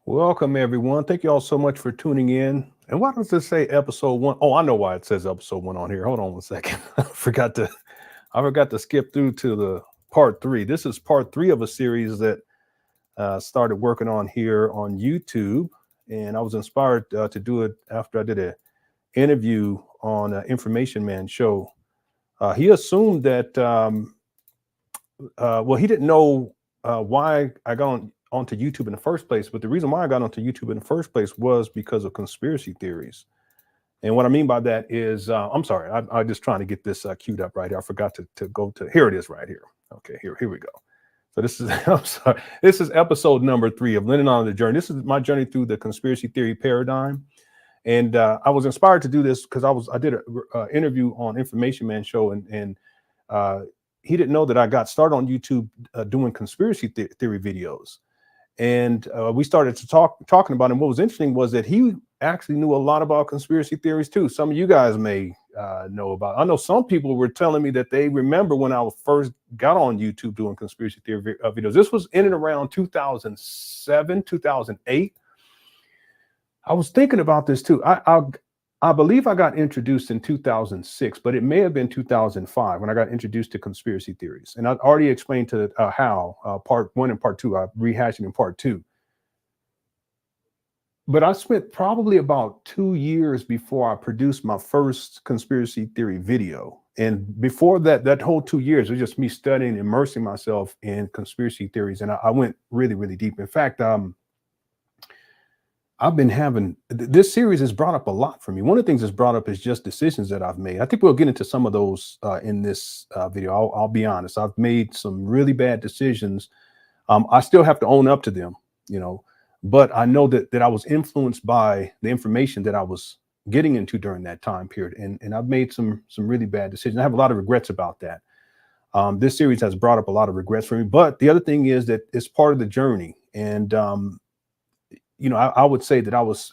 Welcome, everyone. Thank you all so much for tuning in. And why does this say episode one? Oh, I know why it says episode one on here. Hold on one second. I forgot to skip through to the part three. This is part three of a series that started working on here on YouTube. And I was inspired to do it after I did an interview on Information Man show. He assumed that, well, he didn't know why I got onto YouTube in the first place. But the reason why I got onto YouTube in the first place was because of conspiracy theories. And what I mean by that is, I'm sorry, I'm just trying to get this queued up right here. I forgot to go to, here it is right here. Okay, here we go. So this is, I'm sorry, this is episode number 3 of LenonHonor the Journey. This is my journey through the conspiracy theory paradigm. And I was inspired to do this because I did an interview on Information Man show, and he didn't know that I got started on YouTube doing conspiracy theory videos. And we started to talking about it. And what was interesting was that he actually knew a lot about conspiracy theories too. Some of you guys may know about. I know some people were telling me that they remember when I first got on YouTube doing conspiracy theory videos. This was in and around 2007, 2008. I was thinking about this too. I believe I got introduced in 2006, but it may have been 2005 when I got introduced to conspiracy theories. And I've already explained to how part 1 and part 2, I'm rehashing in part 2. But I spent probably about 2 years before I produced my first conspiracy theory video. And before that whole 2 years, it was just me studying, immersing myself in conspiracy theories. And I went really, really deep. In fact, I've been having, this series has brought up a lot for me. One of the things that's brought up is just decisions that I've made. I think we'll get into some of those in this video. I'll be honest. I've made some really bad decisions. I still have to own up to them, but I know that I was influenced by the information that I was getting into during that time period. And I've made some really bad decisions. I have a lot of regrets about that. This series has brought up a lot of regrets for me. But the other thing is that it's part of the journey. And, I would say that I was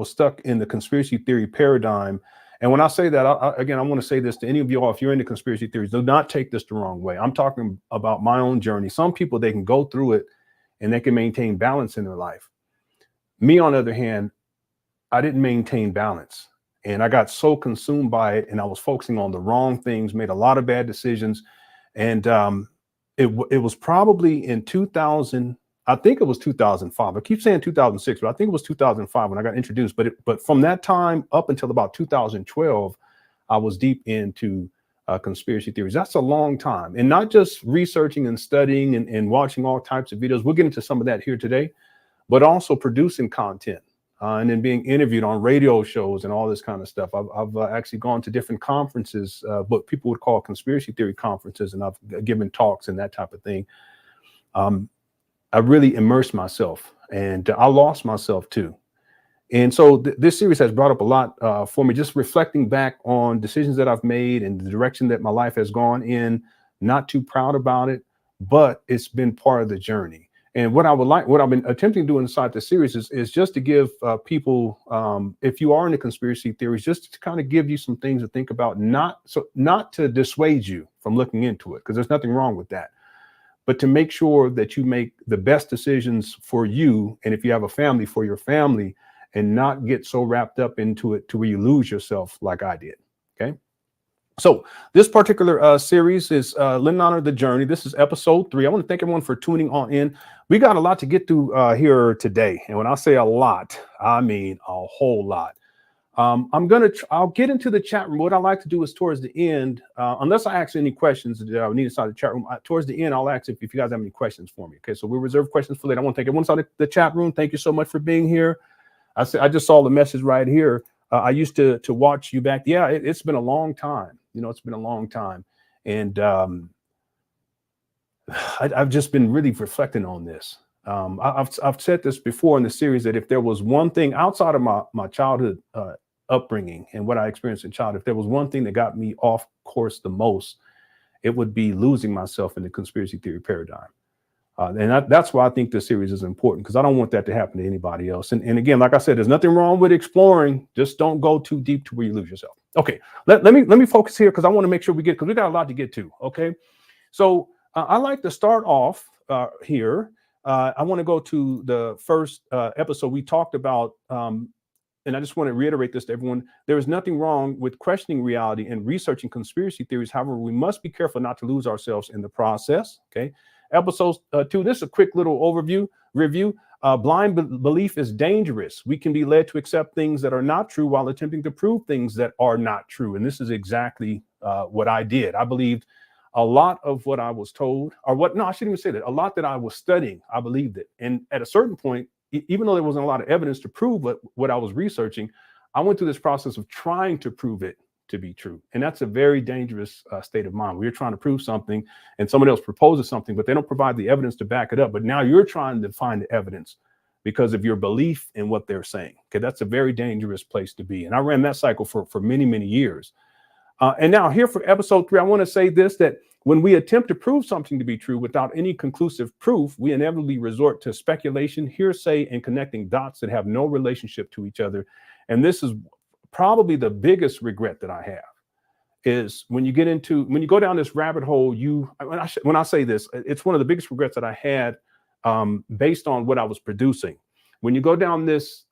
stuck in the conspiracy theory paradigm. And when I say that, I want to say this to any of you all, if you're into conspiracy theories, do not take this the wrong way. I'm talking about my own journey. Some people, they can go through it and they can maintain balance in their life. Me, on the other hand, I didn't maintain balance. And I got so consumed by it, and I was focusing on the wrong things, made a lot of bad decisions. And it was probably in 2000. I think it was 2005. I keep saying 2006, but I think it was 2005 when I got introduced. But from that time up until about 2012, I was deep into conspiracy theories. That's a long time. And not just researching and studying and watching all types of videos. We'll get into some of that here today, but also producing content and then being interviewed on radio shows and all this kind of stuff. I've actually gone to different conferences, what people would call conspiracy theory conferences, and I've given talks and that type of thing. I really immersed myself, and I lost myself too. And so this series has brought up a lot for me, just reflecting back on decisions that I've made and the direction that my life has gone in. Not too proud about it, but it's been part of the journey. And what I've been attempting to do inside the series is just to give people, if you are into conspiracy theories, just to kind of give you some things to think about, not to dissuade you from looking into it, because there's nothing wrong with that, but to make sure that you make the best decisions for you. And if you have a family, for your family, and not get so wrapped up into it to where you lose yourself like I did. Okay. So this particular series is LenonHonor the Journey. This is episode 3. I want to thank everyone for tuning on in. We got a lot to get through here today. And when I say a lot, I mean a whole lot. I'll get into the chat room. What I like to do is towards the end, unless I ask any questions that I need inside the chat room, towards the end, I'll ask if you guys have any questions for me. Okay, so we'll reserve questions for later. I want to thank everyone inside the chat room. Thank you so much for being here. I just saw the message right here. I used to watch you back. Yeah, it's been a long time. It's been a long time. And I've just been really reflecting on this. I've said this before in the series that if there was one thing outside of my childhood upbringing and what I experienced in childhood, if there was one thing that got me off course the most, it would be losing myself in the conspiracy theory paradigm. And that's why I think this series is important, because I don't want that to happen to anybody else. And again, like I said, there's nothing wrong with exploring. Just don't go too deep to where you lose yourself. Okay, let me focus here, because I want to make sure because we got a lot to get to. Okay, so I like to start off here I want to go to the first episode. We talked about, and I just want to reiterate this to everyone. There is nothing wrong with questioning reality and researching conspiracy theories. However, we must be careful not to lose ourselves in the process. Okay. Episode 2, this is a quick little review. Blind belief is dangerous. We can be led to accept things that are not true while attempting to prove things that are not true. And this is exactly what I did. I believed a lot of what I was told, or what, no, I shouldn't even say that. A lot that I was studying, I believed it. And at a certain point, even though there wasn't a lot of evidence to prove what I was researching, I went through this process of trying to prove it to be true. And that's a very dangerous state of mind. We're trying to prove something and someone else proposes something, but they don't provide the evidence to back it up. But now you're trying to find the evidence because of your belief in what they're saying. Okay, that's a very dangerous place to be. And I ran that cycle for many, many years. And now here for episode 3, I want to say this, that when we attempt to prove something to be true without any conclusive proof, we inevitably resort to speculation, hearsay, and connecting dots that have no relationship to each other. And this is probably the biggest regret that I have, is when you go down this rabbit hole, when I say this, it's one of the biggest regrets that I had based on what I was producing. When you go down this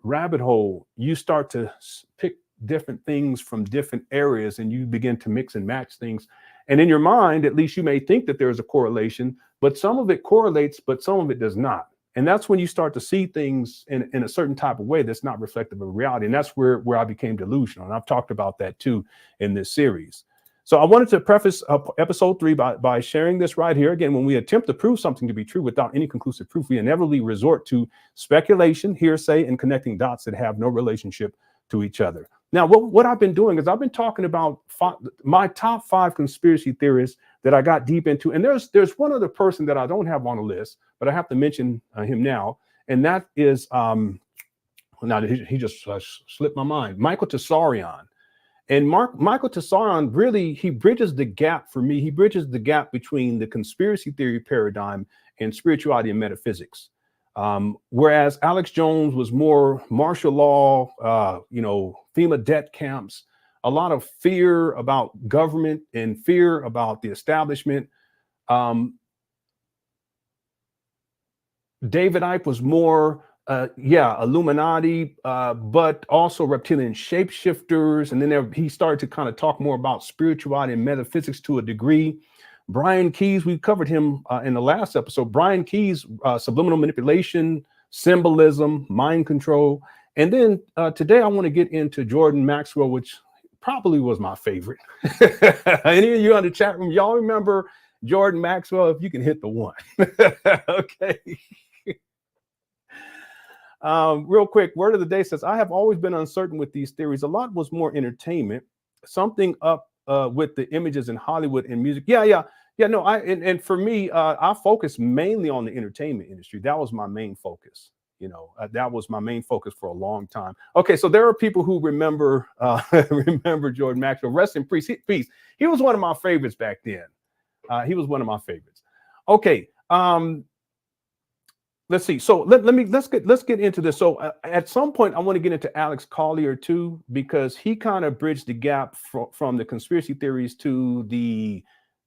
rabbit hole, you start to pick different things from different areas and you begin to mix and match things. And in your mind, at least you may think that there's a correlation, but some of it correlates, but some of it does not. And that's when you start to see things in a certain type of way that's not reflective of reality. And that's where I became delusional. And I've talked about that too in this series. So I wanted to preface episode 3 by sharing this right here. Again, when we attempt to prove something to be true without any conclusive proof, we inevitably resort to speculation, hearsay, and connecting dots that have no relationship to each other. Now, what I've been doing is I've been talking about my top 5 conspiracy theorists that I got deep into. And there's one other person that I don't have on the list, but I have to mention him now. And that is, now he just slipped my mind, Michael Tsarion. And Michael Tsarion, really, he bridges the gap for me. He bridges the gap between the conspiracy theory paradigm and spirituality and metaphysics. Whereas Alex Jones was more martial law, FEMA debt camps, a lot of fear about government and fear about the establishment. David Icke was more, Illuminati, but also reptilian shapeshifters. And then he started to kind of talk more about spirituality and metaphysics to a degree. Brian Keyes, we covered him in the last episode. Brian Keyes, subliminal manipulation, symbolism, mind control. And then today I want to get into Jordan Maxwell, which probably was my favorite. Any of you on the chat room, y'all remember Jordan Maxwell? If you can hit the 1. Okay. Real quick, word of the day says, I have always been uncertain with these theories. A lot was more entertainment, something up with the images in Hollywood and music. No, and for me, I focus mainly on the entertainment industry. That was my main focus. That was my main focus for a long time. Okay, so there are people who remember remember Jordan Maxwell. Rest in peace. He was one of my favorites back then. He was one of my favorites. Okay, let's see. So let's get into this. So at some point, I want to get into Alex Collier too, because he kind of bridged the gap from the conspiracy theories to the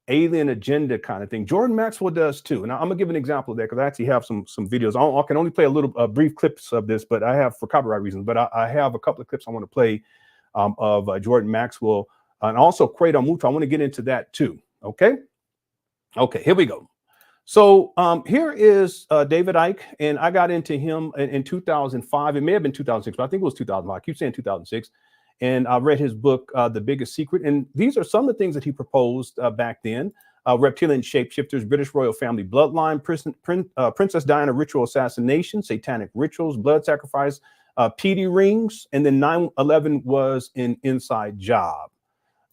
alien agenda kind of thing. Jordan Maxwell does too. And I'm gonna give an example of that because I actually have some videos. I can only play brief clips of this, but I have, for copyright reasons, but I have a couple of clips I want to play of Jordan Maxwell and also Credo Mutwa. I want to get into that too. Okay, here we go. So here is David Icke, and I got into him in 2005. It may have been 2006, but I think it was 2005. I keep saying 2006. And I read his book, The Biggest Secret. And these are some of the things that he proposed back then. Reptilian shapeshifters, British royal family bloodline, Princess Diana ritual assassination, satanic rituals, blood sacrifice, PD rings, and then 9/11 was an inside job.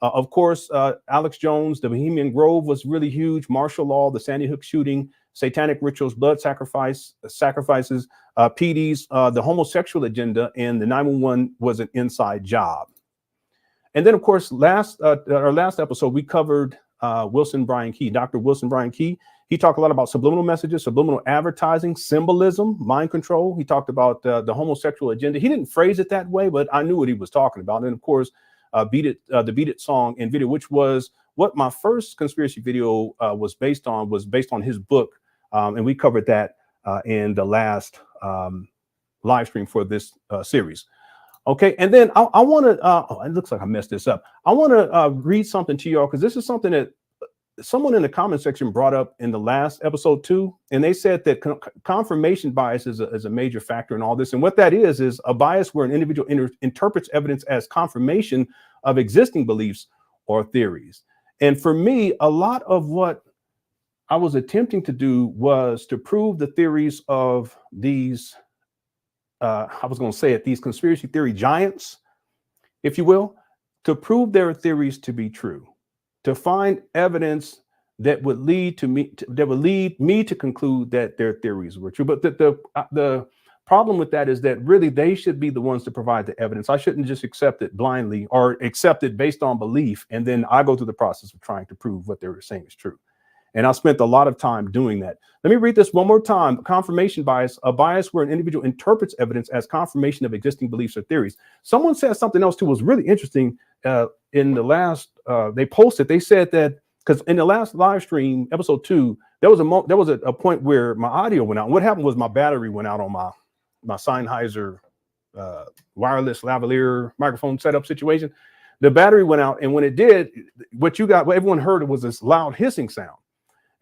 Of course, Alex Jones, the Bohemian Grove was really huge. Martial law, the Sandy Hook shooting, satanic rituals, blood sacrifices, PDs, the homosexual agenda, and the 911 was an inside job. And then, of course, our last episode, we covered Wilson Brian Key, Dr. Wilson Brian Key. He talked a lot about subliminal messages, subliminal advertising, symbolism, mind control. He talked about the homosexual agenda. He didn't phrase it that way, but I knew what he was talking about. And of course, the Beat It song and video, which was what my first conspiracy video was based on his book, And we covered that in the last live stream for this series. Okay, and then I want to, oh, it looks like I messed this up. I want to read something to y'all, because this is something that someone in the comment section brought up in the last episode too. And they said that confirmation bias is a major factor in all this. And what that is a bias where an individual interprets evidence as confirmation of existing beliefs or theories. And for me, a lot of what I was attempting to do was to prove the theories of these, I was going to say it, these conspiracy theory giants, if you will, to prove their theories to be true, to find evidence that would lead me to conclude that their theories were true. But the problem with that is that really they should be the ones to provide the evidence. I shouldn't just accept it blindly or accept it based on belief, and then I go through the process of trying to prove what they were saying is true. And I spent a lot of time doing that. Let me read this one more time. Confirmation bias, a bias where an individual interprets evidence as confirmation of existing beliefs or theories. Someone said something else too was really interesting in the last, they posted, they said that, because in the last live stream, episode 2, there was a point where my audio went out. And what happened was my battery went out on my Sennheiser wireless lavalier microphone setup situation. The battery went out, and when it did, what everyone heard was this loud hissing sound.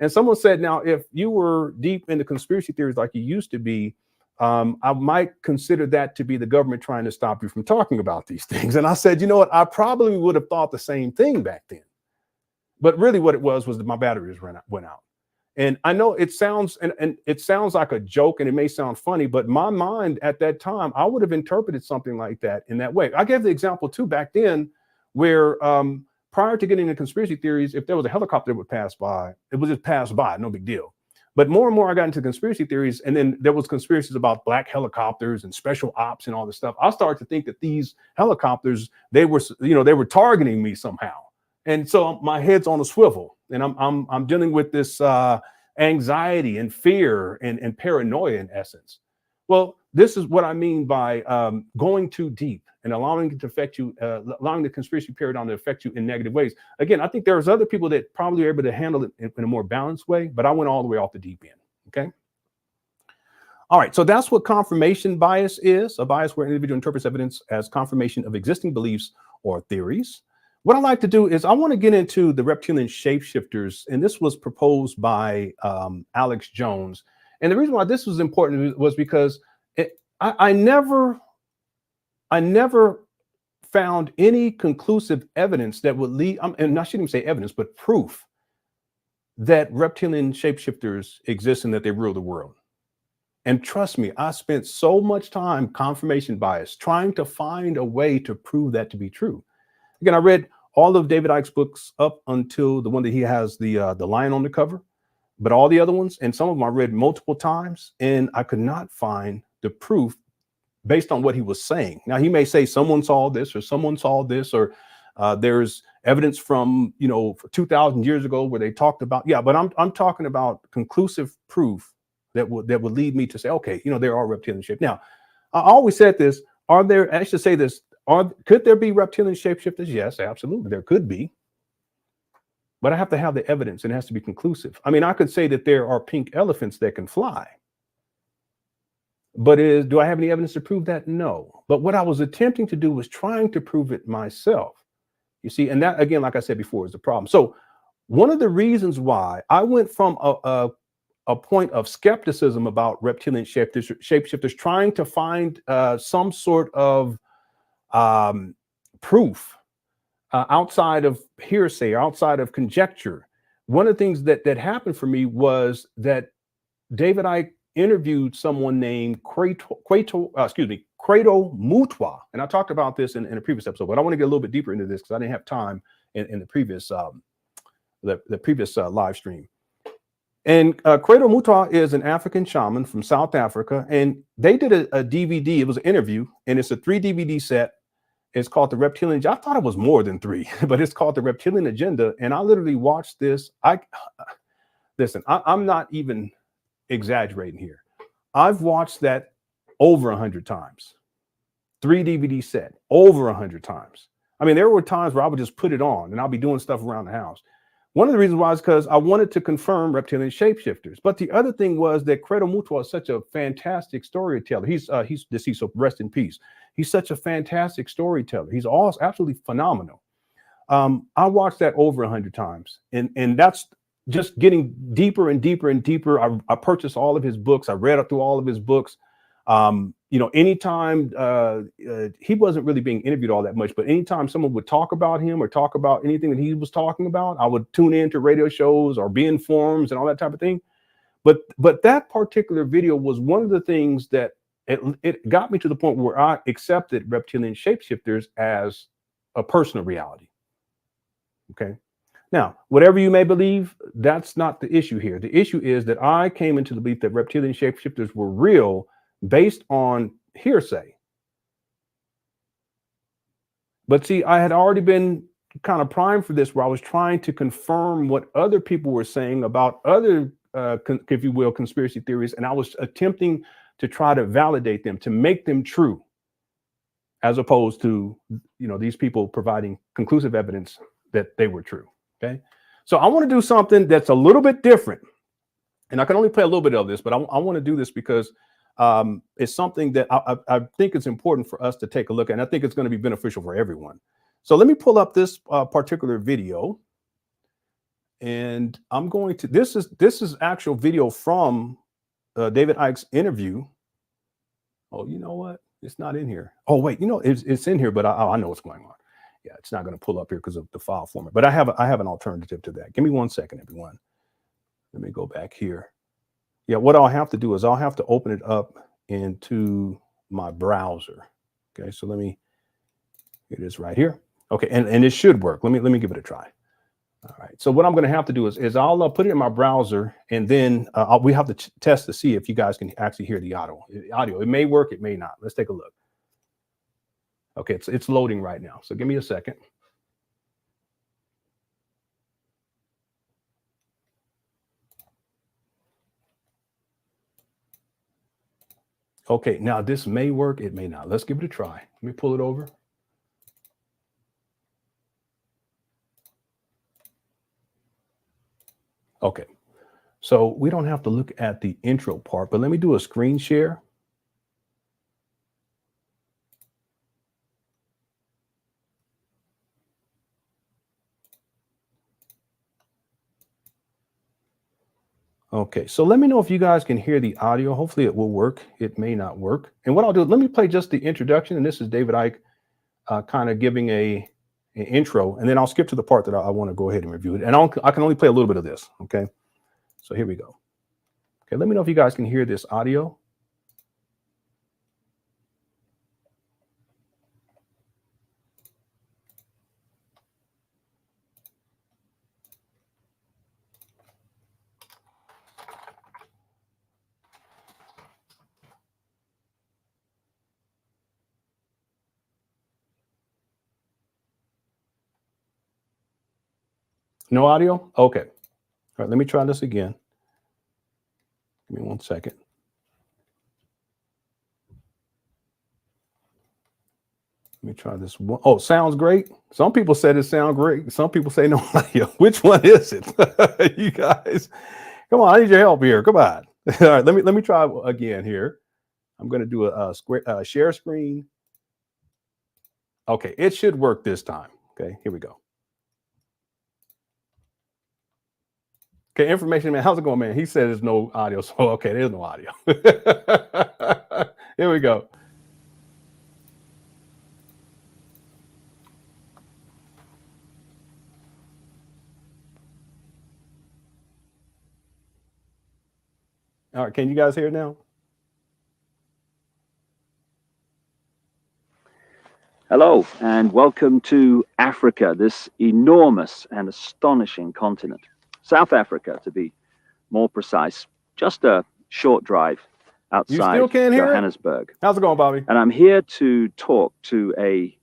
And someone said, now, if you were deep into conspiracy theories like you used to be, I might consider that to be the government trying to stop you from talking about these things. And I said, you know what? I probably would have thought the same thing back then. But really what it was that my batteries went out. And I know it sounds, and it sounds like a joke, and it may sound funny, but my mind at that time, I would have interpreted something like that in that way. I gave the example too back then where prior to getting into conspiracy theories, if there was a helicopter that would pass by, it would just pass by, no big deal. But more and more I got into conspiracy theories, and then there was conspiracies about black helicopters and special ops and all this stuff. I started to think that these helicopters, they were targeting me somehow. And so my head's on a swivel, and I'm dealing with this anxiety and fear and paranoia in essence. Well, this is what I mean by going too deep and allowing it to affect you, allowing the conspiracy paradigm to affect you in negative ways. Again, I think there's other people that probably are able to handle it in a more balanced way, but I went all the way off the deep end. Okay. All right. So that's what confirmation bias is, a bias where an individual interprets evidence as confirmation of existing beliefs or theories. What I like to do is I want to get into the reptilian shapeshifters, and this was proposed by Alex Jones. And the reason why this was important was because I never found any conclusive evidence that would lead, and I shouldn't even say evidence, but proof that reptilian shapeshifters exist and that they rule the world. And trust me, I spent so much time, confirmation bias, trying to find a way to prove that to be true. Again, I read all of David Icke's books up until the one that he has the lion on the cover, but all the other ones, and some of them I read multiple times, and I could not find the proof based on what he was saying. Now, he may say someone saw this or someone saw this, or there's evidence from, 2,000 years ago where they talked about, yeah, but I'm talking about conclusive proof that would lead me to say, okay, there are reptilian shapes. Now, I always said this, I should say this, could there be reptilian shapeshifters? Yes, absolutely, there could be. But I have to have the evidence, and it has to be conclusive. I mean, I could say that there are pink elephants that can fly. But do I have any evidence to prove that? No. But what I was attempting to do was trying to prove it myself. You see, and that, again, like I said before, is the problem. So one of the reasons why I went from a point of skepticism about reptilian shapeshifters, trying to find some sort of proof outside of hearsay, outside of conjecture. One of the things that happened for me was that David Icke interviewed someone named Credo Mutwa, and I talked about this in a previous episode, but I want to get a little bit deeper into this because I didn't have time in the previous live stream. And Credo Mutwa is an African shaman from South Africa, and they did a DVD. It was an interview, and it's a 3 DVD set. It's called The Reptilian. I thought it was more than 3, but it's called The Reptilian Agenda. And I literally watched this. Listen, I'm not even exaggerating here. I've watched that over 100 times. 3 DVD set, over 100 times. I mean, there were times where I would just put it on and I'll be doing stuff around the house. One of the reasons why is because I wanted to confirm reptilian shapeshifters. But the other thing was that Credo Mutwa is such a fantastic storyteller. He's deceased, so rest in peace. He's such a fantastic storyteller. He's also absolutely phenomenal. I watched that over 100 times, and that's just getting deeper and deeper and deeper. I purchased all of his books. I read through all of his books. You know, anytime he wasn't really being interviewed all that much, but anytime someone would talk about him or talk about anything that he was talking about, I would tune into radio shows or be in forums and all that type of thing. But that particular video was one of the things that it got me to the point where I accepted reptilian shapeshifters as a personal reality. Okay. Now, whatever you may believe, that's not the issue here. The issue is that I came into the belief that reptilian shapeshifters were real based on hearsay. But see, I had already been kind of primed for this, where I was trying to confirm what other people were saying about other, if you will, conspiracy theories. And I was attempting to try to validate them, to make them true, as opposed to, you know, these people providing conclusive evidence that they were true. Okay. So I want to do something that's a little bit different. And I can only play a little bit of this, but I want to do this because it's something that I think it's important for us to take a look at. And I think it's going to be beneficial for everyone. So let me pull up this particular video. And I'm going to, this is actual video from David Icke's interview. Oh, you know what? It's not in here. Oh, wait, you know, it's in here, but I know what's going on. Yeah, it's not going to pull up here because of the file format, but I have an alternative to that. Give me 1 second, everyone. Let me go back here. Yeah, what I'll have to do is I'll have to open it up into my browser. Okay, so let me, here it is right here. Okay, and it should work. Let me give it a try. All right, so what I'm going to have to do is I'll put it in my browser, and then we have to test to see if you guys can actually hear the audio. It may work, it may not. Let's take a look. Okay, it's loading right now. So give me a second. Okay, now this may work, it may not. Let's give it a try. Let me pull it over. Okay, so we don't have to look at the intro part, but let me do a screen share. Okay, so let me know if you guys can hear the audio. Hopefully it will work. It may not work. And what I'll do, let me play just the introduction. And this is David Icke kind of giving an intro. And then I'll skip to the part that I want to go ahead and review it. And I can only play a little bit of this. Okay, so here we go. Okay, let me know if you guys can hear this audio. No audio? Okay. All right, let me try this again. Give me 1 second. Let me try this one. Oh, sounds great. Some people said it sounds great. Some people say no audio. Which one is it? You guys, come on, I need your help here. Come on. All right, let me try again here. I'm going to do a share screen. Okay, it should work this time. Okay, here we go. Okay, information man, how's it going, man? He said there's no audio, so okay, there's no audio. Here we go. All right, can you guys hear it now? Hello, and welcome to Africa, this enormous and astonishing continent. South Africa, to be more precise, just a short drive outside Johannesburg. How's it going, Bobby? And I'm here to talk to a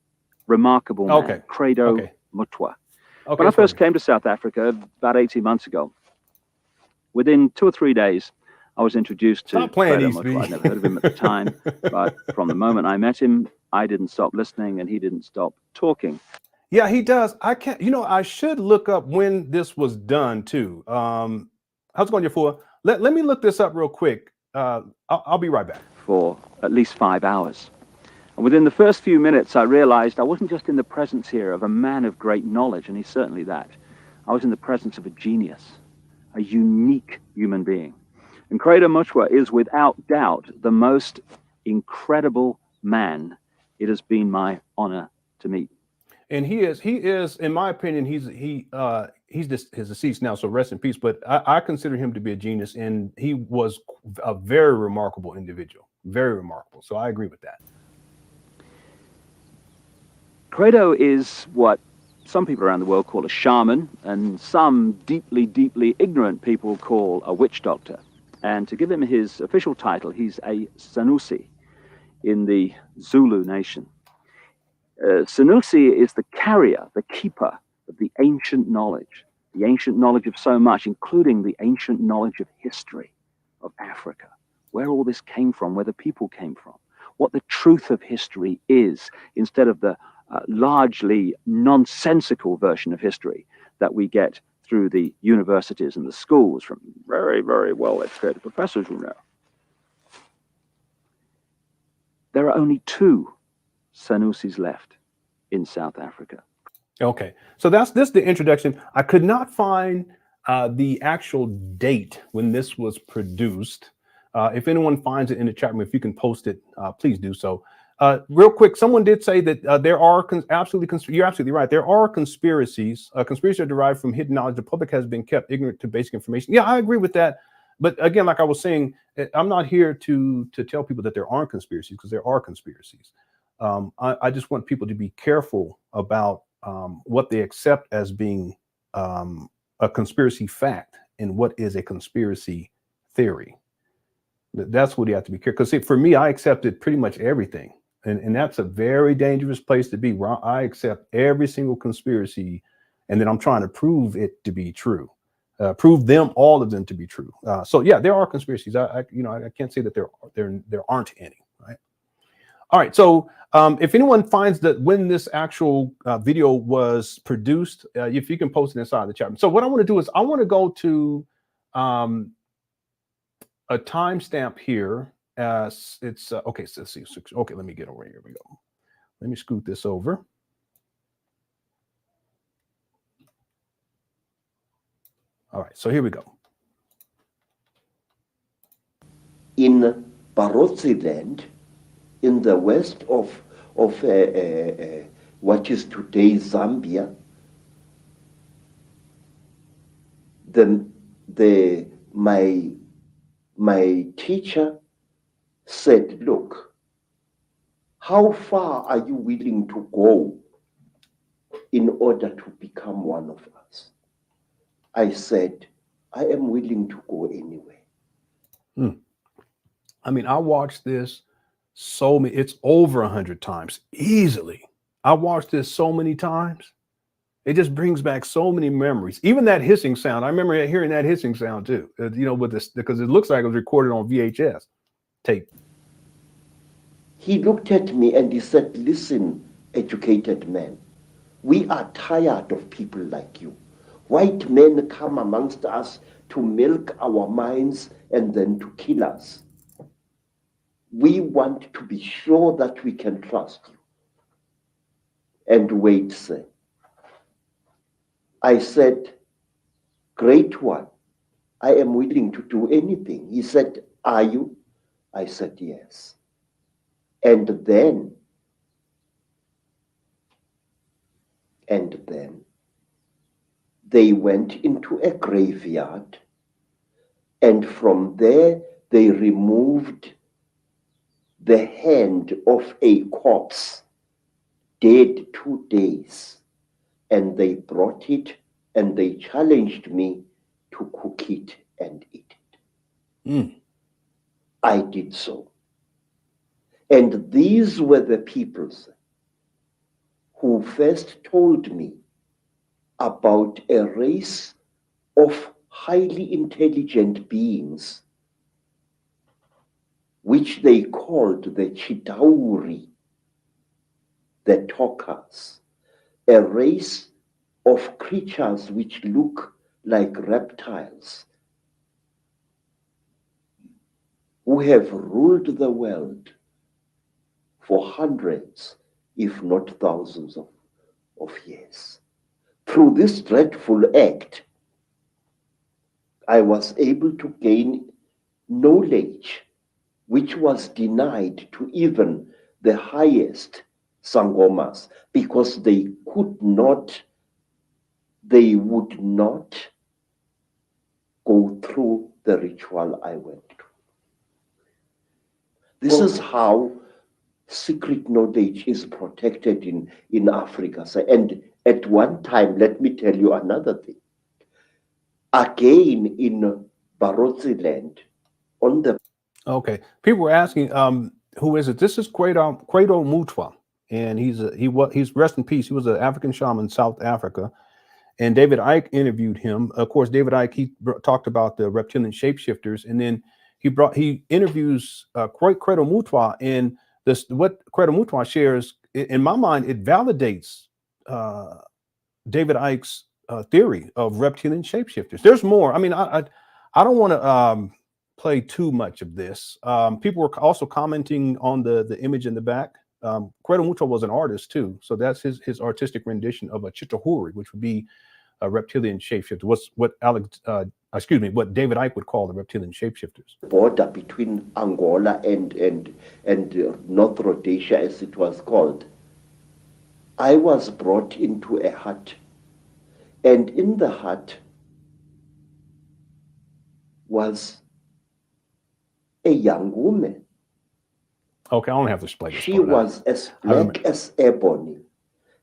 remarkable man, Credo Mutwa. When I first came to South Africa about 18 months ago, within 2 or 3 days, I was introduced to Credo Mutwa. I'd never heard of him at the time, but from the moment I met him, I didn't stop listening and he didn't stop talking. Yeah, he does. I can't, I should look up when this was done too. How's it going, Yafua? Let me look this up real quick. I'll be right back. For at least 5 hours. And within the first few minutes, I realized I wasn't just in the presence here of a man of great knowledge, and he's certainly that. I was in the presence of a genius, a unique human being. And Credo Mutwa is without doubt the most incredible man it has been my honor to meet. And he is, in my opinion, he's deceased now, so rest in peace. But I consider him to be a genius, and he was a very remarkable individual, very remarkable. So I agree with that. Credo is what some people around the world call a shaman, and some deeply, deeply ignorant people call a witch doctor. And to give him his official title, he's a Sanusi in the Zulu nation. Sanusi is the carrier, the keeper of the ancient knowledge of so much, including the ancient knowledge of history of Africa, where all this came from, where the people came from, what the truth of history is, instead of the largely nonsensical version of history that we get through the universities and the schools from very, very well-educated professors who know. There are only 2 Sanusis left in South Africa. Okay, so this the introduction. I could not find the actual date when this was produced. If anyone finds it in the chat room, if you can post it, please do so. Real quick, someone did say that there are you're absolutely right. There are conspiracies. Conspiracies are derived from hidden knowledge. The public has been kept ignorant to basic information. Yeah, I agree with that. But again, like I was saying, I'm not here to tell people that there aren't conspiracies, because there are conspiracies. I just want people to be careful about what they accept as being a conspiracy fact and what is a conspiracy theory. That's what you have to be careful. Because for me, I accepted pretty much everything. And that's a very dangerous place to be, where I accept every single conspiracy, and then I'm trying to prove it to be true, prove all of them to be true. So yeah, there are conspiracies. I can't say that there aren't any. Right. All right. So if anyone finds that when this actual video was produced, if you can post it inside the chat. So what I want to do is I want to go to a timestamp here. It's okay. So let's see. Okay, let me get over here. We go. Let me scoot this over. All right. So here we go. In Barotse land, in the west of what is today Zambia, my teacher said, look, how far are you willing to go in order to become one of us? I said, I am willing to go anywhere. I mean, I watched this it's over 100 times easily. I watched this so many times. It just brings back so many memories. Even that hissing sound. I remember hearing that hissing sound too, with this, because it looks like it was recorded on VHS tape. He looked at me and he said, listen, educated man, we are tired of people like you. White men come amongst us to milk our minds and then to kill us. We want to be sure that we can trust you. And wait, sir. I said, great one, I am willing to do anything. He said, are you? I said, yes. And then they went into a graveyard, and from there they removed the hand of a corpse, dead 2 days, and they brought it and they challenged me to cook it and eat it. I did so. And these were the peoples who first told me about a race of highly intelligent beings, which they called the Chitahuri, the talkers. a race of creatures which look like reptiles, who have ruled the world for hundreds, if not thousands of years. Through this dreadful act, I was able to gain knowledge which was denied to even the highest Sangomas, because they would not go through the ritual I went through. This is how secret knowledge is protected in Africa. And at one time, let me tell you another thing. Again, in Barotse land, on the... Okay, people were asking, who is it? This is Credo Mutwa, and he's rest in peace. He was an African shaman in South Africa, and David Icke interviewed him. Of course, David Icke, he talked about the reptilian shapeshifters, and then he interviews Credo Mutwa, and what Credo Mutwa shares, in my mind, it validates David Icke's theory of reptilian shapeshifters. There's more. I mean, I don't want to play too much of this. People were also commenting on the image in the back. Credo Mutwa was an artist too, so that's his artistic rendition of a Chitahuri, which would be a reptilian shapeshifter. What David Icke would call the reptilian shapeshifters. Border between Angola and North Rhodesia, as it was called. I was brought into a hut, and in the hut was a young woman. Okay, I only have to explain this. She was as black as ebony,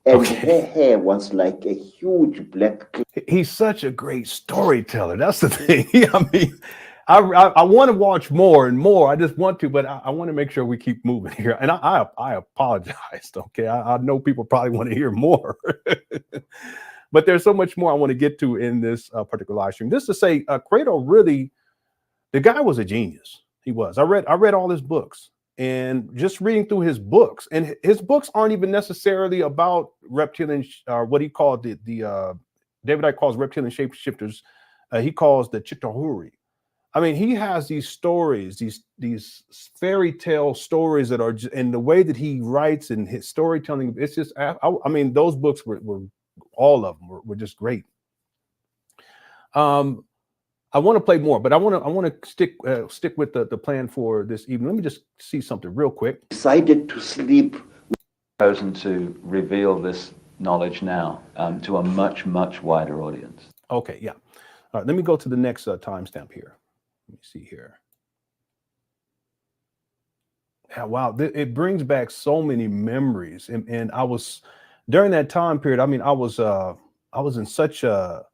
and her hair was like a huge black. He's such a great storyteller. That's the thing. I mean, I want to watch more and more. I just want to, but I want to make sure we keep moving here. And I apologized. Okay, I know people probably want to hear more, but there's so much more I want to get to in this particular live stream. Just to say, Credo really, the guy was a genius. He was. I read all his books, and just reading through his books, and his books aren't even necessarily about reptilian, what he called the David Icke calls reptilian shapeshifters. He calls the Chitahuri. I mean, he has these stories, these fairy tale stories that are, and the way that he writes and his storytelling, it's just, I mean, those books were all of them were just great. I want to play more, but I want to stick with the plan for this evening. Let me just see something real quick. Decided to sleep. Chosen to reveal this knowledge now to a much wider audience. Okay, yeah. All right, let me go to the next timestamp here. Let me see here. Yeah, wow, it brings back so many memories, and I was during that time period. I mean, I was in such a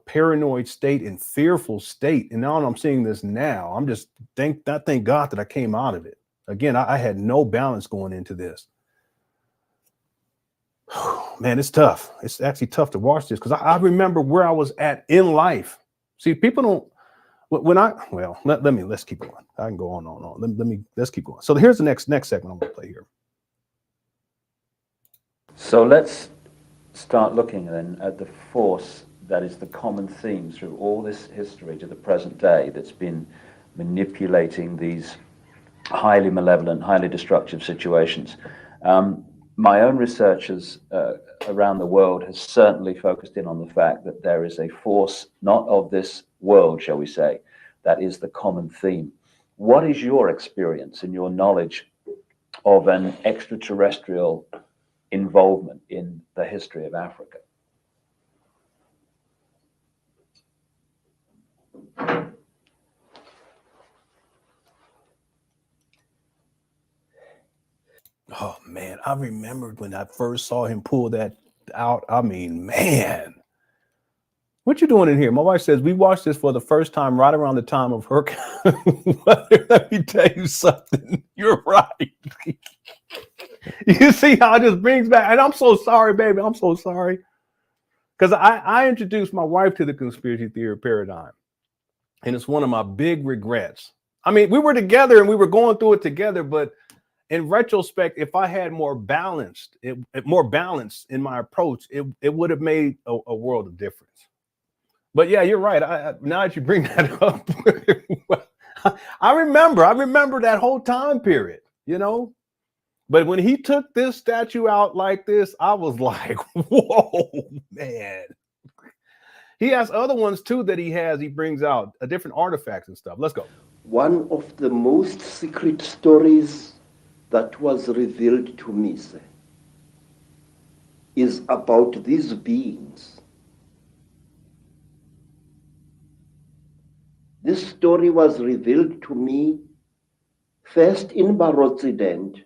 paranoid state and fearful state, and now I'm seeing this now. I'm just thank God that I came out of it. Again, I had no balance going into this. Man, it's tough. It's actually tough to watch this because I remember where I was at in life. See, people don't. Let's keep going. I can go on. Let's keep going. So here's the next segment I'm going to play here. So let's start looking then at the force that is the common theme through all this history to the present day that's been manipulating these highly malevolent, highly destructive situations. My own researchers around the world has certainly focused in on the fact that there is a force not of this world, shall we say, that is the common theme. What is your experience and your knowledge of an extraterrestrial involvement in the history of Africa? Oh man, I remembered when I first saw him pull that out. I mean, man, what you doing in here? My wife says we watched this for the first time right around the time of her. Let me tell you something. You're right. You see how it just brings back, and I'm so sorry, baby. I'm so sorry. Because I introduced my wife to the conspiracy theory paradigm, and it's one of my big regrets. I mean, we were together and we were going through it together, but in retrospect, if I had more balance in my approach, it would have made a world of difference. But yeah, you're right. Now that you bring that up, I remember that whole time period, you know. But when he took this statue out like this, I was like, whoa, man. He has other ones too that he brings out different artifacts and stuff. Let's go. One of the most secret stories that was revealed to me, sir, is about these beings. This story was revealed to me first in Barotsident,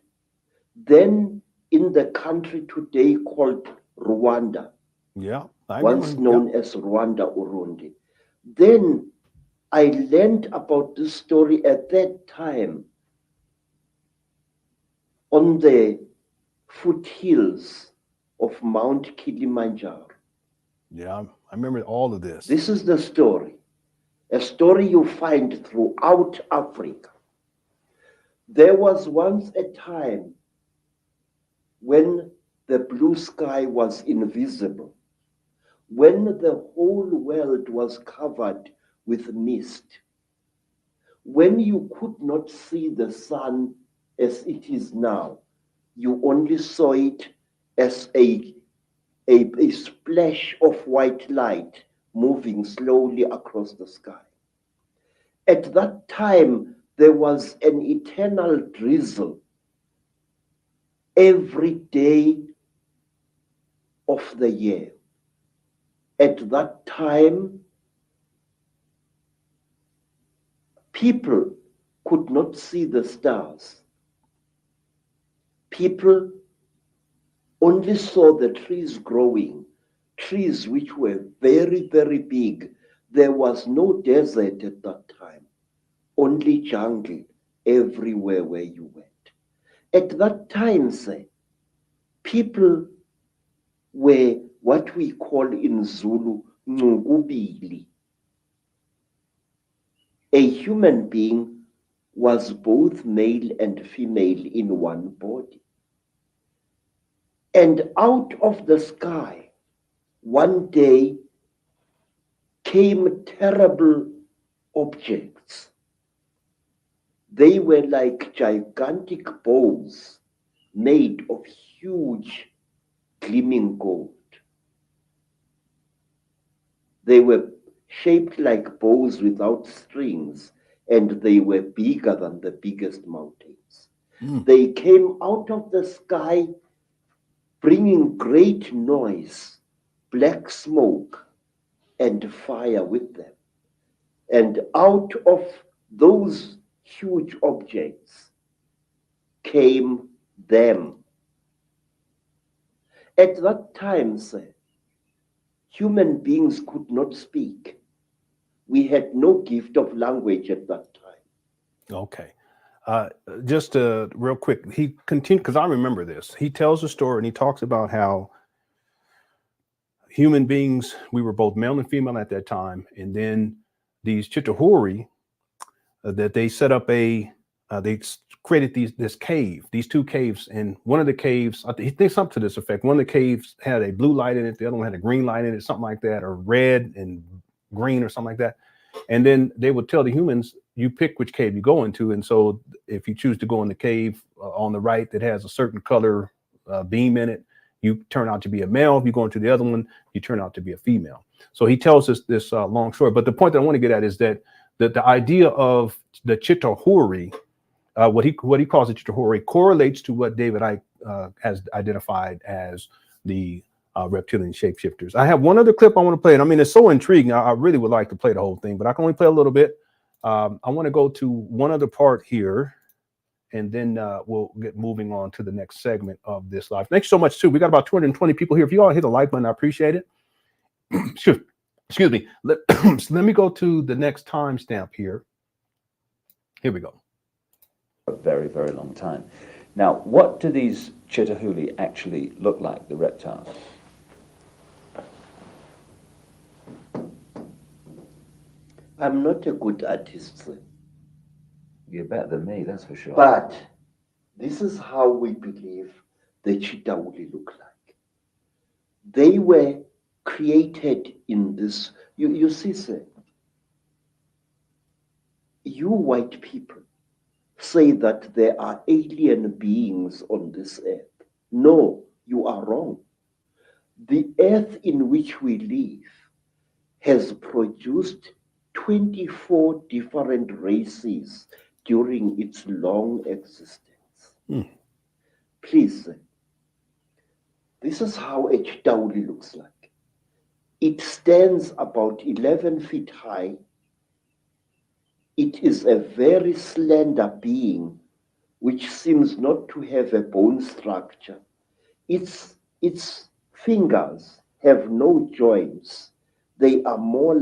then in the country today called Rwanda. Yeah, once known as Rwanda Urundi. Then I learned about this story at that time on the foothills of Mount Kilimanjaro. Yeah, I remember all of this. This is the story, a story you find throughout Africa. There was once a time when the blue sky was invisible, when the whole world was covered with mist, when you could not see the sun as it is now, you only saw it as a splash of white light moving slowly across the sky. At that time, there was an eternal drizzle every day of the year. At that time, people could not see the stars. People only saw the trees growing, trees which were very, very big. There was no desert at that time, only jungle everywhere where you went. At that time, sir, people were what we call in Zulu, ngubili. A human being was both male and female in one body. And out of the sky, one day came terrible objects. They were like gigantic bows made of huge gleaming gold. They were shaped like bows without strings, and they were bigger than the biggest mountains. They came out of the sky bringing great noise, black smoke, and fire with them. And out of those huge objects came them. At that time, sir, human beings could not speak. We had no gift of language at that time. Okay. Just real quick, he continued, because I remember this. He tells a story and he talks about how human beings, we were both male and female at that time. And then these Chitahuri, that they set up they created these two caves. And one of the caves, he thinks something to this effect. One of the caves had a blue light in it. The other one had a green light in it, something like that, or red and green or something like that. And then they would tell the humans, you pick which cave you go into. And so if you choose to go in the cave on the right that has a certain color beam in it, you turn out to be a male. If you go into the other one, you turn out to be a female. So he tells us this long story. But the point that I want to get at is that the idea of the Chitahuri, what he calls the Chitahuri, correlates to what David Icke has identified as the reptilian shapeshifters. I have one other clip I want to play, and I mean, it's so intriguing. I really would like to play the whole thing, but I can only play a little bit. I want to go to one other part here, and then we'll get moving on to the next segment of this live. Thanks so much, too. We got about 220 people here. If you all hit the like button, I appreciate it. Excuse me. Let me go to the next timestamp here. Here we go. A very, very long time. Now, what do these Chitahuri actually look like, the reptiles? I'm not a good artist, sir. You're better than me, that's for sure. But This is how we believe the Chitahuri look like. They were created in this. You see, sir, you white people say that there are alien beings on this earth. No, you are wrong. The earth in which we live has produced 24 different races during its long existence. Please, this is how a Chitahuri looks like. It stands about 11 feet high. It is a very slender being which seems not to have a bone structure. Its fingers have no joints. They are more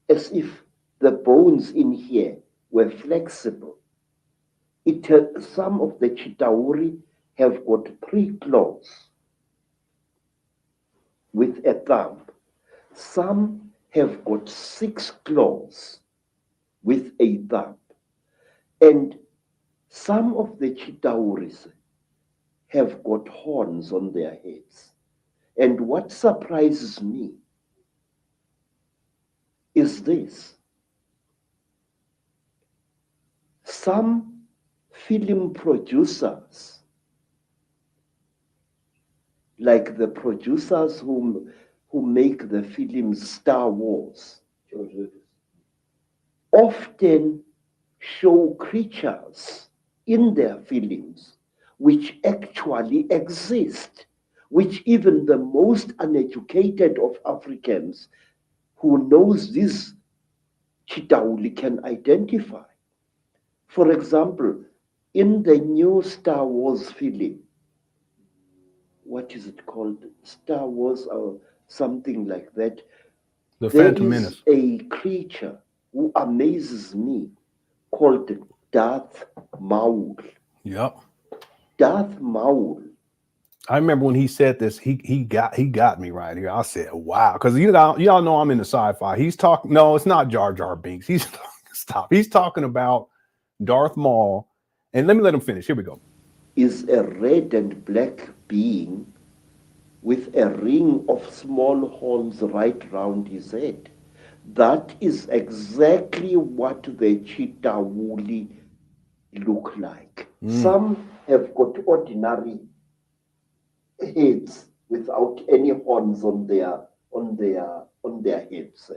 as if the bones in here were flexible. Some of the Chitahuri have got 3 claws with a thumb. Some have got 6 claws with a thumb. And some of the Chitahuris have got horns on their heads. And what surprises me is this. Some film producers, like the producers who make the film Star Wars, often show creatures in their films which actually exist, which even the most uneducated of Africans who knows this Chitahuri can identify. For example, in the new Star Wars film, what is it called? Star Wars or something like that. The Phantom Menace. There is a creature who amazes me called Darth Maul. Yep. Darth Maul. I remember when he said this, he got me right here. I said, wow, because y'all know I'm into sci-fi. He's talking, no, it's not Jar Jar Binks. He's talking about Darth Maul. And let him finish. Here we go. Is a red and black being with a ring of small horns right round his head. That is exactly what the Chitahuri look like. Some have got ordinary heads without any horns on their heads.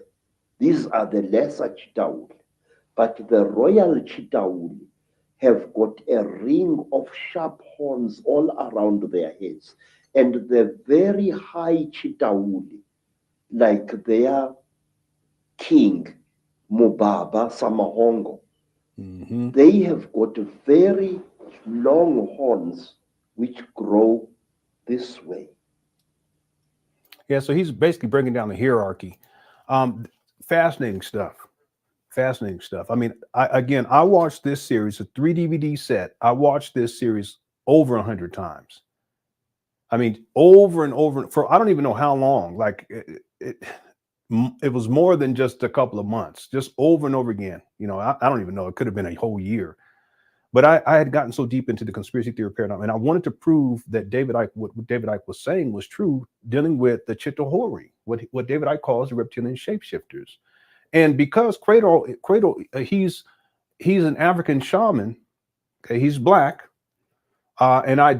These are the lesser Chitahuri. But the royal Chitahuri have got a ring of sharp horns all around their heads. And the very high Chitahuri, like their king, Mubaba Samahongo, they have got very long horns which grow this way. Yeah, so he's basically breaking down the hierarchy. Fascinating stuff. Fascinating stuff. I mean, I watched this series, a 3 DVD set. I watched this series over 100 times. I mean, over and over for I don't even know how long. Like it was more than just a couple of months, just over and over again. You know, I don't even know. It could have been a whole year. But I had gotten so deep into the conspiracy theory paradigm, and I wanted to prove that what David Icke was saying was true, dealing with the Chitahuri, what David Icke calls the reptilian shapeshifters. And because Credo, he's an African shaman. Okay, he's black. And I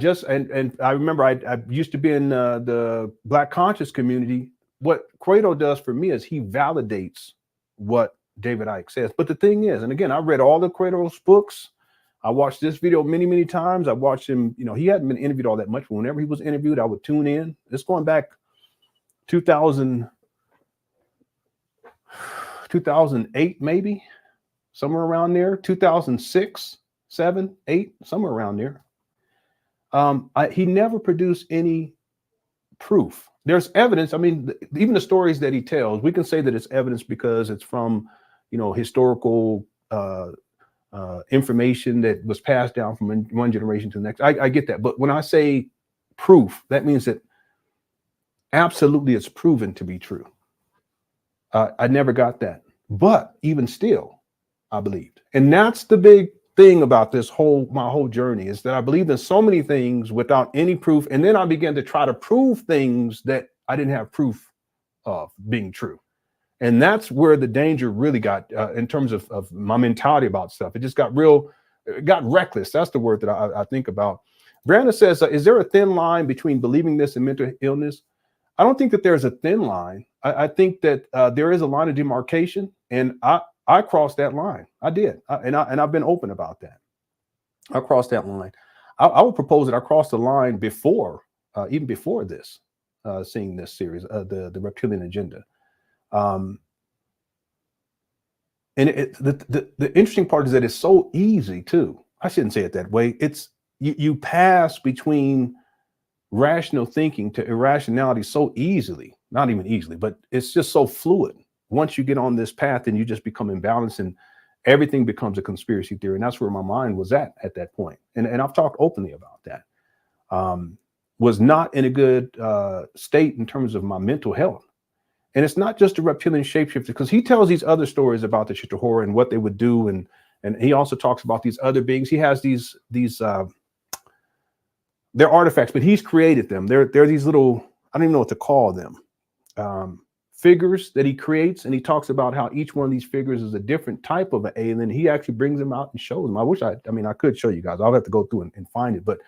remember I used to be in the Black conscious community. What Credo does for me is he validates what David Icke says. But the thing is, and again, I read all the Credo's books. I watched this video many, many times. I watched him, you know, he hadn't been interviewed all that much, but whenever he was interviewed, I would tune in. It's going back 2008, maybe, somewhere around there, 2006, 7, 8, somewhere around there. He never produced any proof. There's evidence. I mean, even the stories that he tells, we can say that it's evidence because it's from, you know, historical information that was passed down from one generation to the next. I get that. But when I say proof, that means that absolutely it's proven to be true. I never got that. But even still, I believed. And that's the big thing about my whole journey, is that I believed in so many things without any proof. And then I began to try to prove things that I didn't have proof of being true. And that's where the danger really got in terms of my mentality about stuff. It just got reckless. That's the word that I think about. Brandon says, is there a thin line between believing this and mental illness? I don't think that there's a thin line. I think that there is a line of demarcation, and I crossed that line. I did, and I've been open about that. I crossed that line. I would propose that I crossed the line before, even before this, seeing this series, the Reptilian Agenda. And the interesting part is that it's so easy too. I shouldn't say it that way. It's you pass between rational thinking to irrationality so easily. Not even easily, but it's just so fluid. Once you get on this path, and you just become imbalanced, and everything becomes a conspiracy theory. And that's where my mind was at that point. And I've talked openly about that. Was not in a good state in terms of my mental health. And it's not just a reptilian shapeshifter, because he tells these other stories about the Chitahuri and what they would do. And he also talks about these other beings. He has these they're artifacts, but he's created them. They're these little, I don't even know what to call them. Figures that he creates, and he talks about how each one of these figures is a different type of an alien. He actually brings them out and shows them. I wish I could show you guys. I'll have to go through and find it. But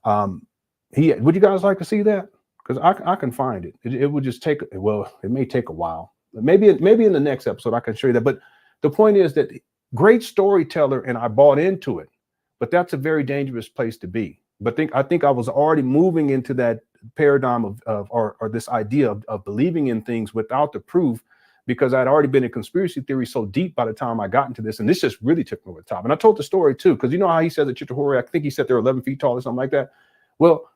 would you guys like to see that? Because I can find it. It would just take, well, it may take a while. Maybe in the next episode I can show you that. But the point is that great storyteller, and I bought into it. But that's a very dangerous place to be. But I think I was already moving into that paradigm or this idea of believing in things without the proof, because I'd already been in conspiracy theory so deep by the time I got into this. And this just really took me over the top. And I told the story too, because you know how he said that Chitahuri, I think he said they're 11 feet tall or something like that. Well,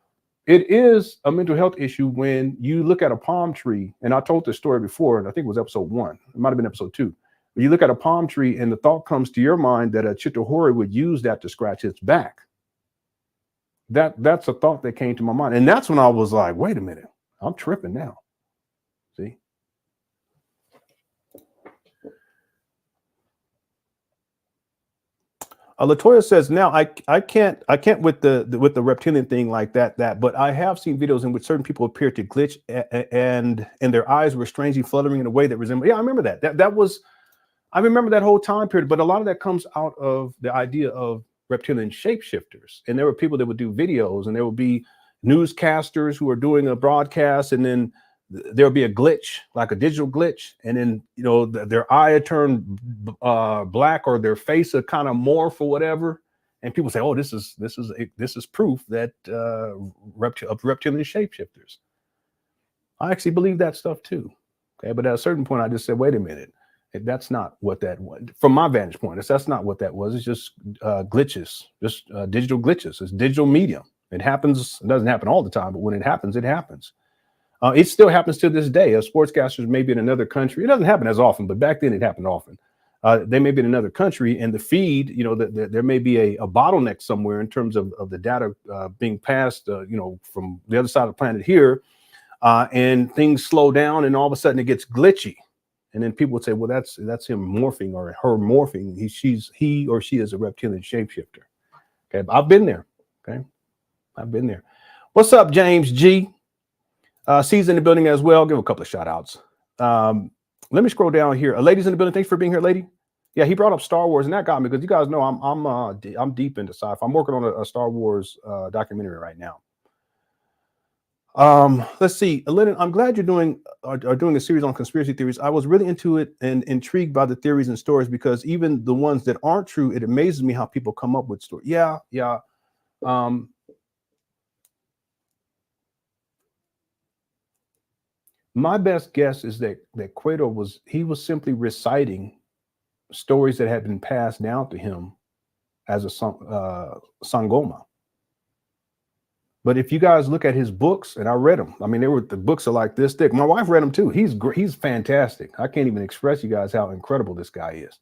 it is a mental health issue when you look at a palm tree. And I told this story before, and I think it was episode 1. It might have been episode 2. But you look at a palm tree, and the thought comes to your mind that a Chitahuri would use that to scratch its back. That's a thought that came to my mind. And that's when I was like, wait a minute, I'm tripping now. See? Latoya says, now I can't with the reptilian thing like that, but I have seen videos in which certain people appear to glitch and their eyes were strangely fluttering in a way that resembled. Yeah, I remember that. I remember that whole time period, but a lot of that comes out of the idea of reptilian shapeshifters. And there were people that would do videos, and there would be newscasters who are doing a broadcast, and then there'll be a glitch, like a digital glitch, and then their eye would turn black, or their face would kind of morph or whatever, and people say, oh, this is proof that reptilian shapeshifters. I actually believe that stuff too. Okay, but at a certain point I just said, wait a minute, that's not what that was. From my vantage point, that's not what that was. It's just glitches, just digital glitches. It's digital medium. It happens. It doesn't happen all the time, but when it happens, it happens. It still happens to this day. Sportscasters may be in another country. It doesn't happen as often, but back then it happened often. They may be in another country, and the feed, there may be a bottleneck somewhere in terms of the data being passed, from the other side of the planet here, and things slow down, and all of a sudden it gets glitchy. And then people would say, well, that's him morphing or her morphing. He or she is a reptilian shapeshifter. Okay, I've been there. Okay, I've been there. What's up, James G? C's in the building as well. Give a couple of shout outs. Let me scroll down here. Ladies in the building, thanks for being here, lady. Yeah, he brought up Star Wars, and that got me, because you guys know I'm deep into sci-fi. I'm working on a Star Wars documentary right now. Let's see, Lenon, I'm glad you're doing a series on conspiracy theories. I was really into it and intrigued by the theories and stories, because even the ones that aren't true, it amazes me how people come up with stories. Yeah. My best guess is that Credo was simply reciting stories that had been passed down to him as a sangoma. But if you guys look at his books, and I read them, I mean, the books are like this thick. My wife read them too. He's fantastic. I can't even express you guys how incredible this guy is.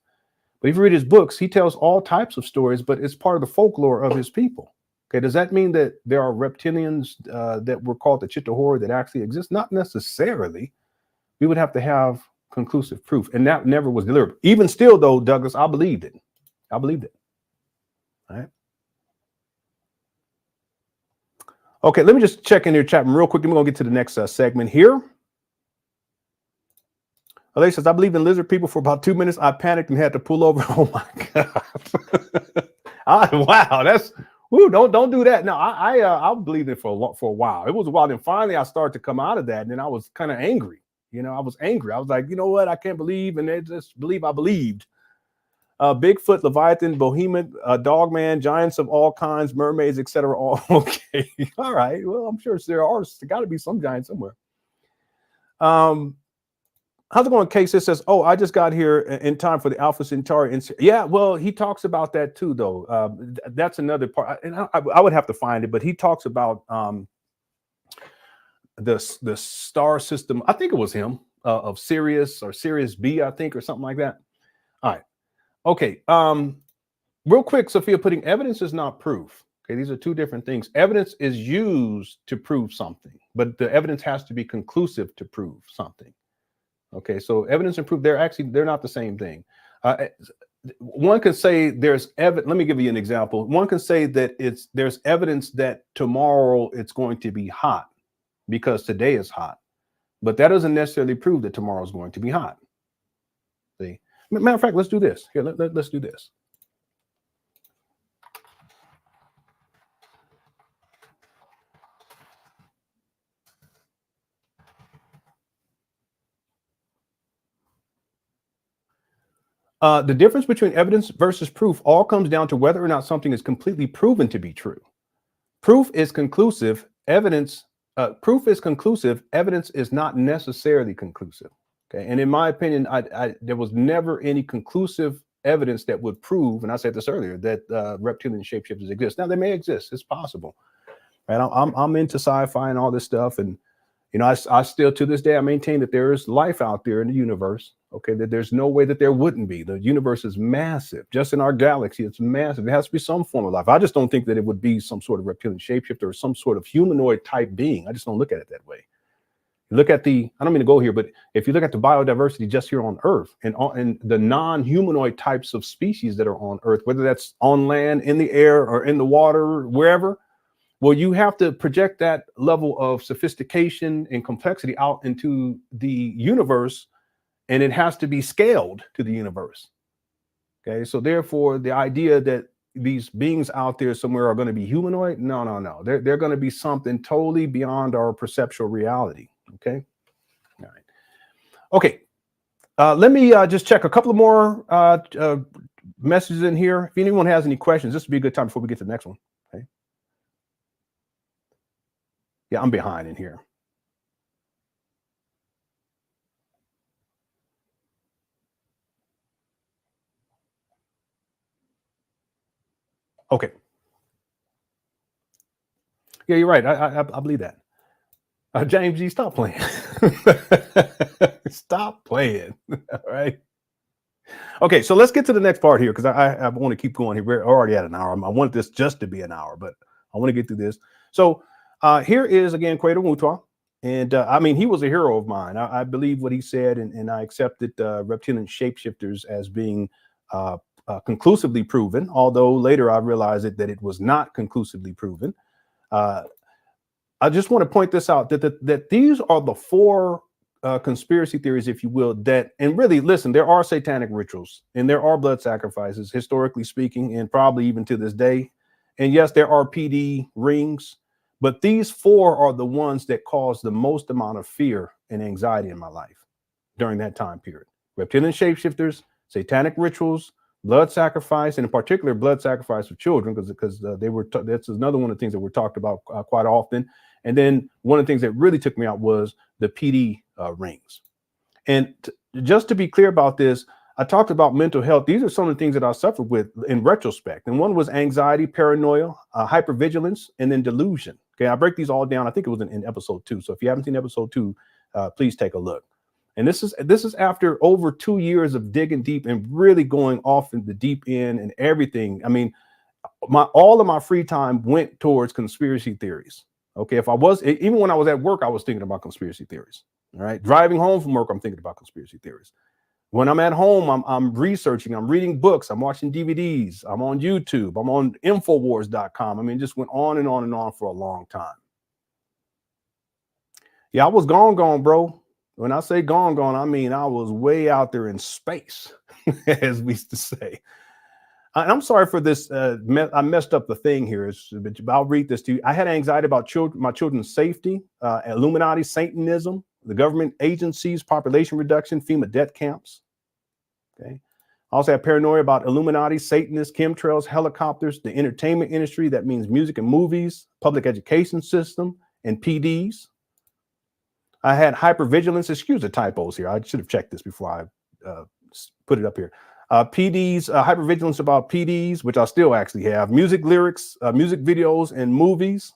But if you read his books, he tells all types of stories, but it's part of the folklore of his people. Okay, does that mean that there are reptilians that were called the Chitahuri that actually exist? Not necessarily. We would have to have conclusive proof, and that never was delivered. Even still, though, Douglas, I believed it. I believed it. All right. Okay, let me just check in your chat room real quick. Then we're gonna get to the next segment here. Alex says, I believe in lizard people for about 2 minutes. I panicked and had to pull over. Oh my God. Wow, that's woo, don't do that. No, I believed it for a while. It was a while. Then finally I started to come out of that, and then I was kind of angry. You know, I was angry. I was like, you know what? I can't believe, and they just believe I believed. Bigfoot, Leviathan, Behemoth, Dogman, giants of all kinds, mermaids, etc. All okay. All right. Well, I'm sure there got to be some giants somewhere. How's it going, Case? It says, oh, I just got here in time for the Alpha Centauri. Yeah, well, he talks about that too, though. That's another part, and I would have to find it, but he talks about the star system. I think it was him of Sirius or Sirius B, I think, or something like that. All right. Okay. Real quick, Sophia, putting evidence is not proof. Okay, these are two different things. Evidence is used to prove something, but the evidence has to be conclusive to prove something. Okay, so evidence and proof, they're not the same thing. One can say there's evidence. Let me give you an example. One can say that there's evidence that tomorrow it's going to be hot because today is hot, but that doesn't necessarily prove that tomorrow is going to be hot. See, matter of fact, let's do this. Here, let's do this. The difference between evidence versus proof all comes down to whether or not something is completely proven to be true. Proof is conclusive. Proof is conclusive. Evidence is not necessarily conclusive. Okay, and in my opinion, there was never any conclusive evidence that would prove, and I said this earlier, that reptilian shapeshifters exist. Now they may exist. It's possible. Right? I'm into sci-fi and all this stuff, and you know, I still to this day I maintain that there is life out there in the universe. Okay, that there's no way that there wouldn't be. The universe is massive. Just in our galaxy, it's massive. There has to be some form of life. I just don't think that it would be some sort of reptilian shapeshifter or some sort of humanoid type being. I just don't look at it that way. Look at I don't mean to go here, but if you look at the biodiversity just here on Earth and the non-humanoid types of species that are on Earth, whether that's on land, in the air, or in the water, wherever, well, you have to project that level of sophistication and complexity out into the universe, and it has to be scaled to the universe. Okay, so therefore, the idea that these beings out there somewhere are going to be humanoid, no. They're going to be something totally beyond our perceptual reality. Okay. All right. Okay. Let me just check a couple of more messages in here. If anyone has any questions, this would be a good time before we get to the next one. Okay. Yeah, I'm behind in here. Okay. Yeah, you're right. I believe that. James G, stop playing. Stop playing. All right. Okay, so let's get to the next part here because I want to keep going here. We're already at an hour. I want this just to be an hour, but I want to get through this. So here is again Credo Mutwa. And I mean, he was a hero of mine. I believe what he said, and I accepted reptilian shapeshifters as being conclusively proven, although later I realized that it was not conclusively proven. I just want to point this out, that these are the four conspiracy theories, if you will, and really, listen, there are satanic rituals and there are blood sacrifices, historically speaking, and probably even to this day. And yes, there are PD rings, but these four are the ones that caused the most amount of fear and anxiety in my life during that time period. Reptilian shapeshifters, satanic rituals, blood sacrifice, and in particular, blood sacrifice of children, because that's another one of the things that were talked about quite often. And then one of the things that really took me out was the PD rings. And just to be clear about this, I talked about mental health. These are some of the things that I suffered with in retrospect. And one was anxiety, paranoia, hypervigilance, and then delusion. Okay, I break these all down. I think it was in episode 2. So if you haven't seen episode 2, please take a look. And this is after over 2 years of digging deep and really going off in the deep end and everything. I mean, all of my free time went towards conspiracy theories. Okay, even when I was at work, I was thinking about conspiracy theories. All right. Driving home from work, I'm thinking about conspiracy theories. When I'm at home, I'm researching, I'm reading books, I'm watching DVDs, I'm on YouTube, I'm on Infowars.com. I mean, it just went on and on and on for a long time. Yeah, I was gone, bro. When I say gone, I mean I was way out there in space, as we used to say. And I'm sorry for this. I messed up the thing here. I'll read this to you. I had anxiety about my children's safety, Illuminati, Satanism, the government agencies, population reduction, FEMA debt camps. Okay. I also have paranoia about Illuminati, Satanists, chemtrails, helicopters, the entertainment industry. That means music and movies, public education system, and PDs. I had hypervigilance. Excuse the typos here. I should have checked this before I put it up here. PDs, hypervigilance about PDs, which I still actually have. Music lyrics, music videos, and movies.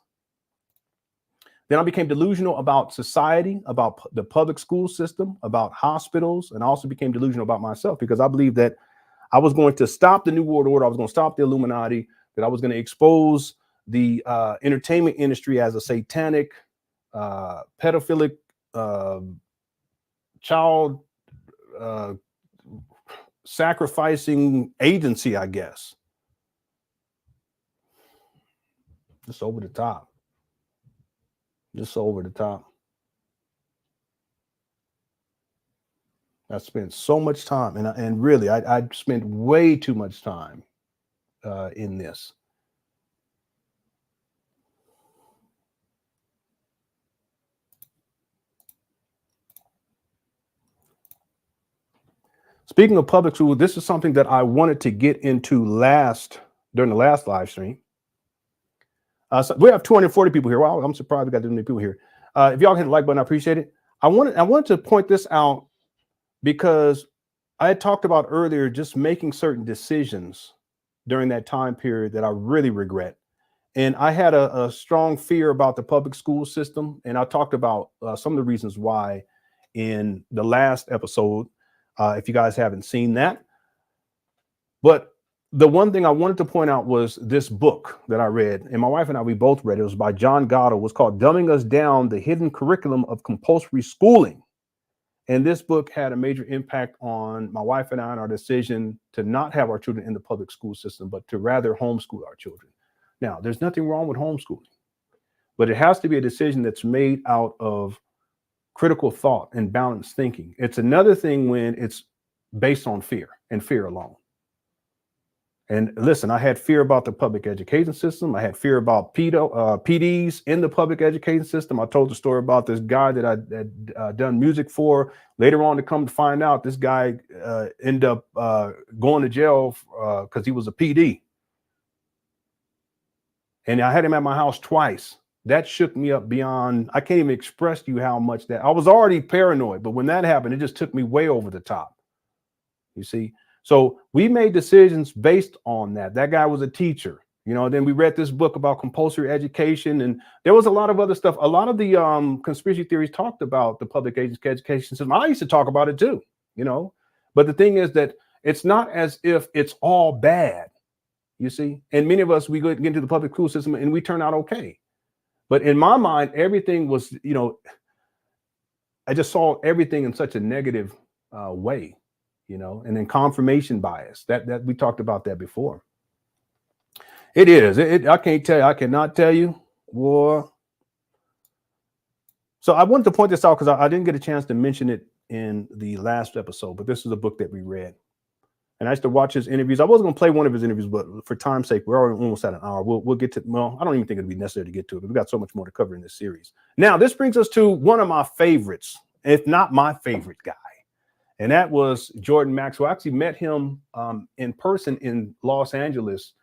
Then I became delusional about society, about the public school system, about hospitals, and I also became delusional about myself because I believed that I was going to stop the New World Order. I was going to stop the Illuminati, that I was going to expose the entertainment industry as a satanic, pedophilic, child sacrificing agency, I guess. Just over the top. Just over the top. I spent so much time, and really, I spent way too much time in this. Speaking of public school, this is something that I wanted to get into during the last live stream. So we have 240 people here. Wow, I'm surprised we got this many people here. If y'all hit the like button, I appreciate it. I wanted to point this out because I had talked about earlier just making certain decisions during that time period that I really regret. And I had a strong fear about the public school system. And I talked about some of the reasons why in the last episode. If you guys haven't seen that. But the one thing I wanted to point out was this book that I read, and my wife and I, we both read it. It was by John Gatto. It was called Dumbing Us Down, The Hidden Curriculum of Compulsory Schooling. And this book had a major impact on my wife and I and our decision to not have our children in the public school system, but to rather homeschool our children. Now, there's nothing wrong with homeschooling, but it has to be a decision that's made out of critical thought and balanced thinking. It's another thing when it's based on fear and fear alone. And listen, I had fear about the public education system. I had fear about PDs in the public education system. I told the story about this guy that I had done music for. Later on, to come to find out, this guy ended up going to jail because he was a PD. And I had him at my house twice. That shook me up beyond, I can't even express to you how much that, I was already paranoid, but when that happened, it just took me way over the top. You see? So we made decisions based on that. That guy was a teacher, you know. Then we read this book about compulsory education, and there was a lot of other stuff. A lot of the conspiracy theories talked about the public education system. I used to talk about it too, you know. But the thing is that it's not as if it's all bad, you see. And many of us, we get into the public school system and we turn out okay. But in my mind, everything was, you know, I just saw everything in such a negative way, you know, and then confirmation bias that we talked about that before. It is. I can't tell you. I cannot tell you. War. So I wanted to point this out because I didn't get a chance to mention it in the last episode, but this is a book that we read. And I used to watch his interviews. I wasn't going to play one of his interviews, but for time's sake, we're already almost at an hour. We'll get to, well, I don't even think it'd be necessary to get to it, but we've got so much more to cover in this series. Now, this brings us to one of my favorites, if not my favorite guy. And that was Jordan Maxwell. I actually met him in person in Los Angeles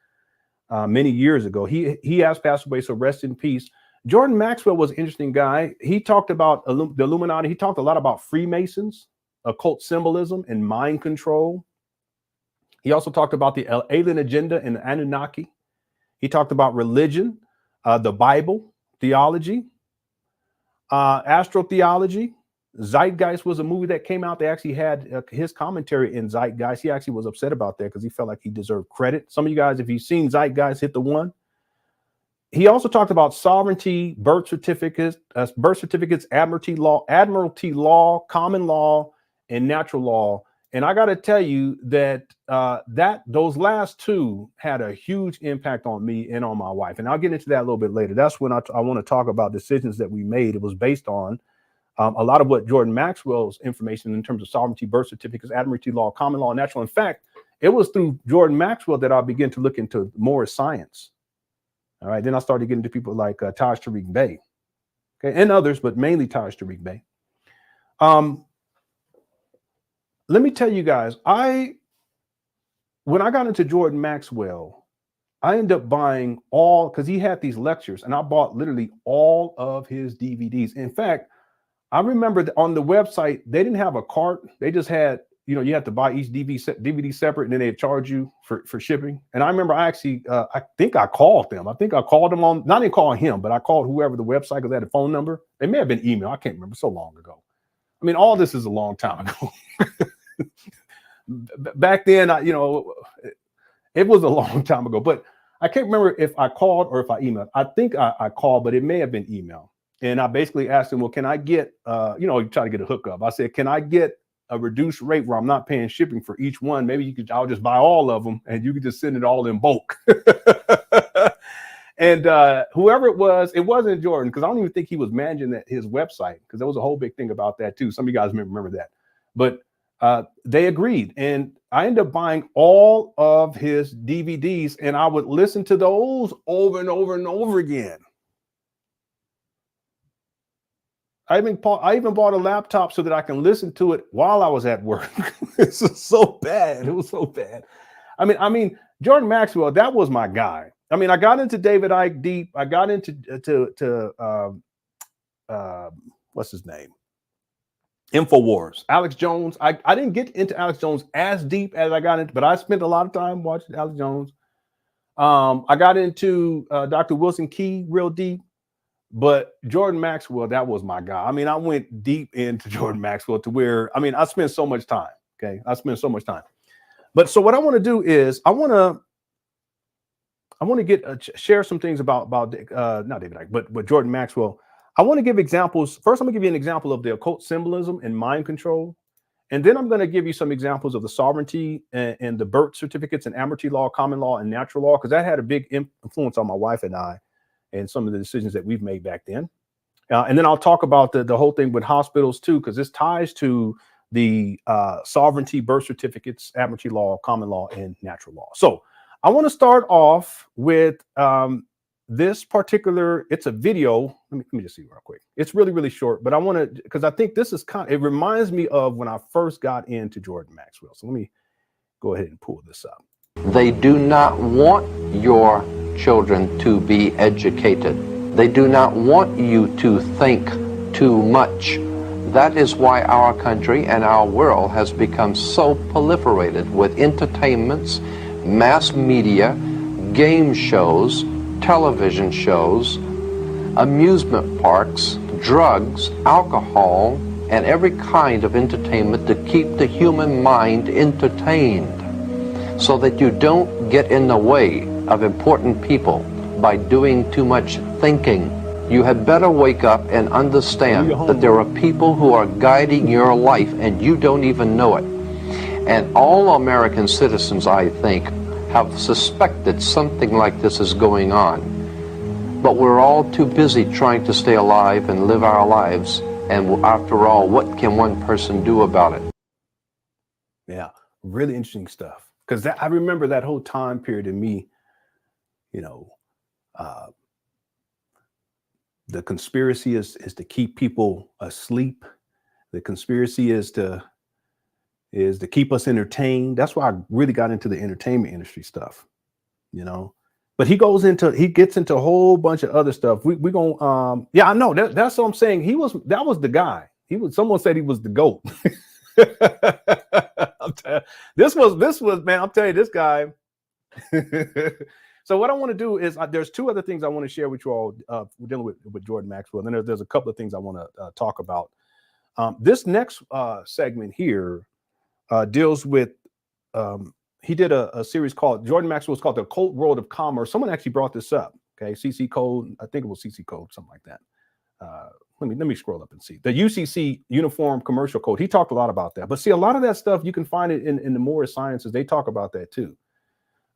many years ago. He has passed away, so rest in peace. Jordan Maxwell was an interesting guy. He talked about the Illuminati. He talked a lot about Freemasons, occult symbolism, and mind control. He also talked about the alien agenda and the Anunnaki. He talked about religion, the Bible, theology, astrotheology. Zeitgeist was a movie that came out. They actually had his commentary in Zeitgeist. He actually was upset about that because he felt like he deserved credit. Some of you guys, if you've seen Zeitgeist, hit the one. he also talked about sovereignty, birth certificates, admiralty law, common law, and natural law. And I got to tell you that those last two had a huge impact on me and on my wife. And I'll get into that a little bit later. That's when I want to talk about decisions that we made. It was based on a lot of what Jordan Maxwell's information in terms of sovereignty, birth certificates, admiralty law, common law, natural. In fact, it was through Jordan Maxwell that I began to look into more science. All right. Then I started getting to people like Taj Tariq Bey, okay, and others, but mainly Taj Tariq Bey. Let me tell you guys, when I got into Jordan Maxwell, I ended up buying because he had these lectures, and I bought literally all of his DVDs. In fact, I remember that on the website, they didn't have a cart. They just had, you had to buy each DVD separate, and then they'd charge you for shipping. And I remember I think I called them. I think I called them on, not even calling him, but I called whoever the website, because they had a phone number. They may have been email. I can't remember, so long ago. I mean, all this is a long time ago. Back then, it was a long time ago, but I can't remember if I called or if I emailed. I think I called, but it may have been email. And I basically asked him, well, can I get, you try to get a hookup. I said, can I get a reduced rate where I'm not paying shipping for each one? Maybe I'll just buy all of them and you could just send it all in bulk. And whoever it wasn't Jordan, because I don't even think he was managing his website, because there was a whole big thing about that too. Some of you guys may remember that. But they agreed, and I ended up buying all of his DVDs, and I would listen to those over and over and over again. I even bought a laptop so that I can listen to it while I was at work. It's so bad. It was so bad. I mean, Jordan Maxwell, that was my guy. I mean, I got into David Icke deep. I got into what's his name? InfoWars. Alex Jones. I didn't get into Alex Jones as deep as I got into, but I spent a lot of time watching Alex Jones. I got into Dr. Wilson Key real deep, but Jordan Maxwell, that was my guy. I mean, I went deep into Jordan Maxwell to where, I spent so much time. Okay. I spent so much time. But so what I want to do is I want to share some things about not David Icke, but Jordan Maxwell. I want to give examples. First, I'm going to give you an example of the occult symbolism and mind control. And then I'm going to give you some examples of the sovereignty and the birth certificates and admiralty law, common law, and natural law, because that had a big influence on my wife and I and some of the decisions that we've made back then. And then I'll talk about the whole thing with hospitals too, because this ties to the sovereignty, birth certificates, admiralty law, common law, and natural law. So I want to start off with this particular, it's a video. Let me just see real quick. It's really, really short, but I want to, because I think this is it reminds me of when I first got into Jordan Maxwell. So let me go ahead and pull this up. They do not want your children to be educated. They do not want you to think too much. That is why our country and our world has become so proliferated with entertainments, mass media, game shows, television shows, amusement parks, drugs, alcohol, and every kind of entertainment to keep the human mind entertained so that you don't get in the way of important people by doing too much thinking. You had better wake up and understand that there are people who are guiding your life and you don't even know it. And all American citizens, I think, have suspected something like this is going on. But we're all too busy trying to stay alive and live our lives. And after all, what can one person do about it? Yeah, really interesting stuff. Because I remember that whole time period in me, the conspiracy is to keep people asleep. The conspiracy is to keep us entertained. That's why I really got into the entertainment industry stuff, But he gets into a whole bunch of other stuff. We're gonna yeah, I know that's what I'm saying. That was the guy. Someone said he was the GOAT. This was man, I'm telling you, this guy. So what I want to do is there's two other things I want to share with you all dealing with Jordan Maxwell. And then there's a couple of things I want to talk about. This next segment here deals with he did a series called Jordan Maxwell's called The Occult World of Commerce. Someone actually brought this up. Okay, CC code. I think it was CC code, something like that. Let me scroll up and see the UCC Uniform Commercial Code. He talked a lot about that. But see, a lot of that stuff you can find it in the Moorish Sciences. They talk about that too.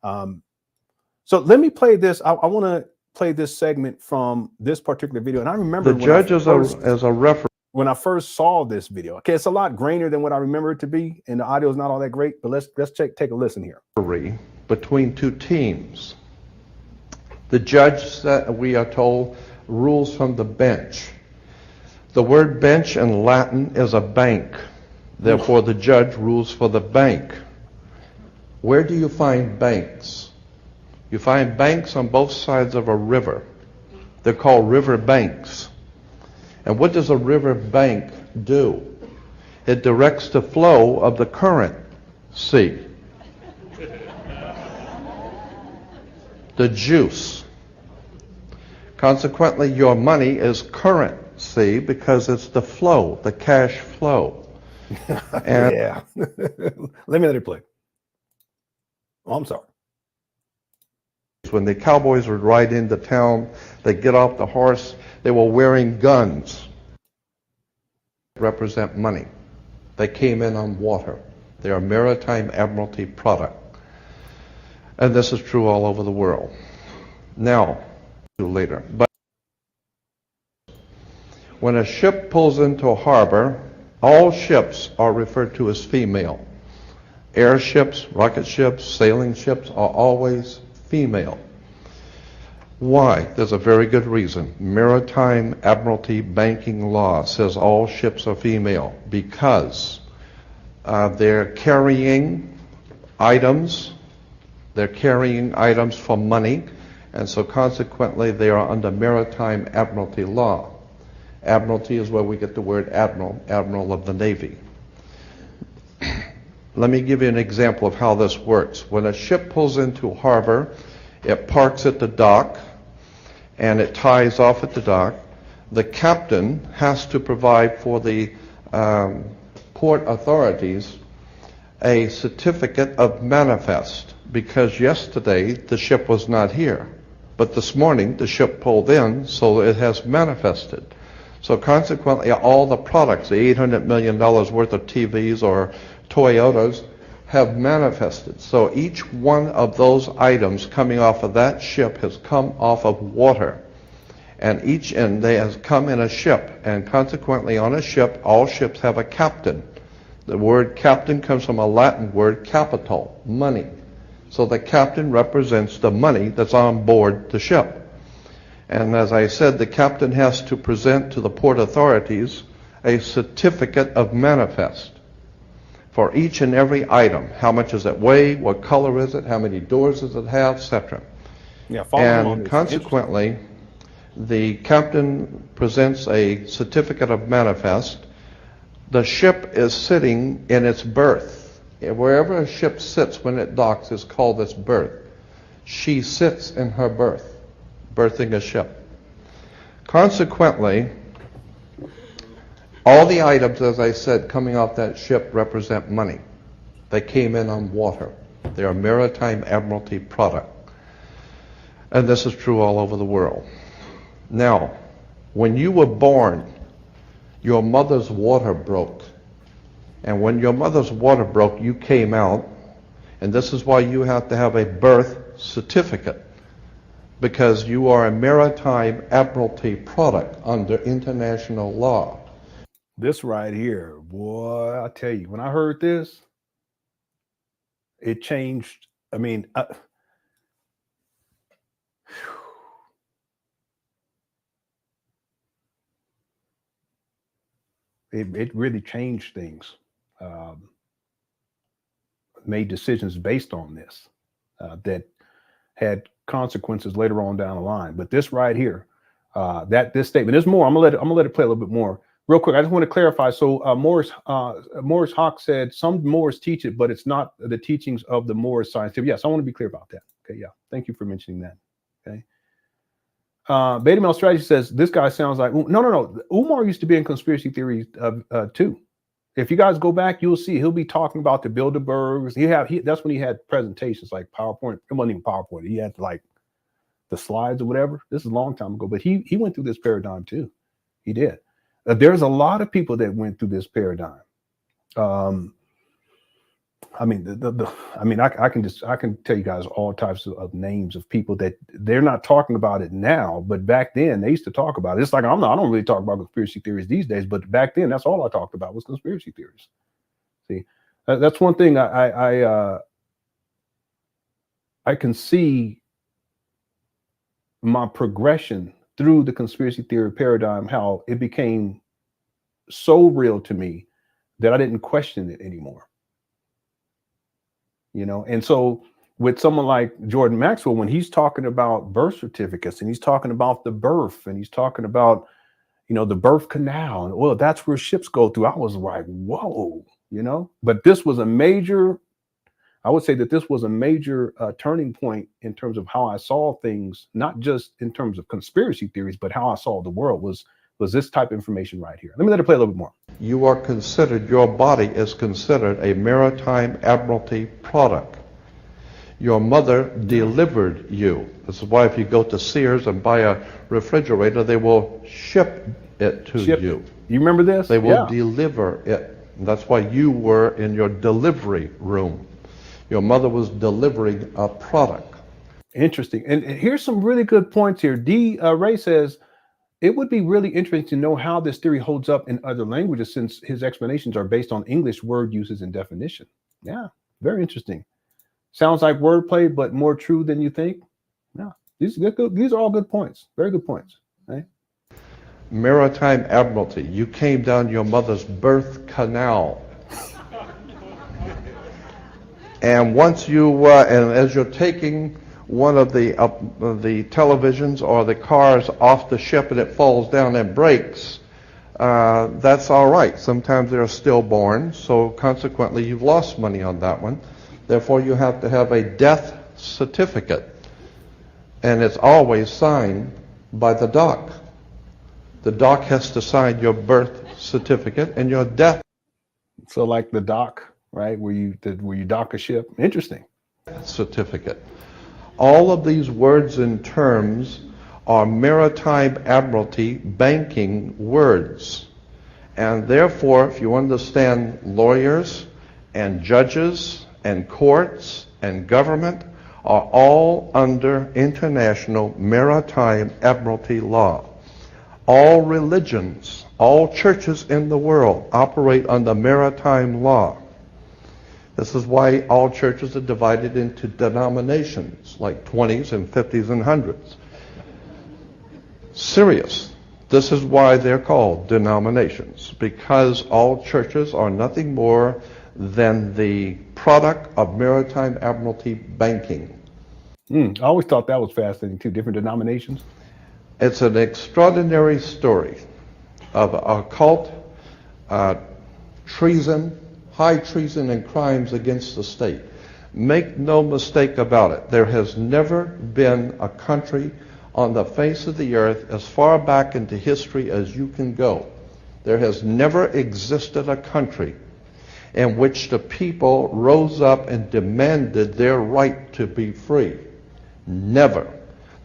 So let me play this. I want to play this segment from this particular video, and I remember the judge as a referee. When I first saw this video, okay, it's a lot grainier than what I remember it to be, and the audio is not all that great. But let's take a listen here. Between two teams, the judge, we are told, rules from the bench. The word bench in Latin is a bank. Therefore, the judge rules for the bank. Where do you find banks? You find banks on both sides of a river. They're called river banks. And what does a river bank do? It directs the flow of the current, sea. The juice. Consequently, your money is currency because it's the flow, the cash flow. And yeah. Let it play. Oh, I'm sorry. When the cowboys would ride into town, they'd get off the horse, they were wearing guns. Represent money. They came in on water. They are maritime admiralty product. And this is true all over the world. Now, later. But when a ship pulls into a harbor, all ships are referred to as female. Airships, rocket ships, sailing ships are always female. Why? There's a very good reason. Maritime Admiralty banking law says all ships are female because they're carrying items. They're carrying items for money, and so consequently they are under Maritime Admiralty law. Admiralty is where we get the word admiral, admiral of the Navy. Let me give you an example of how this works. When a ship pulls into harbor, it parks at the dock, and it ties off at the dock. The captain has to provide for the port authorities a certificate of manifest, because yesterday the ship was not here. But this morning the ship pulled in, so it has manifested. So consequently, all the products, the $800 million worth of TVs or Toyotas, have manifested. So each one of those items coming off of that ship has come off of water. And they has come in a ship. And consequently, on a ship, all ships have a captain. The word captain comes from a Latin word capital, money. So the captain represents the money that's on board the ship. And as I said, the captain has to present to the port authorities a certificate of manifest for each and every item. How much does it weigh? What color is it? How many doors does it have? Etc. Yeah, and consequently, the captain presents a certificate of manifest. The ship is sitting in its berth. Wherever a ship sits when it docks is called its berth. She sits in her berth, berthing a ship. Consequently, all the items, as I said, coming off that ship represent money. They came in on water. They are maritime admiralty product. And this is true all over the world. Now, when you were born, your mother's water broke. And when your mother's water broke, you came out. And this is why you have to have a birth certificate, because you are a maritime admiralty product under international law. This right here, boy, I tell you, when I heard this, it changed. I mean, it really changed things. Made decisions based on this that had consequences later on down the line. But this right here, this statement, there's more. I'm gonna let it play a little bit more. Real quick, I just want to clarify. So Morris Hawk said some Moors teach it, but it's not the teachings of the Moorish science. Yes, I want to be clear about that. Okay, yeah. Thank you for mentioning that. Okay. Beta Male Strategy says this guy sounds like no. Umar used to be in conspiracy theories too. If you guys go back, you'll see he'll be talking about the Bilderbergs. That's when he had presentations like PowerPoint. It wasn't even PowerPoint. He had like the slides or whatever. This is a long time ago, but he went through this paradigm too. He did. There's a lot of people that went through this paradigm. I mean, I can tell you guys all types of names of people that they're not talking about it now, but back then they used to talk about it. It's like I don't really talk about conspiracy theories these days, but back then that's all I talked about was conspiracy theories. See, that's one thing I can see my progression through the conspiracy theory paradigm, how it became so real to me that I didn't question it anymore. You know, and so with someone like Jordan Maxwell, when he's talking about birth certificates and he's talking about the birth and he's talking about, you know, the birth canal, and well, that's where ships go through. I was like, whoa, you know, but this was a major, I would say that this was a major turning point in terms of how I saw things, not just in terms of conspiracy theories, but how I saw the world was this type of information right here. Let me let it play a little bit more. You are considered, your body is considered a maritime admiralty product. Your mother delivered you. This is why if you go to Sears and buy a refrigerator, they will ship it to you. You remember this? They will deliver it. And that's why you were in your delivery room. Your mother was delivering a product. Interesting. And here's some really good points here. Ray says, it would be really interesting to know how this theory holds up in other languages, since his explanations are based on English word uses and definition. Yeah, very interesting. Sounds like wordplay, but more true than you think. Yeah, these are all good points. Very good points. Right? Maritime admiralty. You came down your mother's birth canal. And once you, and as you're taking one of the televisions or the cars off the ship and it falls down and breaks, that's all right. Sometimes they're stillborn, so consequently you've lost money on that one. Therefore you have to have a death certificate, and it's always signed by the doc. The doc has to sign your birth certificate and your death. So like the doc, right, where you dock a ship. Interesting. Certificate. All of these words and terms are maritime admiralty banking words. And therefore, if you understand lawyers and judges and courts and government are all under international maritime admiralty law. All religions, all churches in the world operate under maritime law. This is why all churches are divided into denominations, like 20s and 50s and 100s. Serious. This is why they're called denominations, because all churches are nothing more than the product of maritime admiralty banking. I always thought that was fascinating too, different denominations. It's an extraordinary story of occult treason, high treason and crimes against the state. Make no mistake about it. There has never been a country on the face of the earth as far back into history as you can go. There has never existed a country in which the people rose up and demanded their right to be free. Never.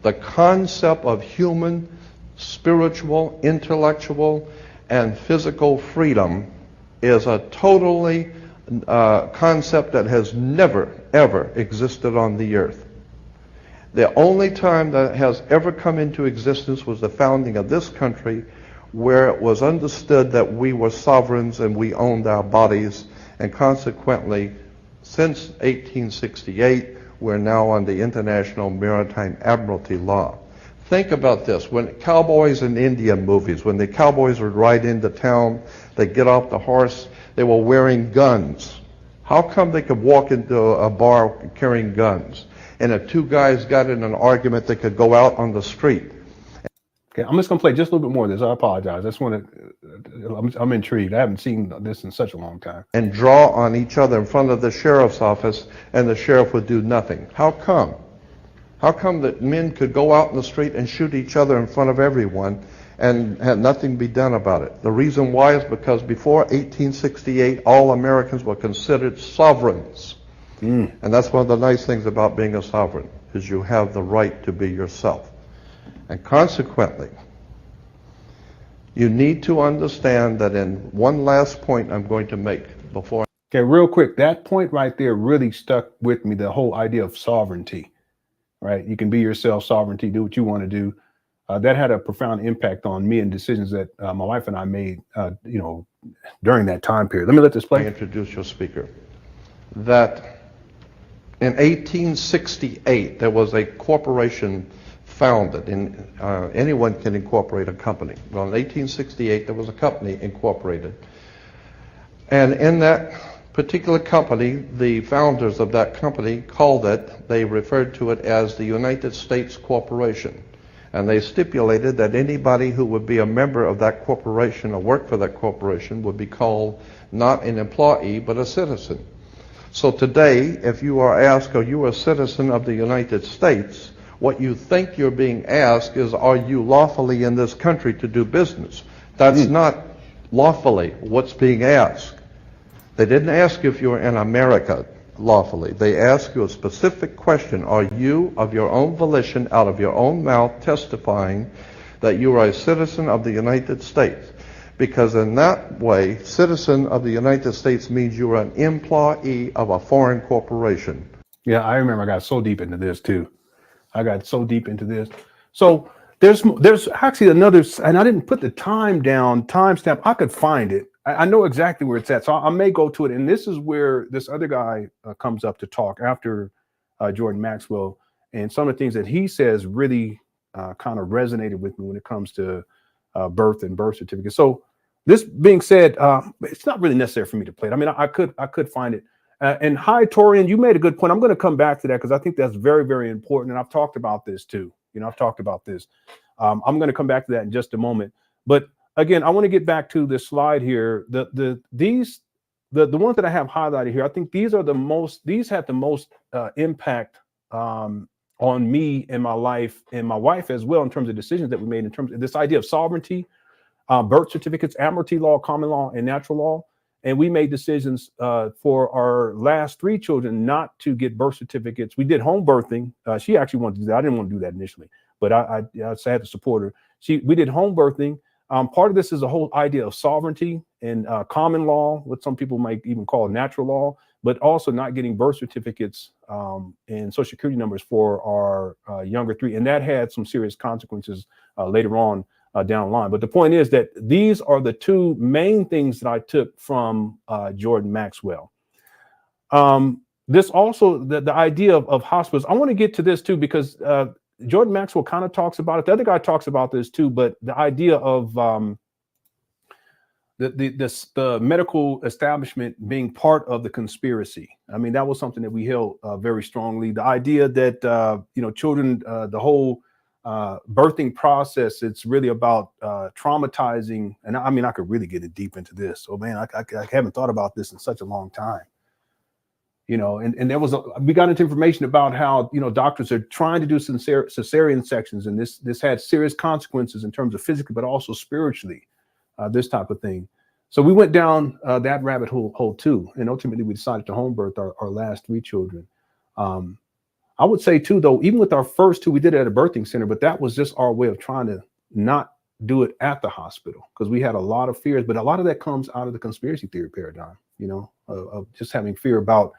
The concept of human, spiritual, intellectual, and physical freedom is a totally concept that has never, ever existed on the earth. The only time that has ever come into existence was the founding of this country, where it was understood that we were sovereigns and we owned our bodies, and consequently, since 1868, we're now on the International Maritime Admiralty Law. Think about this. When cowboys in Indian movies, when the cowboys would ride into town, they'd get off the horse, they were wearing guns. How come they could walk into a bar carrying guns? And if two guys got in an argument, they could go out on the street. Okay, I'm just going to play just a little bit more of this. I apologize. I just want to, I'm intrigued. I haven't seen this in such a long time. And draw on each other in front of the sheriff's office, and the sheriff would do nothing. How come? How come that men could go out in the street and shoot each other in front of everyone and had nothing be done about it? The reason why is because before 1868, all Americans were considered sovereigns. And that's one of the nice things about being a sovereign. is you have the right to be yourself. And consequently, you need to understand that in one last point I'm going to make before. Okay, real quick, that point right there really stuck with me, the whole idea of sovereignty, right? You can be yourself, sovereignty, do what you want to do. That had a profound impact on me and decisions that my wife and I made, you know, during that time period. Let me let this play. I introduce your speaker. That in 1868, there was a corporation founded. Anyone can incorporate a company. Well, in 1868, there was a company incorporated. And in that particular company, the founders of that company called it, they referred to it as the United States Corporation. And they stipulated that anybody who would be a member of that corporation or work for that corporation would be called not an employee, but a citizen. So today, if you are asked, are you a citizen of the United States, what you think you're being asked is, are you lawfully in this country to do business? That's not lawfully what's being asked. They didn't ask if you're in America lawfully. They ask you a specific question. Are you, of your own volition, out of your own mouth, testifying that you are a citizen of the United States? Because in that way, citizen of the United States means you are an employee of a foreign corporation. Yeah, I remember I got so deep into this too. I got so deep into this. So there's actually another, and I didn't put the timestamp. I could find it. I know exactly where it's at. So I may go to it. And this is where this other guy comes up to talk after Jordan Maxwell. And some of the things that he says really kind of resonated with me when it comes to birth and birth certificates. So this being said, it's not really necessary for me to play it. I mean, I could find it. And hi, Torian, you made a good point. I'm going to come back to that because I think that's very, very important. And I've talked about this too. You know, I've talked about this. I'm going to come back to that in just a moment. But again, I want to get back to this slide here. The ones that I have highlighted here, I think these had the most impact on me and my life and my wife as well in terms of decisions that we made in terms of this idea of sovereignty, birth certificates, admiralty law, common law, and natural law. And we made decisions for our last 3 children not to get birth certificates. We did home birthing. She actually wanted to do that. I didn't want to do that initially, but I had to support her. We did home birthing. Part of this is the whole idea of sovereignty and common law, what some people might even call natural law, but also not getting birth certificates and social security numbers for our younger 3. And that had some serious consequences later on down the line. But the point is that these are the 2 main things that I took from Jordan Maxwell. This also, the idea of hospitals, I want to get to this too, because Jordan Maxwell kind of talks about it. The other guy talks about this too, but the idea of the medical establishment being part of the conspiracy. I mean, that was something that we held very strongly. The idea that, you know, children, the whole birthing process, it's really about traumatizing. And I mean, I could really get deep into this. Oh man, I haven't thought about this in such a long time. You know, and there was we got into information about how, you know, doctors are trying to do cesarean sections, and this had serious consequences in terms of physically, but also spiritually, this type of thing. So we went down that rabbit hole too, and ultimately we decided to home birth our last 3 children. I would say too, though, even with our first 2, we did it at a birthing center, but that was just our way of trying to not do it at the hospital because we had a lot of fears. But a lot of that comes out of the conspiracy theory paradigm, you know, of just having fear about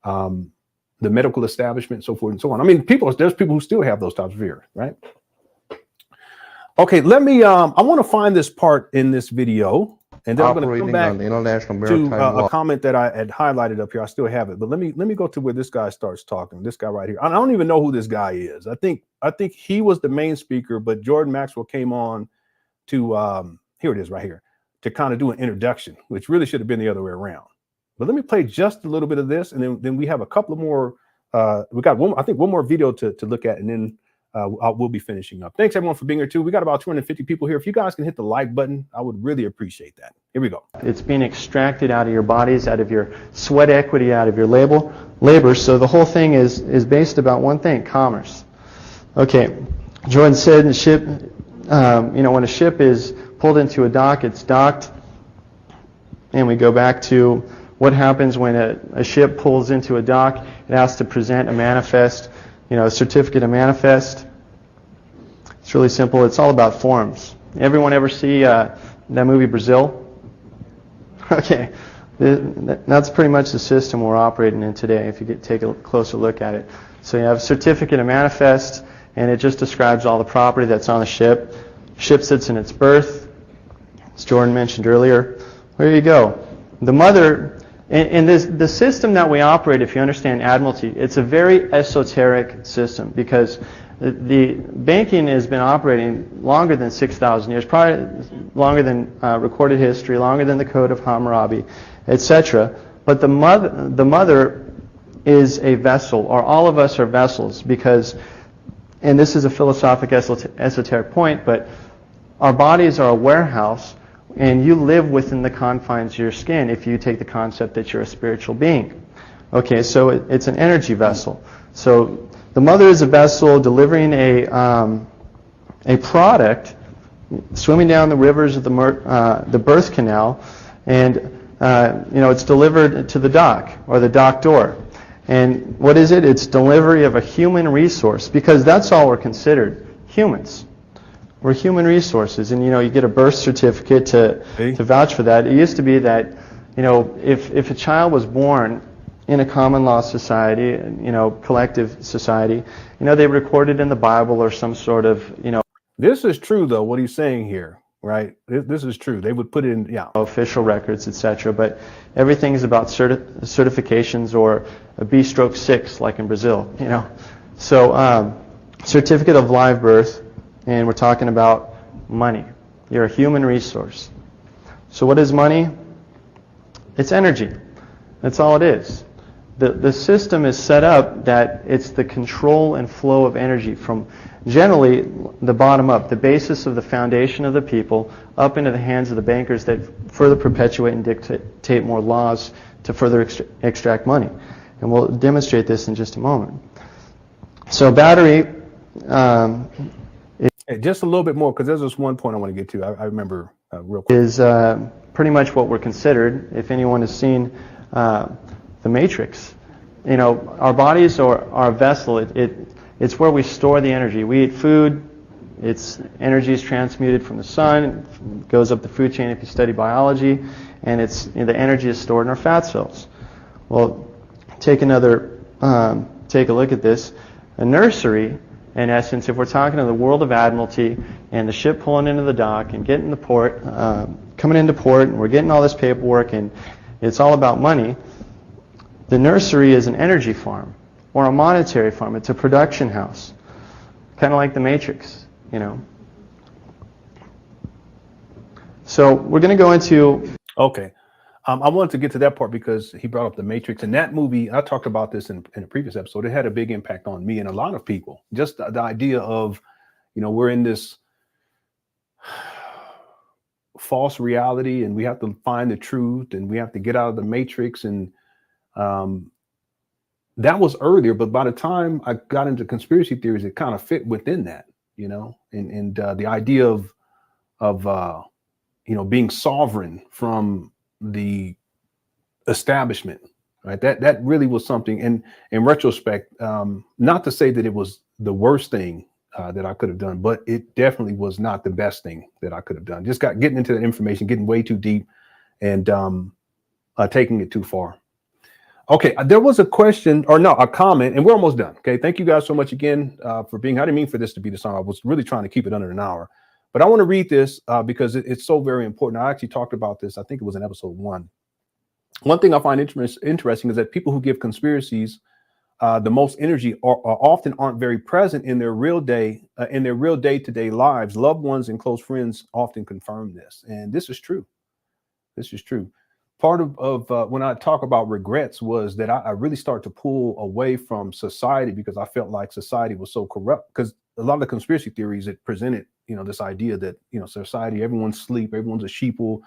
the medical establishment, so forth and so on. I mean, there's people who still have those types of fear, right? Okay, let me, I want to find this part in this video, and then I'm going to come back to a comment that I had highlighted up here. I still have it, but let me go to where this guy starts talking. This guy right here. I don't even know who this guy is. I think he was the main speaker, but Jordan Maxwell came on to, here it is right here, to kind of do an introduction, which really should have been the other way around. But let me play just a little bit of this, and then we have a couple of more. We got one more video to look at, and then we'll be finishing up. Thanks everyone for being here too. We got about 250 people here. If you guys can hit the like button, I would really appreciate that. Here we go. It's being extracted out of your bodies, out of your sweat equity, out of your labor. So the whole thing is based about one thing: commerce. Okay, Jordan said in the ship, you know, when a ship is pulled into a dock, it's docked, and we go back to what happens when a ship pulls into a dock. It has to present a manifest a certificate of manifest. It's really simple. It's all about forms. Everyone ever see that movie Brazil? Okay, that's pretty much the system we're operating in today if you take a closer look at it. So you have a certificate of manifest, and it just describes all the property that's on the ship. Ship sits in its berth, as Jordan mentioned earlier. There you go. The mother, and the system that we operate, if you understand Admiralty, it's a very esoteric system because the banking has been operating longer than 6,000 years, probably longer than recorded history, longer than the Code of Hammurabi, etc. But the mother is a vessel, or all of us are vessels, because, and this is a philosophic esoteric point, but our bodies are a warehouse, and you live within the confines of your skin if you take the concept that you're a spiritual being. Okay, so it's an energy vessel. So the mother is a vessel delivering a product, swimming down the rivers of the birth canal, and it's delivered to the dock or the dock door. And what is it? It's delivery of a human resource, because that's all we're considered, humans. We're human resources, and you get a birth certificate to vouch for that. It used to be that if a child was born in a common law society, collective society, they recorded in the Bible or some sort of, This is true, though, what he's saying here, right? This is true. They would put it in, official records, etc. But everything is about certifications or a B/6, like in Brazil, So, certificate of live birth, and we're talking about money. You're a human resource. So what is money? It's energy. That's all it is. The system is set up that it's the control and flow of energy from generally the bottom up, the basis of the foundation of the people, up into the hands of the bankers that further perpetuate and dictate more laws to further extract money. And we'll demonstrate this in just a moment. So battery... just a little bit more, because there's this one point I want to get to. I remember real quick. Is pretty much what we're considered. If anyone has seen the Matrix, our bodies are our vessel. It's where we store the energy. We eat food. Its energy is transmuted from the sun. It goes up the food chain if you study biology, and the energy is stored in our fat cells. Well, take a look at this. A nursery, in essence, if we're talking in the world of Admiralty and the ship pulling into the dock and getting the port, coming into port, and we're getting all this paperwork, and it's all about money. The nursery is an energy farm or a monetary farm. It's a production house, kind of like the Matrix, So we're going to go into... Okay. I wanted to get to that part because he brought up the Matrix, and that movie, I talked about this in a previous episode. It had a big impact on me and a lot of people. Just the idea of, we're in this false reality, and we have to find the truth, and we have to get out of the Matrix. And that was earlier, but by the time I got into conspiracy theories, it kind of fit within that, and the idea of being sovereign from the establishment, right? That really was something. And in retrospect, not to say that it was the worst thing that I could have done, but it definitely was not the best thing that I could have done. Just getting into that information, getting way too deep, and taking it too far. Okay, there was a question, or no, a comment, and we're almost done. Okay, thank you guys so much again for being. I didn't mean for this to be this long. I was really trying to keep it under an hour. But I want to read this because it's so very important. I actually talked about this. I think it was in episode 1. One thing I find interesting is that people who give conspiracies the most energy often aren't very present in their real day-to-day lives. Loved ones and close friends often confirm this, and this is true. This is true. Part of when I talk about regrets was that I really started to pull away from society because I felt like society was so corrupt. Because a lot of the conspiracy theories, it presented, this idea that, society, everyone's asleep, everyone's a sheeple,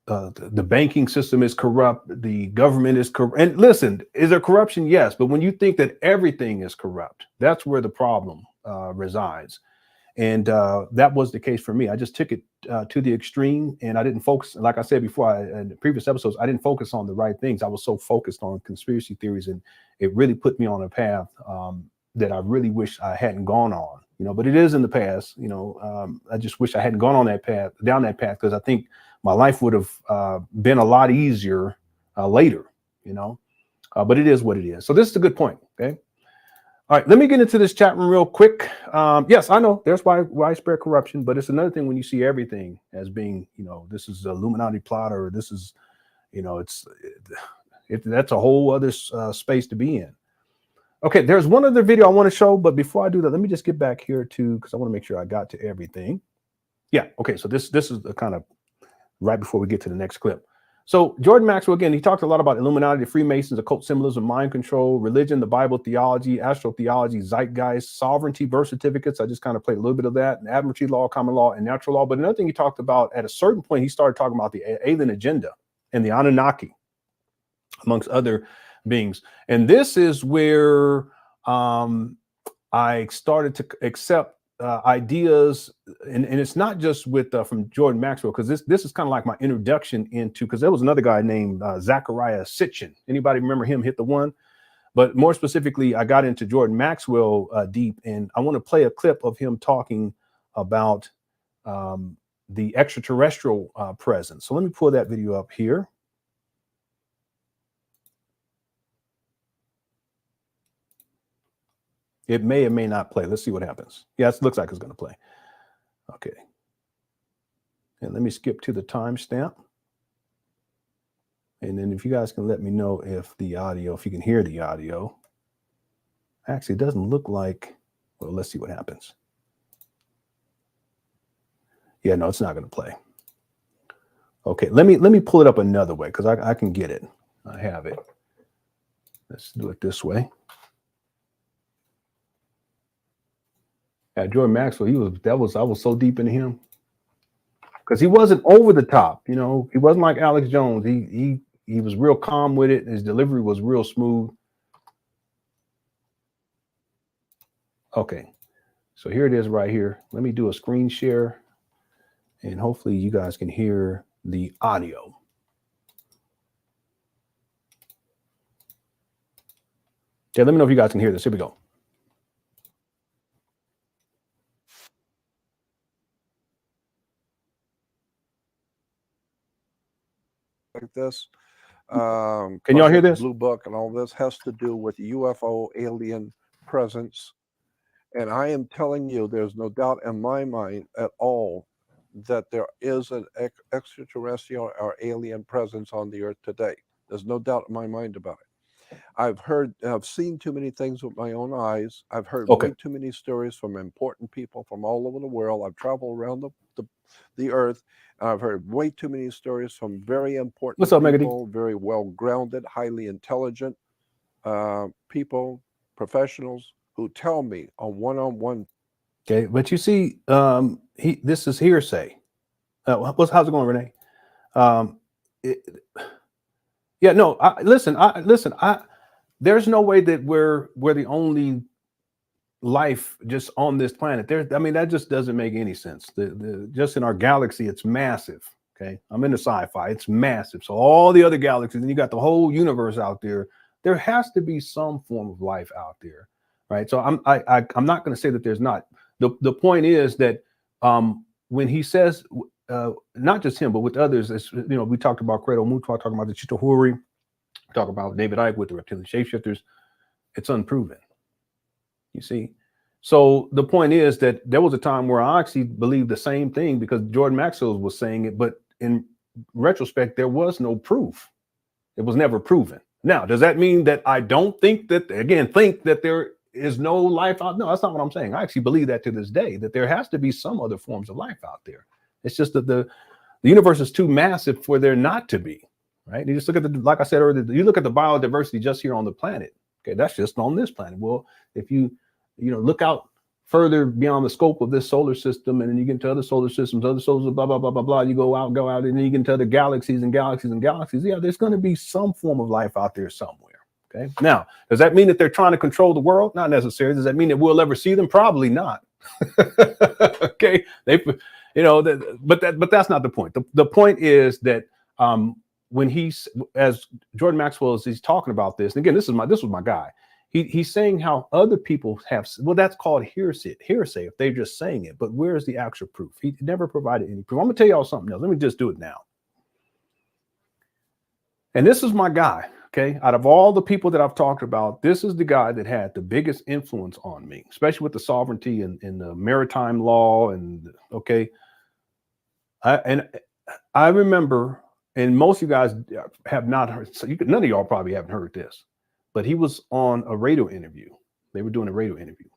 the banking system is corrupt, the government is corrupt. And listen, is there corruption? Yes. But when you think that everything is corrupt, that's where the problem resides. And that was the case for me. I just took it to the extreme, and I didn't focus. Like I said before, in the previous episodes, I didn't focus on the right things. I was so focused on conspiracy theories, and it really put me on a path that I really wish I hadn't gone on. You know, but it is in the past. You know, I just wish I hadn't gone on that path, down that path, because I think my life would have been a lot easier later. You know, but it is what it is. So this is a good point. Okay. All right, let me get into this chat room real quick. Yes, I know there's widespread corruption, but it's another thing when you see everything as being, you know, this is the Illuminati plot, or this is, you know, that's a whole other space to be in. Okay, there's one other video I want to show, but before I do that, let me just get back here to, because I want to make sure I got to everything. Yeah, okay, so this is the kind of right before we get to the next clip. So Jordan Maxwell, again, he talked a lot about Illuminati, the Freemasons, occult symbolism, mind control, religion, the Bible, theology, astrotheology, zeitgeist, sovereignty, birth certificates. I just kind of played a little bit of that, and admiralty law, common law, and natural law. But another thing he talked about, at a certain point, he started talking about the alien agenda and the Anunnaki, amongst other beings. And this is where I started to accept ideas, and it's not just with from Jordan Maxwell, because this is kind of like my introduction into, because there was another guy named Zachariah Sitchin. Anybody remember him? Hit the one. But more specifically, I got into Jordan Maxwell deep, and I want to play a clip of him talking about the extraterrestrial presence. So let me pull that video up here. It may or may not play. Let's see what happens. Yeah, it looks like it's going to play. Okay. And let me skip to the timestamp. And then if you guys can let me know if the audio, if you can hear the audio. Actually, it doesn't look like, well, let's see what happens. Yeah, no, it's not going to play. Okay, let me pull it up another way, because I can get it. I have it. Let's do it this way. Jordan Maxwell, I was so deep into him, because he wasn't over the top, you know. He wasn't like Alex Jones. He was real calm with it. His delivery was real smooth. Okay, so here it is right here. Let me do a screen share, and hopefully you guys can hear the audio. Okay, let me know if you guys can hear this. Here we go. Like this. Can y'all hear this? Blue Book and all this has to do with UFO alien presence. And I am telling you, there's no doubt in my mind at all that there is an extraterrestrial or alien presence on the earth today. There's no doubt in my mind about it. I've seen too many things with my own eyes. I've heard way too many stories from important people from all over the world. I've traveled around the earth. I've heard way too many stories from very important people, very well-grounded, highly intelligent people, professionals who tell me on one-on-one. Okay, but you see, this is hearsay. How's it going, Renee? Yeah, no. Listen. There's no way that we're the only life just on this planet. I mean, that just doesn't make any sense. Just in our galaxy, it's massive. Okay, I'm into sci-fi. It's massive. So all the other galaxies, and you got the whole universe out there. There has to be some form of life out there, right? So I'm not going to say that there's not. The point is that when he says, not just him, but with others, you know, we talked about Credo Mutwa, talking about the Chitahuri, talk about David Icke with the reptilian shapeshifters. It's unproven. You see, so the point is that there was a time where I actually believed the same thing, because Jordan Maxwell was saying it, but in retrospect, there was no proof. It was never proven. Now, does that mean that I don't think that there is no life out? No, that's not what I'm saying. I actually believe that to this day, that there has to be some other forms of life out there. It's just that the universe is too massive for there not to be, right? You just look at like I said earlier, you look at the biodiversity just here on the planet. Okay, that's just on this planet. Well, if you look out further beyond the scope of this solar system, and then you get into other solar systems, other solars, blah, blah, blah, blah, blah. You go out, and then you get into other galaxies and galaxies and galaxies. Yeah, there's going to be some form of life out there somewhere. Okay. Now, does that mean that they're trying to control the world? Not necessarily. Does that mean that we'll ever see them? Probably not. Okay, they, you know, but that's not the point. The point is that when he's, as Jordan Maxwell is, he's talking about this, and again, this was my guy. He's saying how other people have, well, that's called hearsay if they're just saying it, but where's the actual proof? He never provided any proof. I'm gonna tell y'all something else. Let me just do it now. And this is my guy, okay? Out of all the people that I've talked about, this is the guy that had the biggest influence on me, especially with the sovereignty and the maritime law. And okay, I remember, and most of you guys have not heard, so none of y'all probably haven't heard this, but he was on a radio interview. They were doing a radio interview,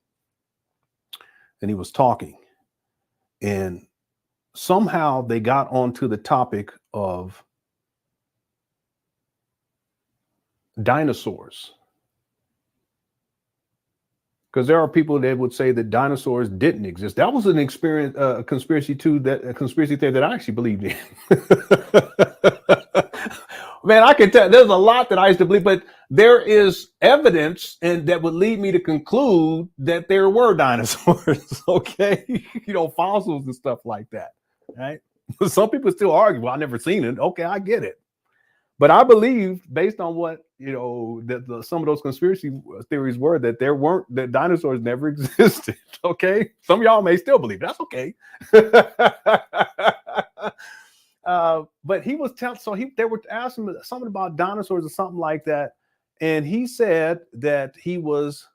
and he was talking, and somehow they got onto the topic of dinosaurs, because there are people that would say that dinosaurs didn't exist. That was an experience, a conspiracy theory that I actually believed in. Man, I can tell there's a lot that I used to believe, but there is evidence and that would lead me to conclude that there were dinosaurs. Okay, you know, fossils and stuff like that, right? Some people still argue, well, I never seen it. Okay, I get it. But I believe, based on what, you know, that some of those conspiracy theories were, that that dinosaurs never existed. Okay, some of y'all may still believe that's okay. But he was they were asking him something about dinosaurs or something like that, and he said that he was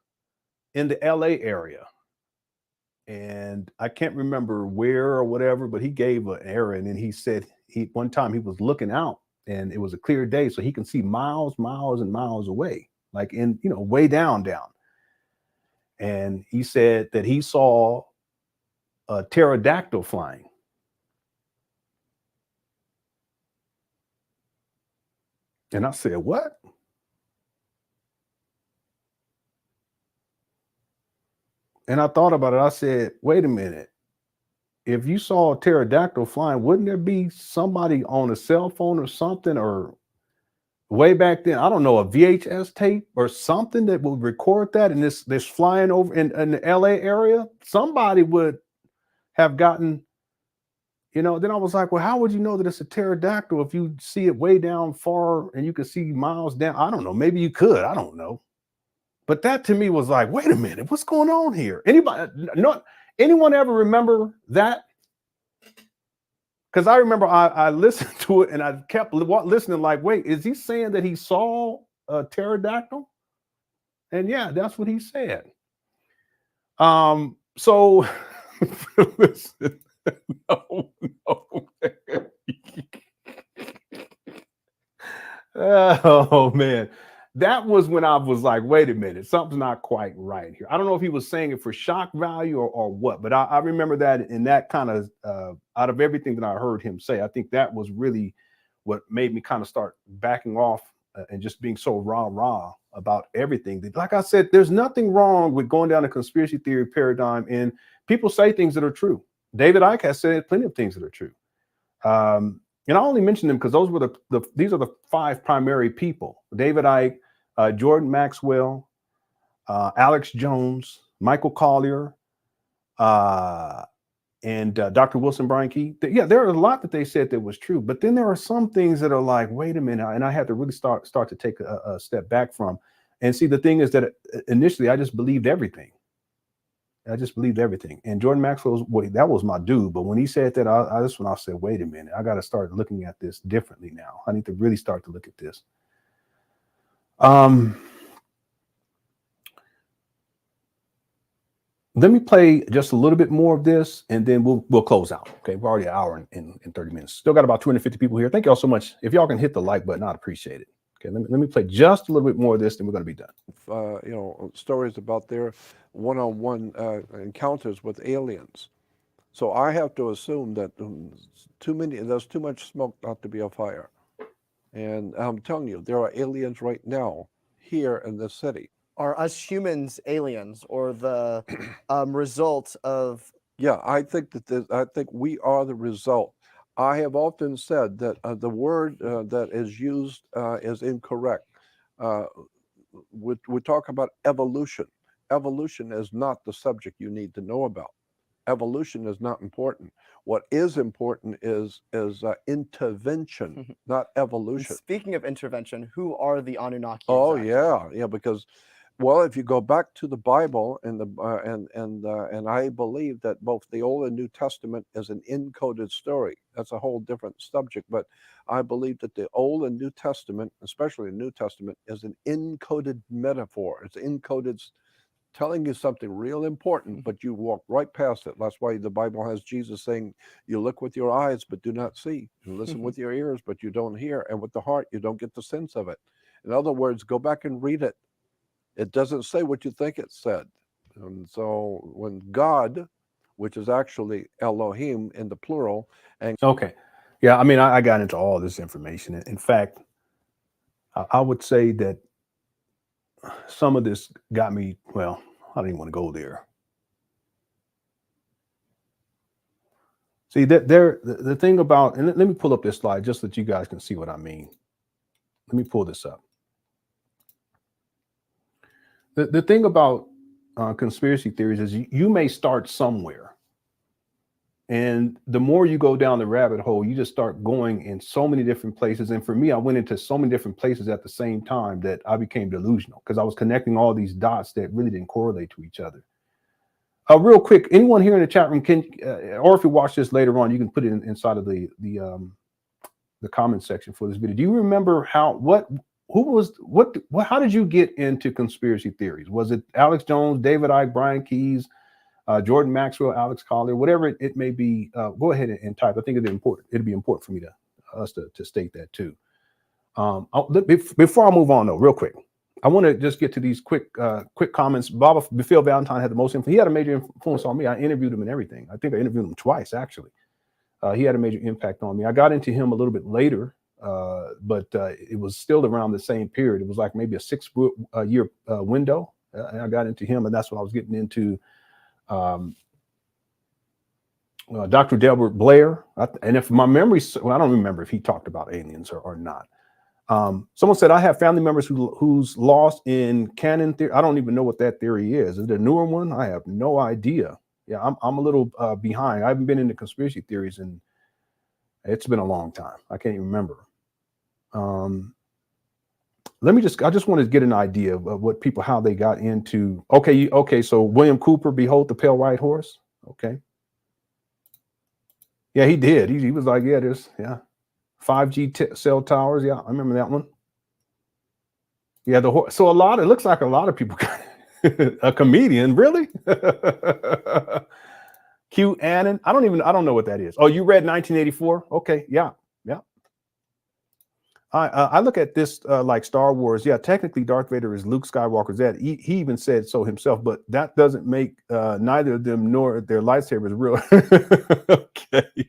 in the LA area, and I can't remember where or whatever, but he gave an area, and then he said one time he was looking out, and it was a clear day, so he can see miles and miles away, like in, you know, way down. And he said that he saw a pterodactyl flying. And I said, what? And I thought about it. I said, wait a minute. If you saw a pterodactyl flying, wouldn't there be somebody on a cell phone or something, or way back then, I don't know, a VHS tape or something that would record that, and this flying over in the LA area? Somebody would have gotten, you know. Then I was like, well, how would you know that it's a pterodactyl if you see it way down far and you can see miles down? I don't know. Maybe you could. I don't know. But that to me was like, wait a minute, what's going on here? Anyone ever remember that? Because I remember I listened to it and I kept listening like, wait, is he saying that he saw a pterodactyl? And yeah, that's what he said. So listen, no. Oh man. That was when I was like, wait a minute, something's not quite right here. I don't know if he was saying it for shock value or what, but I remember that, in that kind of, out of everything that I heard him say, I think that was really what made me kind of start backing off and just being so rah about everything. Like I said, there's nothing wrong with going down a conspiracy theory paradigm, and people say things that are true. David Icke has said plenty of things that are true. And I only mention them because those were these are the 5 primary people: David Icke, Jordan Maxwell, Alex Jones, Michael Collier, and Dr. Wilson Brian Key. Yeah, there are a lot that they said that was true, but then there are some things that are like, wait a minute, and I had to really start to take a step back from. And see, the thing is that initially I just believed everything. And Jordan Maxwell, that was my dude. But when he said that, that's when I said, wait a minute, I got to start looking at this differently now. I need to really start to look at this. Let me play just a little bit more of this, and then we'll close out. Okay, we're already an hour in 30 minutes. Still got about 250 people here. Thank y'all so much. If y'all can hit the like button, I'd appreciate it. Okay, let me play just a little bit more of this, then we're going to be done. You know, stories about their one-on-one encounters with aliens. So I have to assume that there's too much smoke not to be a fire. And I'm telling you, there are aliens right now here in this city. Are us humans aliens, or the result of? Yeah, I think I think we are the result. I have often said that the word that is used is incorrect. We talk about evolution. Evolution is not the subject you need to know about. Evolution is not important. What is important is intervention, not evolution. And speaking of intervention, who are the Anunnaki? Oh, exactly? yeah, because, well, if you go back to the Bible and and I believe that both the Old and New Testament is an encoded story. That's a whole different subject, but I believe that the Old and New Testament, especially the New Testament, is an encoded metaphor. It's encoded, telling you something real important, but you walk right past it. That's why the Bible has Jesus saying, you look with your eyes, but do not see. You listen with your ears, but you don't hear. And with the heart, you don't get the sense of it. In other words, go back and read it. It doesn't say what you think it said. And so when God, which is actually Elohim in the plural. And okay. Yeah, I mean, I got into all this information. In fact, I would say that some of this got me, well, I didn't want to go there. See, that the thing about, and let me pull up this slide just so that you guys can see what I mean. Let me pull this up. The thing about conspiracy theories is you may start somewhere. And the more you go down the rabbit hole, you just start going in so many different places. And for me, I went into so many different places at the same time that I became delusional because I was connecting all these dots that really didn't correlate to each other. Real quick, anyone here in the chat room can, or if you watch this later on, you can put it inside of the comment section for this video. Do you remember how did you get into conspiracy theories? Was it Alex Jones, David Icke, Brian Keyes, Jordan Maxwell, Alex Collier, whatever it may be? Go ahead and type. I think it'd be important for me to state that too. Before I move on though, real quick, I want to just get to these quick comments. Phil Valentine had the most influence. He had a major influence on me. I interviewed him and everything. I think I interviewed him twice actually. He had a major impact on me. I got into him a little bit later, but it was still around the same period. It was like maybe a 6-year window. And I got into him, and that's when I was getting into Dr. Delbert Blair. And if my memory, well, I don't remember if he talked about aliens or not. Someone said, I have family members who's lost in canon theory. I don't even know what that theory is. Is it a newer one? I have no idea. Yeah, I'm a little behind. I haven't been into conspiracy theories, and it's been a long time. I can't even remember. I just want to get an idea of what people, how they got into. Okay. So William Cooper, Behold the Pale White Horse. Okay. Yeah, he did. He was like, yeah, there's 5G cell towers. Yeah, I remember that one. Yeah, so it looks like a lot of people got a comedian, really? Q Annan. I don't know what that is. Oh, you read 1984? Okay, yeah. I look at this like Star Wars. Yeah, technically Darth Vader is Luke Skywalker's dad. He even said so himself, but that doesn't make neither of them nor their lightsabers real. Okay.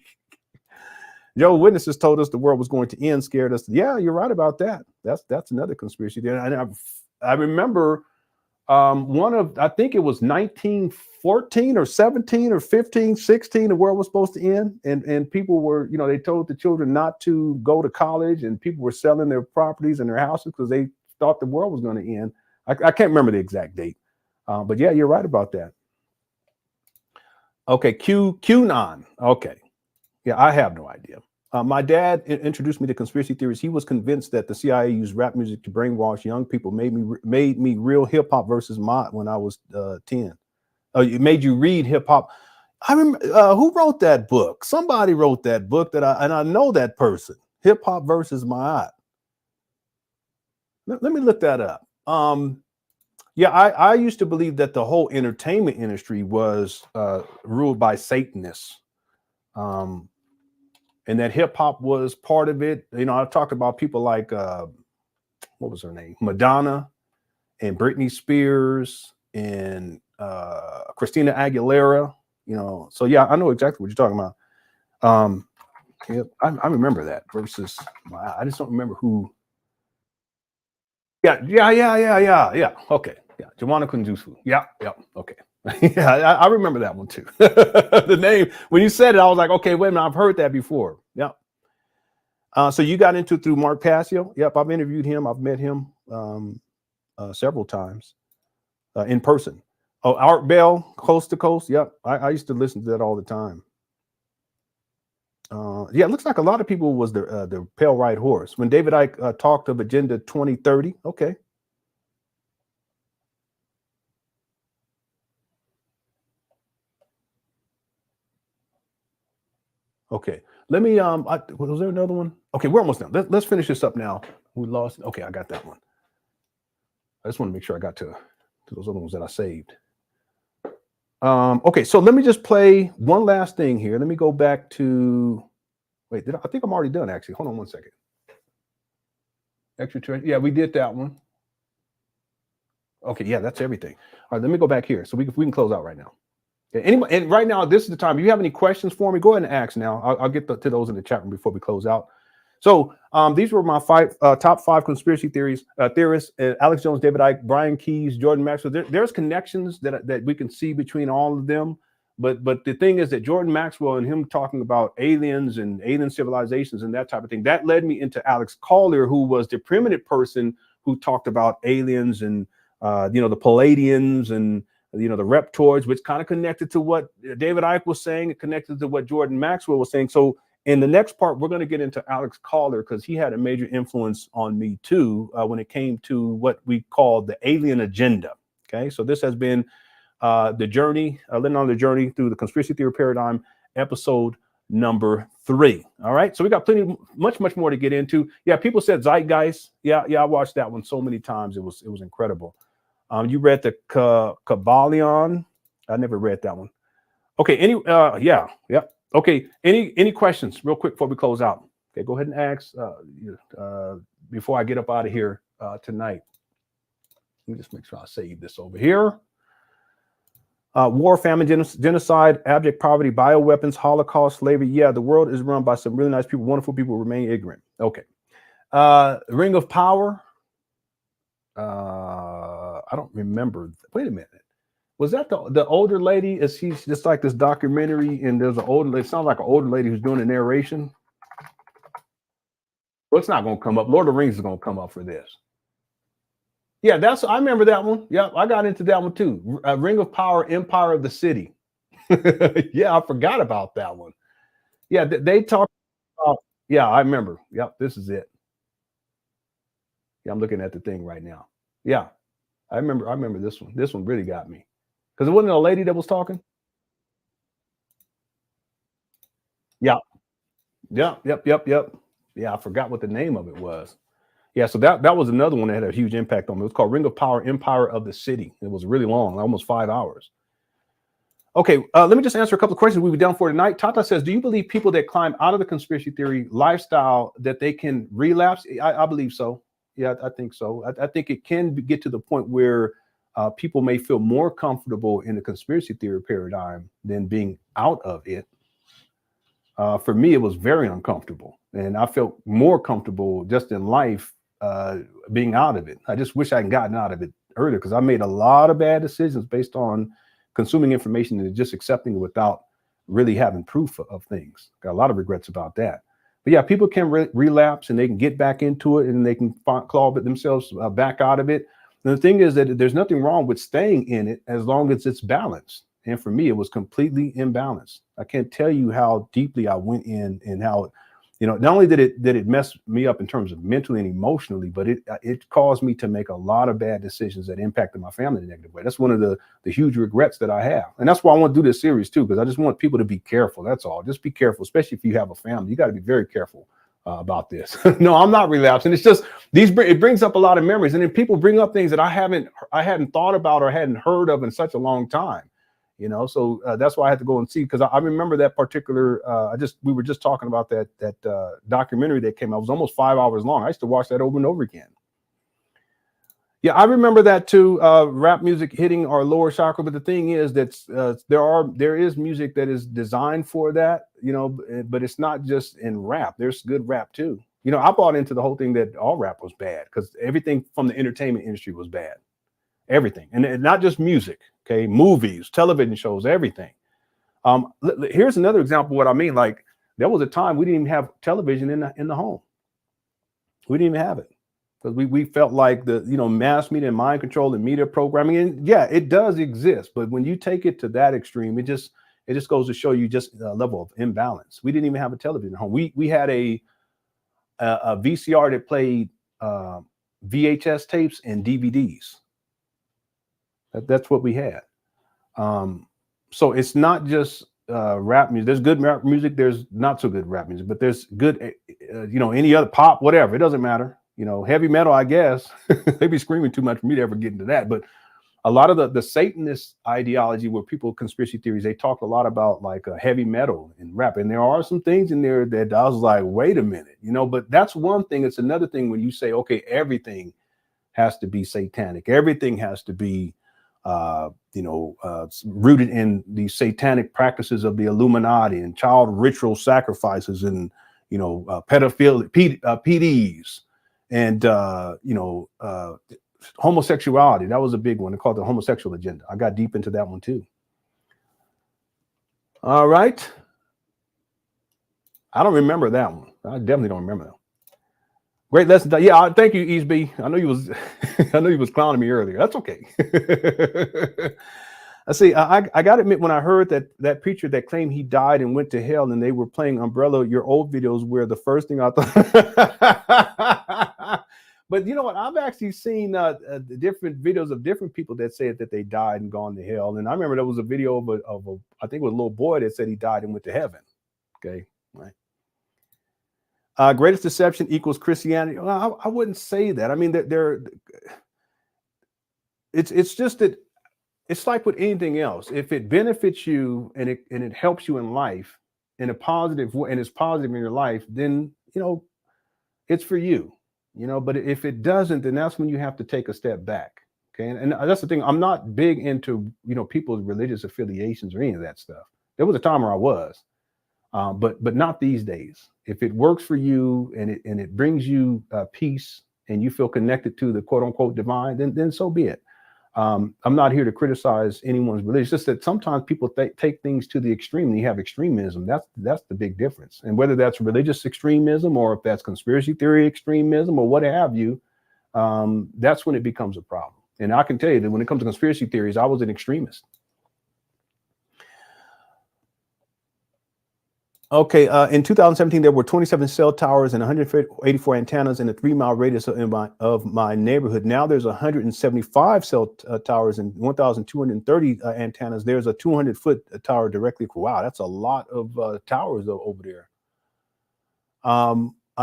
Jehovah's Witnesses told us the world was going to end, scared us. Yeah, you're right about that. That's another conspiracy theory. And I remember I think it was 1914 or 17 or 15, 16, the world was supposed to end. And people were, they told the children not to go to college, and people were selling their properties and their houses because they thought the world was going to end. I can't remember the exact date. But yeah, you're right about that. Okay, QAnon. Okay. Yeah, I have no idea. My dad introduced me to conspiracy theories. He was convinced that the CIA used rap music to brainwash young people. Made me real hip hop versus mod when I was 10. It made you read hip hop. I remember who wrote that book. Somebody wrote that book and I know that person. Hip hop versus mod. Let me look that up. Yeah, I used to believe that the whole entertainment industry was ruled by Satanists. And that hip hop was part of it. I've talked about people like, what was her name? Madonna and Britney Spears and Christina Aguilera, So yeah, I know exactly what you're talking about. Yeah, I remember that versus, I just don't remember who. Yeah. Okay. Yeah. Joanna Kundusu. Yeah. Okay. Yeah, I remember that one too. The name, when you said it, I was like, okay, wait a minute, I've heard that before. Yeah. So you got into it through Mark Passio? Yep, I've interviewed him. I've met him several times in person. Oh, Art Bell, Coast to Coast. Yep, I used to listen to that all the time. Yeah, it looks like a lot of people was the Pale White Horse when David Icke talked of Agenda 2030. Okay. Okay, let me was there another one? Okay, we're almost done. Let's finish this up now. We lost. Okay, I got that one. I just want to make sure I got to those other ones that I saved. Okay, so let me just play one last thing here. Let me go back to, wait, I think I'm already done actually. Hold on one second. Extraterrestrial, yeah, we did that one. Okay, yeah, that's everything. All right, let me go back here so we can close out right now. Okay, anybody, and right now, this is the time. If you have any questions for me, go ahead and ask now. I'll get to those in the chat room before we close out. So these were my top 5 conspiracy theorists: Alex Jones, David Icke, Brian Keyes, Jordan Maxwell. There's connections that we can see between all of them. But the thing is that Jordan Maxwell and him talking about aliens and alien civilizations and that type of thing, that led me into Alex Collier, who was the preeminent person who talked about aliens and the Palladians and the reptoids, which kind of connected to what David Icke was saying, it connected to what Jordan Maxwell was saying. So in the next part, we're going to get into Alex Collier because he had a major influence on me too when it came to what we call the alien agenda. Okay, so this has been the journey, Lenon on the journey through the conspiracy theory paradigm, episode number 3. All right, so we got much more to get into. Yeah, people said Zeitgeist. Yeah, I watched that one so many times. It was incredible. You read the Kabbalion. I never read that one. Okay, yeah. Okay, any questions real quick before we close out? Okay, go ahead and ask before I get up out of here tonight. Let me just make sure I save this over here. War, famine, genocide, abject poverty, bioweapons, Holocaust, slavery. Yeah, the world is run by some really nice people, wonderful people who remain ignorant. Okay. Ring of Power. I don't remember. Wait a minute. Was that the older lady? Is she just like this documentary? And there's an older lady. It sounds like an older lady who's doing the narration. Well, it's not going to come up. Lord of the Rings is going to come up for this. Yeah, I remember that one. Yeah, I got into that one too. Ring of Power, Empire of the City. Yeah, I forgot about that one. Yeah, they talked about. Yeah, I remember. Yep, this is it. Yeah, I'm looking at the thing right now. Yeah, I remember this one. This one really got me. Because it wasn't a lady that was talking. Yeah. Yep. Yeah, I forgot what the name of it was. Yeah, so that was another one that had a huge impact on me. It was called Ring of Power, Empire of the City. It was really long, almost 5 hours. Okay, let me just answer a couple of questions we'll be done for tonight. Tata says, do you believe people that climb out of the conspiracy theory lifestyle that they can relapse? I believe so. Yeah, I think so. I think it can get to the point where people may feel more comfortable in the conspiracy theory paradigm than being out of it. For me, it was very uncomfortable, and I felt more comfortable just in life being out of it. I just wish I had gotten out of it earlier because I made a lot of bad decisions based on consuming information and just accepting it without really having proof of things. Got a lot of regrets about that. But yeah, people can relapse and they can get back into it and they can claw themselves back out of it. And the thing is that there's nothing wrong with staying in it as long as it's balanced. And for me, it was completely imbalanced. I can't tell you how deeply I went in and how, not only did it mess me up in terms of mentally and emotionally, but it caused me to make a lot of bad decisions that impacted my family in a negative way. That's one of the huge regrets that I have. And that's why I want to do this series too, because I just want people to be careful. That's all. Just be careful, especially if you have a family. You got to be very careful about this. No, I'm not relapsing. It's just it brings up a lot of memories. And then people bring up things that I hadn't thought about or hadn't heard of in such a long time. So that's why I had to go and see, because I remember that particular. We were just talking about that documentary that came out. It was almost 5 hours long. I used to watch that over and over again. Yeah, I remember that too. Rap music hitting our lower chakra, but the thing is that there is music that is designed for that. But it's not just in rap. There's good rap too. I bought into the whole thing that all rap was bad because everything from the entertainment industry was bad. Everything, and not just music. Okay, movies, television shows, everything. Here's another example of what I mean. Like there was a time we didn't even have television in the home. We didn't even have it. because we felt like the mass media and mind control and media programming, and yeah, it does exist, but when you take it to that extreme, it just goes to show you just a level of imbalance. We didn't even have a television at home. We had a VCR that played VHS tapes and DVDs. That's what we had. So it's not just rap music. There's good rap music. There's not so good rap music, but there's good, any other pop, whatever. It doesn't matter. Heavy metal, I guess. They'd be screaming too much for me to ever get into that. But a lot of the Satanist ideology, where people, conspiracy theories, they talk a lot about like heavy metal and rap. And there are some things in there that I was like, wait a minute, but that's one thing. It's another thing when you say, okay, everything has to be satanic. Everything has to be rooted in the satanic practices of the Illuminati and child ritual sacrifices and pedophilia, PDs, and homosexuality. That was a big one. They called it the homosexual agenda. I got deep into that one too. All right. I don't remember that one. I definitely don't remember that one. Great lesson. Yeah, thank you, Easby. I know you was I know you was clowning me earlier. That's okay. I see. I gotta admit, when I heard that preacher that claimed he died and went to hell, and they were playing Umbrella, your old videos were the first thing I thought. But you know what? I've actually seen different videos of different people that said that they died and gone to hell. And I remember there was a video of a I think it was a little boy that said he died and went to heaven. Okay, right. Greatest deception equals Christianity. Well, I wouldn't say that. I mean, it's just that it's like with anything else. If it benefits you and it helps you in life in a positive way, and it's positive in your life, then it's for you. But if it doesn't, then that's when you have to take a step back. Okay, and that's the thing. I'm not big into people's religious affiliations or any of that stuff. There was a time where I was. But not these days. If it works for you and it brings you peace and you feel connected to the quote unquote divine, then so be it. I'm not here to criticize anyone's religion. It's just that sometimes people take things to the extreme, and you have extremism. That's the big difference. And whether that's religious extremism or if that's conspiracy theory extremism or what have you, that's when it becomes a problem. And I can tell you that when it comes to conspiracy theories, I was an extremist. Okay, in 2017, there were 27 cell towers and 184 antennas in a 3-mile radius of my neighborhood. Now there's 175 cell towers and 1,230 antennas. There's a 200-foot tower directly. Wow, that's a lot of towers over there.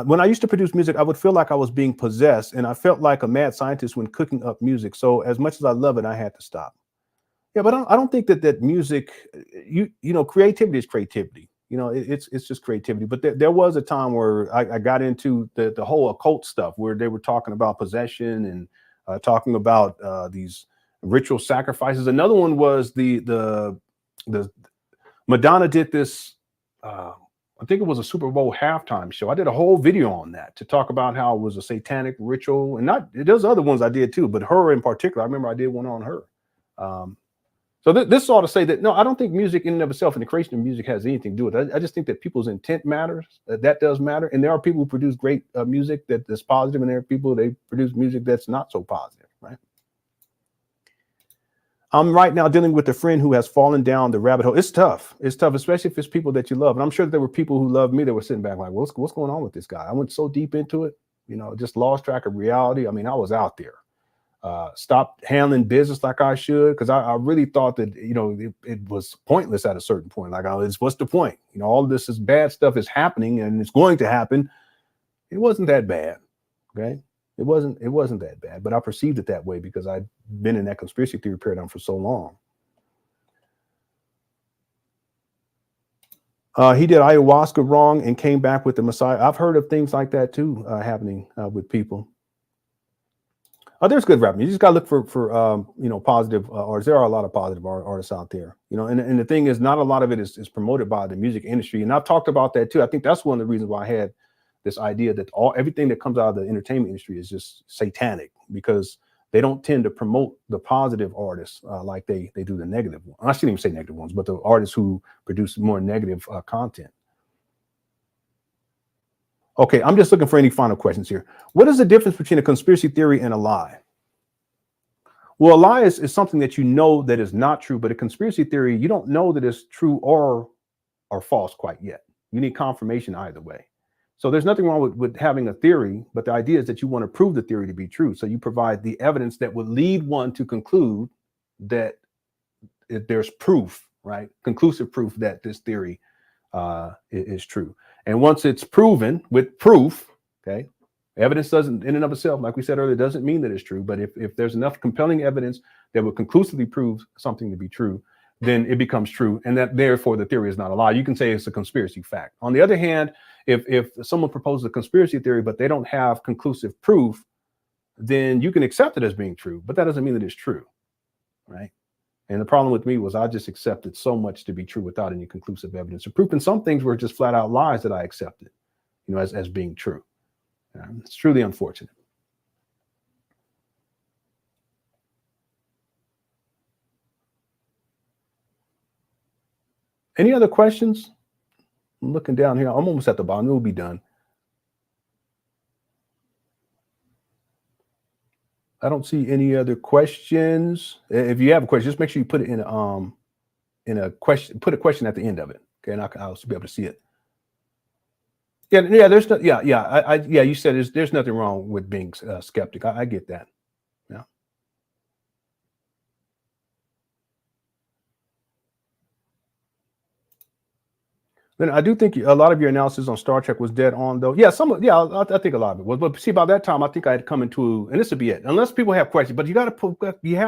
When I used to produce music, I would feel like I was being possessed, and I felt like a mad scientist when cooking up music. So as much as I love it, I had to stop. Yeah, but I don't think that music, creativity is creativity. It's just creativity. But there was a time where I got into the whole occult stuff, where they were talking about possession and talking about these ritual sacrifices. Another one was the Madonna did this. I think it was a Super Bowl halftime show. I did a whole video on that to talk about how it was a satanic ritual, and there's other ones I did too, but her in particular, I remember I did one on her. So this is all to say that, no, I don't think music in and of itself and the creation of music has anything to do with it. I just think that people's intent matters. That does matter. And there are people who produce great music that's positive, and there are people, they produce music that's not so positive, right? I'm right now dealing with a friend who has fallen down the rabbit hole. It's tough. It's tough, especially if it's people that you love. And I'm sure that there were people who loved me that were sitting back like, what's going on with this guy? I went so deep into it, just lost track of reality. I mean, I was out there. Stopped handling business like I should, because I really thought that it was pointless at a certain point. Like, what's the point? All of this is bad stuff is happening and it's going to happen. It wasn't that bad. Okay, it wasn't that bad, but I perceived it that way because I'd been in that conspiracy theory paradigm for so long. He did ayahuasca wrong and came back with the Messiah. I've heard of things like that too happening with people. There's good rap. You just gotta look for positive artists. There are a lot of positive artists out there, and the thing is, not a lot of it is promoted by the music industry. And I've talked about that too. I think that's one of the reasons why I had this idea that everything that comes out of the entertainment industry is just satanic, because they don't tend to promote the positive artists like they do the negative ones. I shouldn't even say negative ones, but the artists who produce more negative content. Okay, I'm just looking for any final questions here. What is the difference between a conspiracy theory and a lie? Well, a lie is something that you know that is not true, but a conspiracy theory, you don't know that it's true or false quite yet. You need confirmation either way. So there's nothing wrong with having a theory, but the idea is that you want to prove the theory to be true. So you provide the evidence that would lead one to conclude that there's proof, right? Conclusive proof that this theory is true. And once it's proven with proof, okay, evidence doesn't in and of itself, like we said earlier, doesn't mean that it's true. But if there's enough compelling evidence that would conclusively prove something to be true, then it becomes true. And that therefore the theory is not a lie. You can say it's a conspiracy fact. On the other hand, if someone proposes a conspiracy theory, but they don't have conclusive proof, then you can accept it as being true, but that doesn't mean that it's true, right? And the problem with me was I just accepted so much to be true without any conclusive evidence or proof. And some things were just flat out lies that I accepted, you know, as being true. It's truly unfortunate. Any other questions? I'm looking down here. I'm almost at the bottom. We'll be done. I don't see any other questions. If you have a question, just make sure you put it in a question. Put a question at the end of it, okay? And I'll be able to see it. Yeah. There's no, yeah. You said there's nothing wrong with being skeptic. I get that. Yeah. Then I do think a lot of your analysis on Star Trek was dead on, though. Yeah, I think a lot of it was. But see, by that time, I think I had come into, and this would be it. Unless people have questions, but you have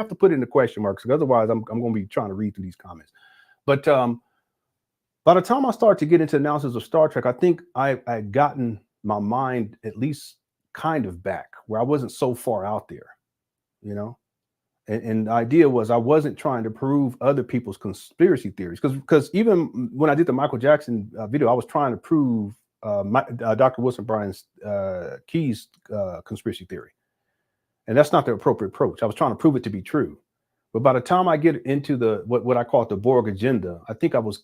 to put in the question marks, because otherwise, I'm going to be trying to read through these comments. But by the time I started to get into analysis of Star Trek, I think I had gotten my mind at least kind of back, where I wasn't so far out there, you know. And the idea was I wasn't trying to prove other people's conspiracy theories, because even when I did the Michael Jackson video, I was trying to prove Dr. Wilson Bryan's Key's conspiracy theory, and that's not the appropriate approach. I was trying to prove it to be true, but by the time I get into the what I call it the Borg agenda, I think I was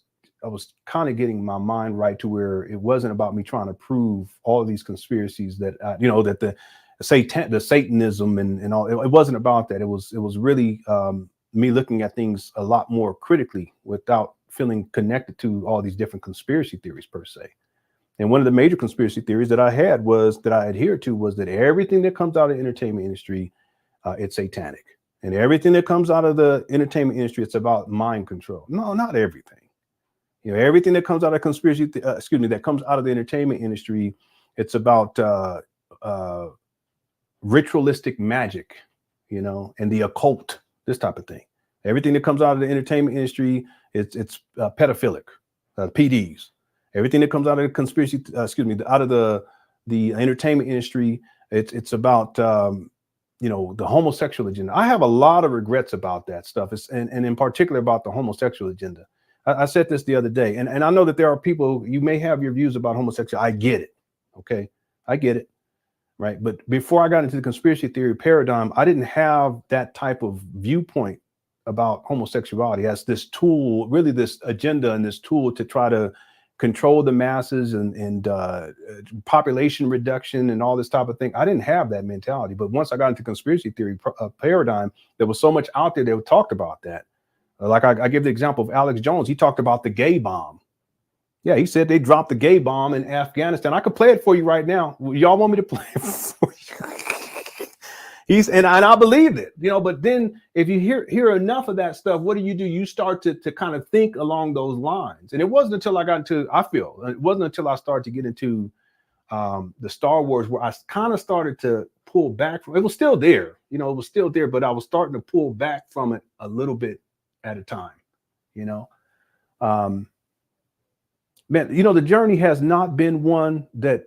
kind of getting my mind right to where it wasn't about me trying to prove all of these conspiracies that you know, that the Satanism and all. It wasn't about that. It was really me looking at things a lot more critically without feeling connected to all these different conspiracy theories per se. And one of the major conspiracy theories that I had that I adhered to was that everything that comes out of the entertainment industry, it's satanic, and everything that comes out of the entertainment industry, it's about mind control. No, not everything. You know, everything that comes out of that comes out of the entertainment industry, it's about ritualistic magic, you know, and the occult, this type of thing. Everything that comes out of the entertainment industry, it's pedophilic, PDs. Everything that comes out of the conspiracy, out of the entertainment industry, it's about you know, the homosexual agenda. I have a lot of regrets about that stuff, and in particular about the homosexual agenda. I said this the other day, and I know that there are people, you may have your views about homosexuality. I get it. Okay, I get it. Right. But before I got into the conspiracy theory paradigm, I didn't have that type of viewpoint about homosexuality as this tool, really this agenda and this tool to try to control the masses and population reduction and all this type of thing. I didn't have that mentality. But once I got into conspiracy theory paradigm, there was so much out there that talked about that. Like I give the example of Alex Jones. He talked about the gay bomb. Yeah, he said they dropped the gay bomb in Afghanistan. I could play it for you right now. Y'all want me to play it for you? And I believed it, you know. But then if you hear enough of that stuff, what do? You start to kind of think along those lines. And it wasn't until I started to get into the Star Wars where I kind of started to pull back from it. Was still there, you know, it was still there, but I was starting to pull back from it a little bit at a time, you know. Man, you know, the journey has not been one that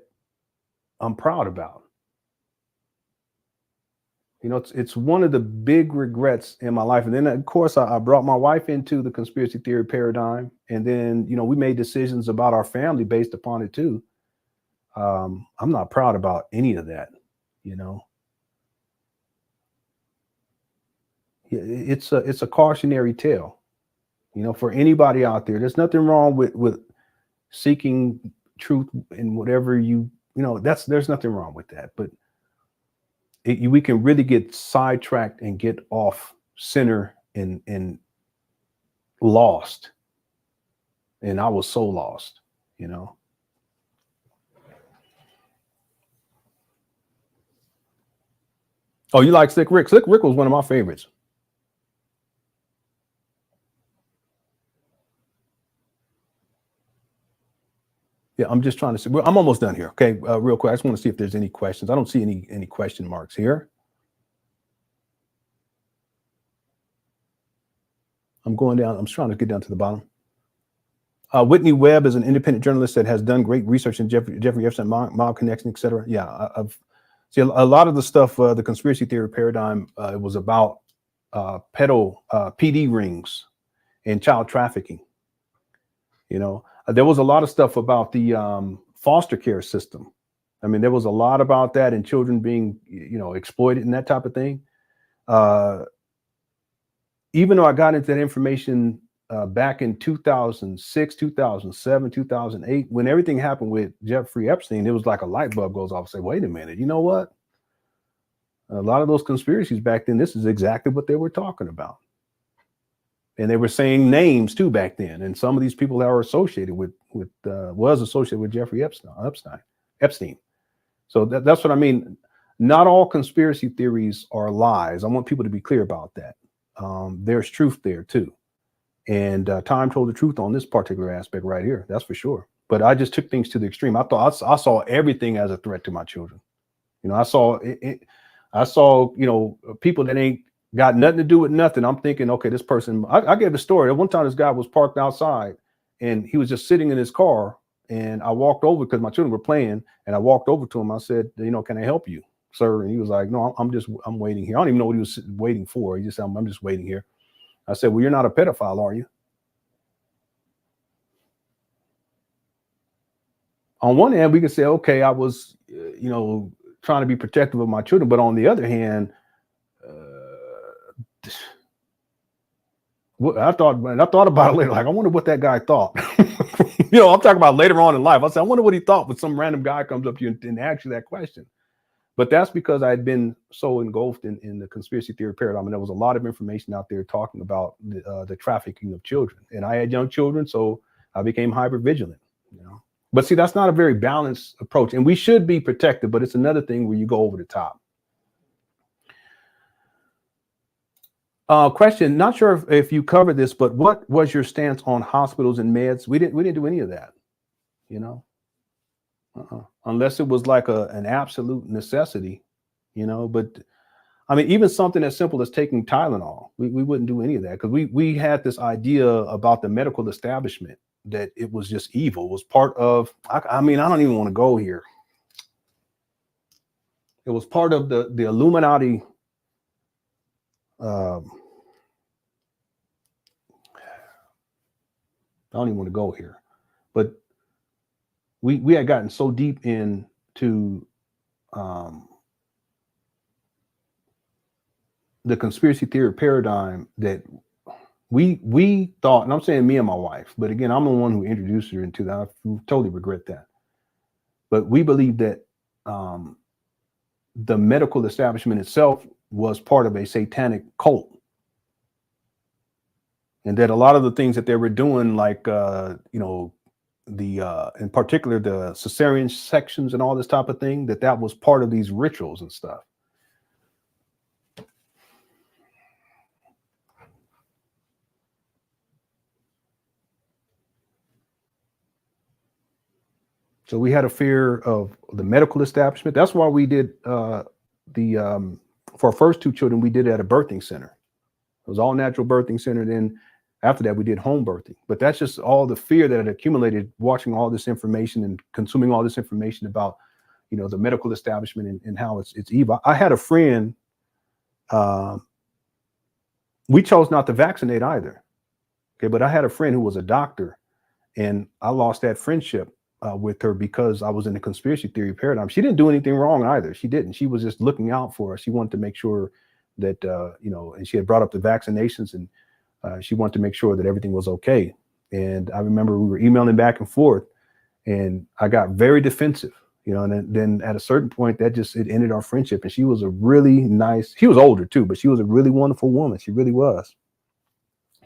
I'm proud about. You know, it's one of the big regrets in my life. And then, of course, I brought my wife into the conspiracy theory paradigm. And then, you know, we made decisions about our family based upon it, too. I'm not proud about any of that, you know. It's a cautionary tale, you know, for anybody out there. There's nothing wrong with seeking truth in whatever you you know, there's nothing wrong with that, but we can really get sidetracked and get off center and lost. And I was so lost, you know. Oh, you like Slick Rick? Slick Rick was one of my favorites. Yeah, I'm just trying to see. Well, I'm almost done here. Okay, real quick. I just want to see if there's any questions. I don't see any question marks here. I'm going down. I'm trying to get down to the bottom. Whitney Webb is an independent journalist that has done great research in Jeffrey Epstein, mob connection, etc. Yeah, I've see a lot of the stuff. The conspiracy theory paradigm it was about PD rings and child trafficking. You know, there was a lot of stuff about the foster care system. I mean, there was a lot about that and children being, you know, exploited and that type of thing. Even though I got into that information back in 2006, 2007, 2008, when everything happened with Jeffrey Epstein, it was like a light bulb goes off and say, wait a minute, you know what? A lot of those conspiracies back then, this is exactly what they were talking about. And they were saying names too back then. And some of these people that were associated was associated with Jeffrey Epstein. So that's what I mean. Not all conspiracy theories are lies. I want people to be clear about that. There's truth there too. And time told the truth on this particular aspect right here. That's for sure. But I just took things to the extreme. I thought I saw everything as a threat to my children. You know, I saw, you know, people that ain't got nothing to do with nothing. I'm thinking, okay, this person, I gave a story. At one time, this guy was parked outside and he was just sitting in his car. And I walked over because my children were playing. And I walked over to him. I said, you know, can I help you, sir? And he was like, no, I'm waiting here. I don't even know what he was waiting for. He just said, I'm just waiting here. I said, well, you're not a pedophile, are you? On one hand, we can say, okay, I was, you know, trying to be protective of my children. But on the other hand, I thought about it later. Like, I wonder what that guy thought. You know, I'm talking about later on in life. I said, I wonder what he thought when some random guy comes up to you and asks you that question. But that's because I had been so engulfed in the conspiracy theory paradigm, and there was a lot of information out there talking about the trafficking of children. And I had young children, so I became hyper vigilant. You know, but see, that's not a very balanced approach, and we should be protected. But it's another thing where you go over the top. Question: not sure if you covered this, but what was your stance on hospitals and meds? We didn't do any of that. You know. Unless it was like an absolute necessity, you know. But I mean, even something as simple as taking Tylenol, we wouldn't do any of that because we had this idea about the medical establishment that it was just evil. It was part of, I mean, I don't even want to go here. It was part of the Illuminati. I don't even want to go here, but we had gotten so deep into the conspiracy theory paradigm that we thought, and I'm saying me and my wife, but again, I'm the one who introduced her into that. I totally regret that. But we believe that the medical establishment itself was part of a satanic cult. And that a lot of the things that they were doing, like, you know, in particular, the cesarean sections and all this type of thing, that was part of these rituals and stuff. So we had a fear of the medical establishment. That's why we did for our first two children, we did it at a birthing center. It was all natural birthing center. Then after that, we did home birthing. But that's just all the fear that had accumulated watching all this information and consuming all this information about, you know, the medical establishment and how it's evil. I had a friend, we chose not to vaccinate either. Okay, but I had a friend who was a doctor, and I lost that friendship with her because I was in the conspiracy theory paradigm. She didn't do anything wrong either. She didn't. She was just looking out for us. She wanted to make sure that, you know, and she had brought up the vaccinations, and she wanted to make sure that everything was okay. And I remember we were emailing back and forth, and I got very defensive. you know, and then at a certain point that just, it ended our friendship. And she was a really nice, she was older too, but she was a really wonderful woman. She really was.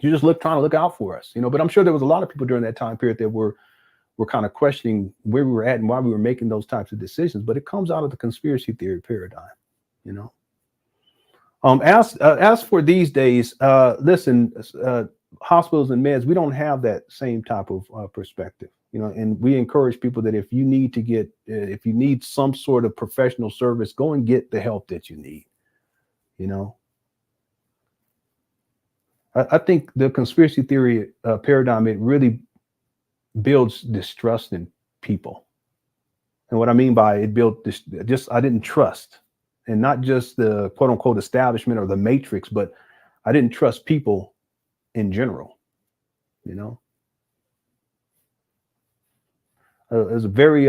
She just trying to look out for us, you know, but I'm sure there was a lot of people during that time period that were kind of questioning where we were at and why we were making those types of decisions. But it comes out of the conspiracy theory paradigm, you know. As for these days, listen, hospitals and meds, we don't have that same type of perspective, you know, and we encourage people that if you need to get, if you need some sort of professional service, go and get the help that you need, you know. I think the conspiracy theory paradigm, it really builds distrust in people. And what I mean by it built this, just, I didn't trust, and not just the quote unquote establishment or the matrix, but I didn't trust people in general, you know. It was a very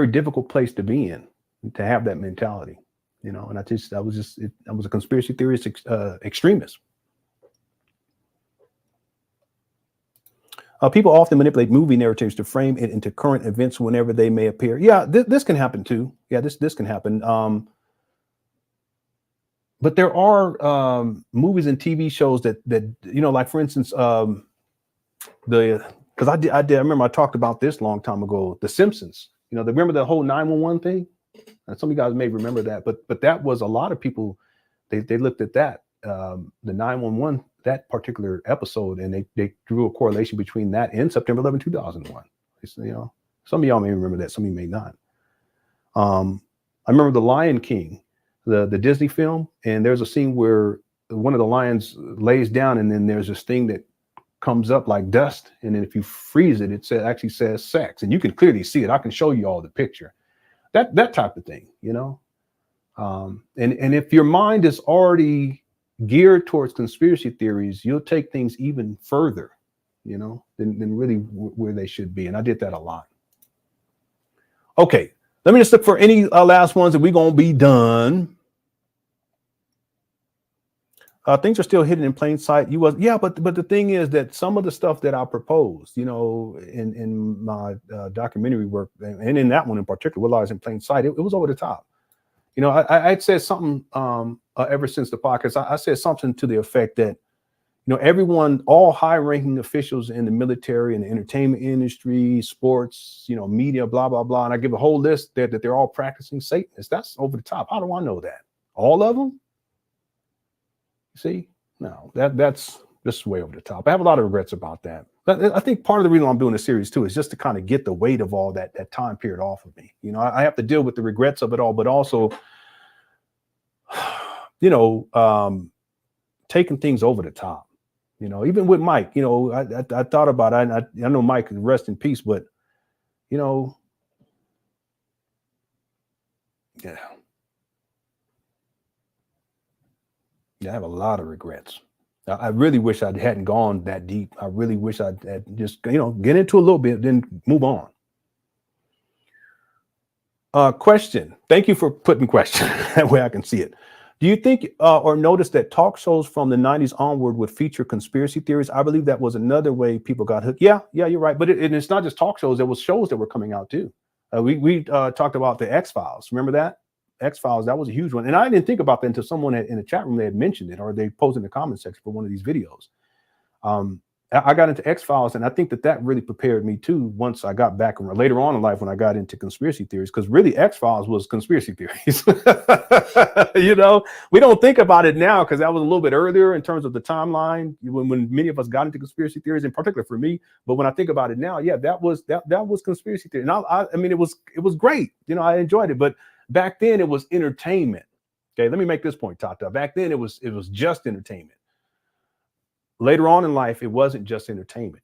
difficult place to be in, to have that mentality, you know. And I was a conspiracy theorist extremist. People often manipulate movie narratives to frame it into current events whenever they may appear. Yeah, this can happen too. Yeah, this can happen. But there are movies and TV shows that you know, like for instance, because I remember I talked about this a long time ago, The Simpsons. You know, remember the whole 911 thing? And some of you guys may remember that, but that was a lot of people. They looked at that, the 911. That particular episode, and they drew a correlation between that and September 11, 2001. You know, some of y'all may remember that, some of you may not. I remember The Lion King, the Disney film, and there's a scene where one of the lions lays down, and then there's this thing that comes up like dust, and then if you freeze it, it actually says sex, and you can clearly see it. I can show you all the picture. That type of thing, you know. And if your mind is already geared towards conspiracy theories, you'll take things even further, you know, than really where they should be. And I did that a lot. Okay, let me just look for any last ones and we're gonna be done. Things are still hidden in plain sight. But the thing is that some of the stuff that I proposed, you know, in my documentary work, and in that one in particular, what lies in plain sight, it was over the top. You know, I'd said something ever since the podcast. I said something to the effect that, you know, everyone, all high-ranking officials in the military and the entertainment industry, sports, you know, media, blah, blah, blah. And I give a whole list that they're all practicing Satanists. That's over the top. How do I know that? All of them? See? No, that's way over the top. I have a lot of regrets about that. But I think part of the reason I'm doing this series too is just to kind of get the weight of all that time period off of me. You know, I have to deal with the regrets of it all, but also, you know, taking things over the top. You know, even with Mike, you know, I thought about it. I know Mike, rest in peace, but you know, yeah, I have a lot of regrets. I really wish I hadn't gone that deep. I really wish I had just, you know, get into a little bit, then move on. Question. Thank you for putting question. That way I can see it. Do you think or notice that talk shows from the 90s onward would feature conspiracy theories? I believe that was another way people got hooked. Yeah, you're right. But it's not just talk shows. There was shows that were coming out too. We talked about the X-Files. Remember that? X-Files, that was a huge one. And I didn't think about that until someone in the chat room, they had mentioned it, or they posted in the comment section for one of these videos. I got into X-Files, and I think that really prepared me too once I got back later on in life when I got into conspiracy theories, because really X-Files was conspiracy theories. You know, we don't think about it now because that was a little bit earlier in terms of the timeline when many of us got into conspiracy theories, in particular for me. But when I think about it now, yeah, that was conspiracy theory. And I mean, it was great. You know, I enjoyed it. But back then it was entertainment. Okay, let me make this point, Tata. Back then it was just entertainment. Later on in life, it wasn't just entertainment.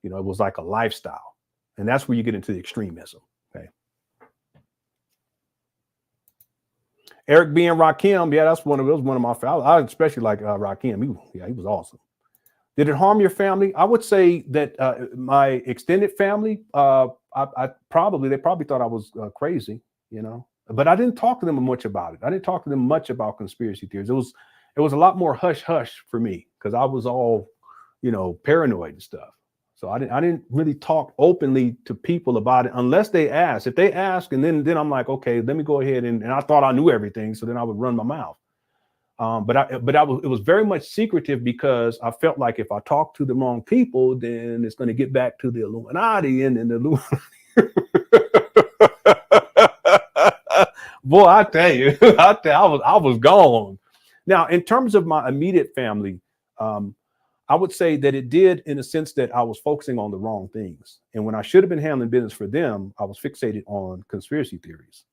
You know, it was like a lifestyle. And that's where you get into the extremism. Okay. Eric B. and Rakim, yeah, that was one of my favorites. I especially like Rakim. He was awesome. Did it harm your family? I would say that my extended family, they probably thought I was crazy, you know. But I didn't talk to them much about it. I didn't talk to them much about conspiracy theories. It was a lot more hush hush for me because I was all, you know, paranoid and stuff. So I didn't really talk openly to people about it unless they asked. If they ask, and then I'm like, okay, let me go ahead and I thought I knew everything, so then I would run my mouth. It was very much secretive because I felt like if I talked to the wrong people, then it's going to get back to the Illuminati and the Illuminati. Boy, I tell you, I was gone. Now, in terms of my immediate family, I would say that it did in a sense that I was focusing on the wrong things. And when I should have been handling business for them, I was fixated on conspiracy theories.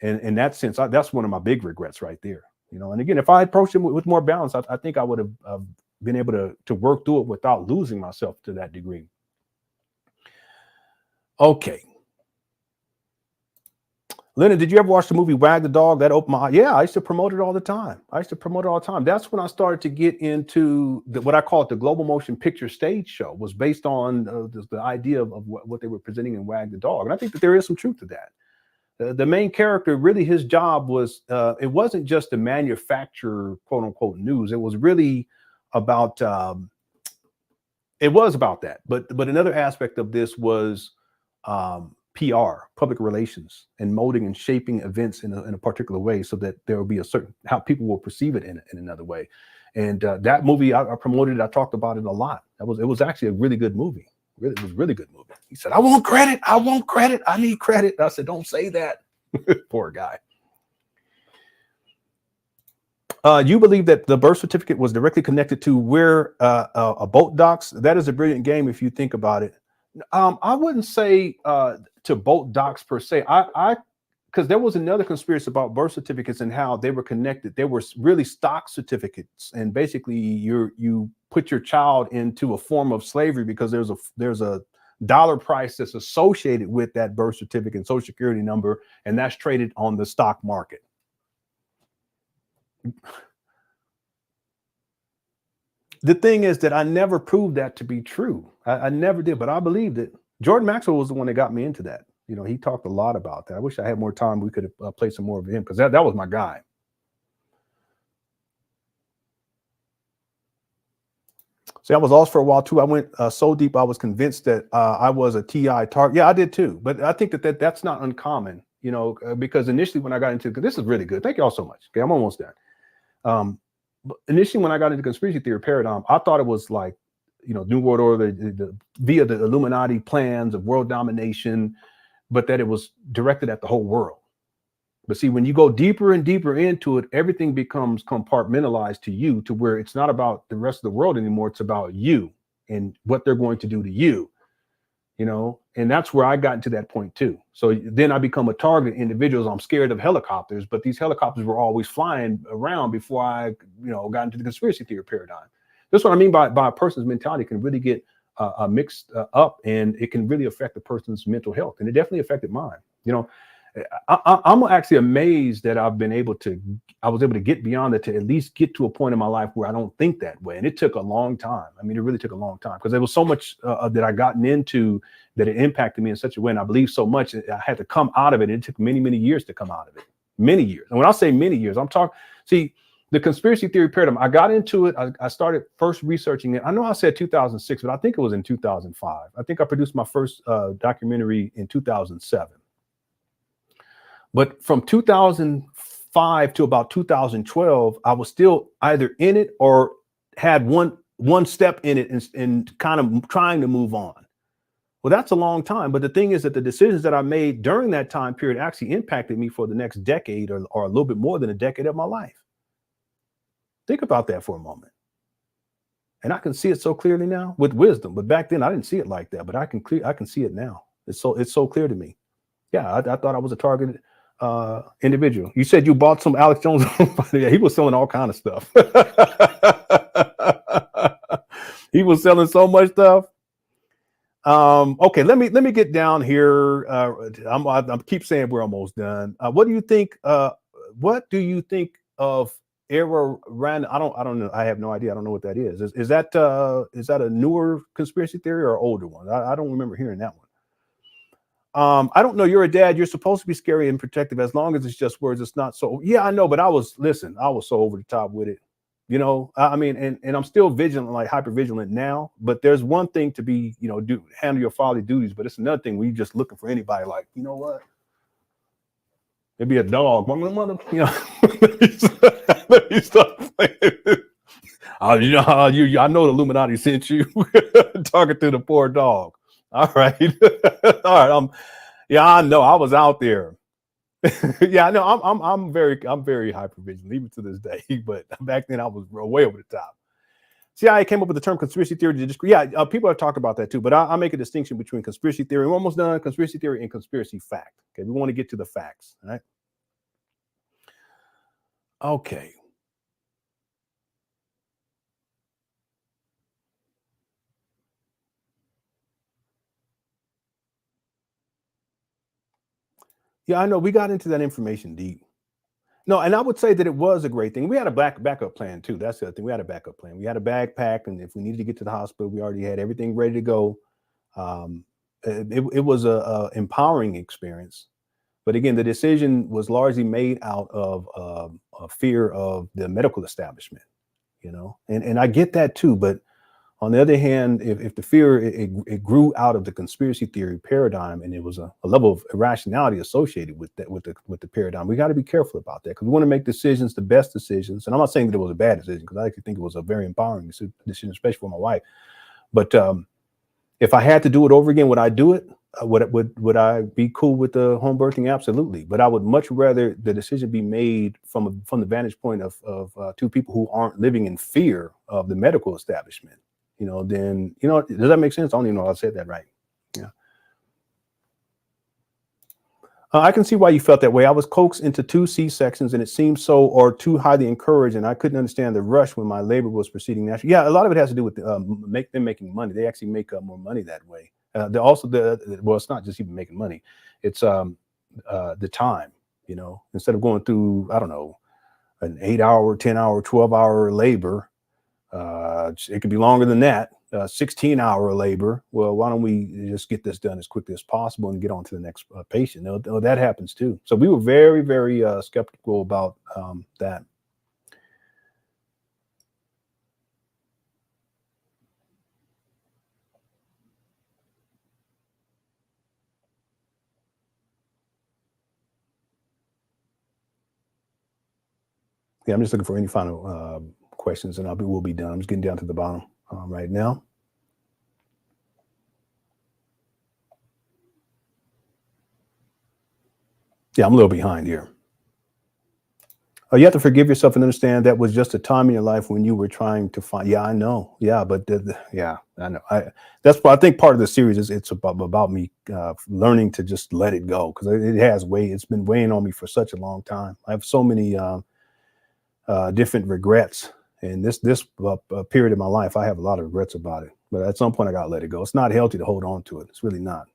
And in that sense, that's one of my big regrets right there. You know, and again, if I approached them with more balance, I think I would have been able to work through it without losing myself to that degree. Okay. Lenon, did you ever watch the movie Wag the Dog? That opened my eye. Yeah, I used to promote it all the time. That's when I started to get into what I call it the global motion picture stage show. Was based on the idea of what they were presenting in Wag the Dog. And I think that there is some truth to that. The main character, really his job was, it wasn't just to manufacture quote unquote news. It was really about, it was about that. But another aspect of this was, PR, public relations, and molding and shaping events in a particular way so that there will be a certain, how people will perceive it in another way. And that movie, I promoted it. I talked about it a lot. It was actually a really good movie. It was a really good movie. He said, I want credit. I need credit. I said, don't say that. Poor guy. You believe that the birth certificate was directly connected to where a boat docks? That is a brilliant game if you think about it. I wouldn't say to boat docks per se. Because there was another conspiracy about birth certificates and how they were connected. They were really stock certificates, and basically you put your child into a form of slavery because there's a dollar price that's associated with that birth certificate and social security number, and that's traded on the stock market. The thing is that I never proved that to be true. I never did, but I believed it. Jordan Maxwell was the one that got me into that. You know, he talked a lot about that. I wish I had more time. We could have played some more of him because that was my guy. See, I was lost for a while too. I went so deep, I was convinced that I was a TI target. Yeah, I did too. But I think that's not uncommon, you know, because initially when I got into, this is really good. Thank you all so much. Okay, I'm almost done. Initially, when I got into conspiracy theory paradigm, I thought it was like, you know, New World Order, via the Illuminati plans of world domination, but that it was directed at the whole world. But see, when you go deeper and deeper into it, everything becomes compartmentalized to you, to where it's not about the rest of the world anymore. It's about you and what they're going to do to you, you know, and that's where I got into that point too. So then I become a target individuals. I'm scared of helicopters, but these helicopters were always flying around before I, you know, got into the conspiracy theory paradigm. That's what I mean by a person's mentality can really get mixed up, and it can really affect a person's mental health. And it definitely affected mine. You know, I'm actually amazed that I was able to get beyond it, to at least get to a point in my life where I don't think that way. And it took a long time. I mean, it really took a long time because there was so much that I gotten into that it impacted me in such a way. And I believe so much I had to come out of it. It took many, many years to come out of it. Many years. And when I say many years, I'm talking, see, the conspiracy theory paradigm, I got into it. I started first researching it. I know I said 2006, but I think it was in 2005. I think I produced my first documentary in 2007. But from 2005 to about 2012, I was still either in it or had one step in it and kind of trying to move on. Well, that's a long time. But the thing is that the decisions that I made during that time period actually impacted me for the next decade or a little bit more than a decade of my life. Think about that for a moment. And I can see it so clearly now with wisdom. But back then I didn't see it like that. But I can see it now. It's so clear to me. Yeah, I thought I was a targeted individual. You said you bought some Alex Jones. Yeah, he was selling all kind of stuff. He was selling so much stuff. Okay, let me get down here. I keep saying we're almost done. What do you think? What do you think of era random? I don't know. I have no idea. I don't know what that is. Is that a newer conspiracy theory or an older one? I don't remember hearing that one. I don't know. You're a dad. You're supposed to be scary and protective. As long as it's just words, it's not so. Yeah, I know. But I was so over the top with it. You know, I mean, and I'm still vigilant, like hyper vigilant now. But there's one thing to be, you know, handle your fatherly duties, but it's another thing when you're just looking for anybody. Like, you know what? It'd be a dog. You know, let me stop playing. You know how I know the Illuminati sent you talking to the poor dog. All right, all right. Yeah, I know. I was out there. Yeah, I know. I'm very hyper vigilant even to this day. But back then I was way over the top. See, I came up with the term conspiracy theory to describe. Yeah, people have talked about that too. But I make a distinction between conspiracy theory. We're almost done. Conspiracy theory and conspiracy fact. Okay, we want to get to the facts. All right. Okay. Yeah, I know. We got into that information deep. No, and I would say that it was a great thing. We had a backup plan too. That's the other thing. We had a backup plan. We had a backpack, and if we needed to get to the hospital, we already had everything ready to go. It was a empowering experience. But again, the decision was largely made out of a fear of the medical establishment, you know, and I get that too. But on the other hand, if the fear, it grew out of the conspiracy theory paradigm, and it was a level of irrationality associated with that, with the paradigm, we got to be careful about that, because we want to make decisions, the best decisions. And I'm not saying that it was a bad decision, because I actually think it was a very empowering decision, especially for my wife. But if I had to do it over again, would I do it? Would I be cool with the home birthing? Absolutely. But I would much rather the decision be made from the vantage point of two people who aren't living in fear of the medical establishment. You know, then, you know, does that make sense? I don't even know if I said that right. Yeah. I can see why you felt that way. I was coaxed into 2 C-sections, and it seemed so, or too highly encouraged, and I couldn't understand the rush when my labor was proceeding naturally. Yeah, a lot of it has to do with them making money. They actually make more money that way. They're also well, it's not just even making money. It's the time, you know, instead of going through, I don't know, an 8-hour, 10-hour, 12-hour labor, it could be longer than that, 16-hour labor. Well, why don't we just get this done as quickly as possible and get on to the next patient? No, that happens too. So we were very, very skeptical about that. Yeah, I'm just looking for any final questions, and we'll be done. I'm just getting down to the bottom right now. Yeah, I'm a little behind here. You have to forgive yourself and understand that was just a time in your life when you were trying to find. Yeah, I know. Yeah, but yeah, I know. That's why I think part of the series is it's about me learning to just let it go, because it's been weighing on me for such a long time. I have so many different regrets, and this period of my life, I have a lot of regrets about it. But at some point, I gotta let it go. It's not healthy to hold on to it. It's really not.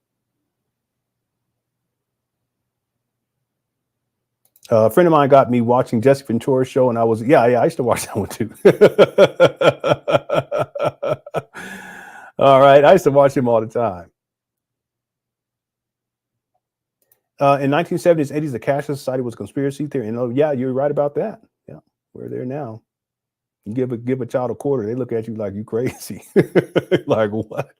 A friend of mine got me watching Jesse Ventura's show, and I used to watch that one too. All right, I used to watch him all the time. In 1970s, 80s, the cashless society was a conspiracy theory. And yeah, you're right about that. Yeah, we're there now. You give a child a quarter, they look at you like you crazy. Like what?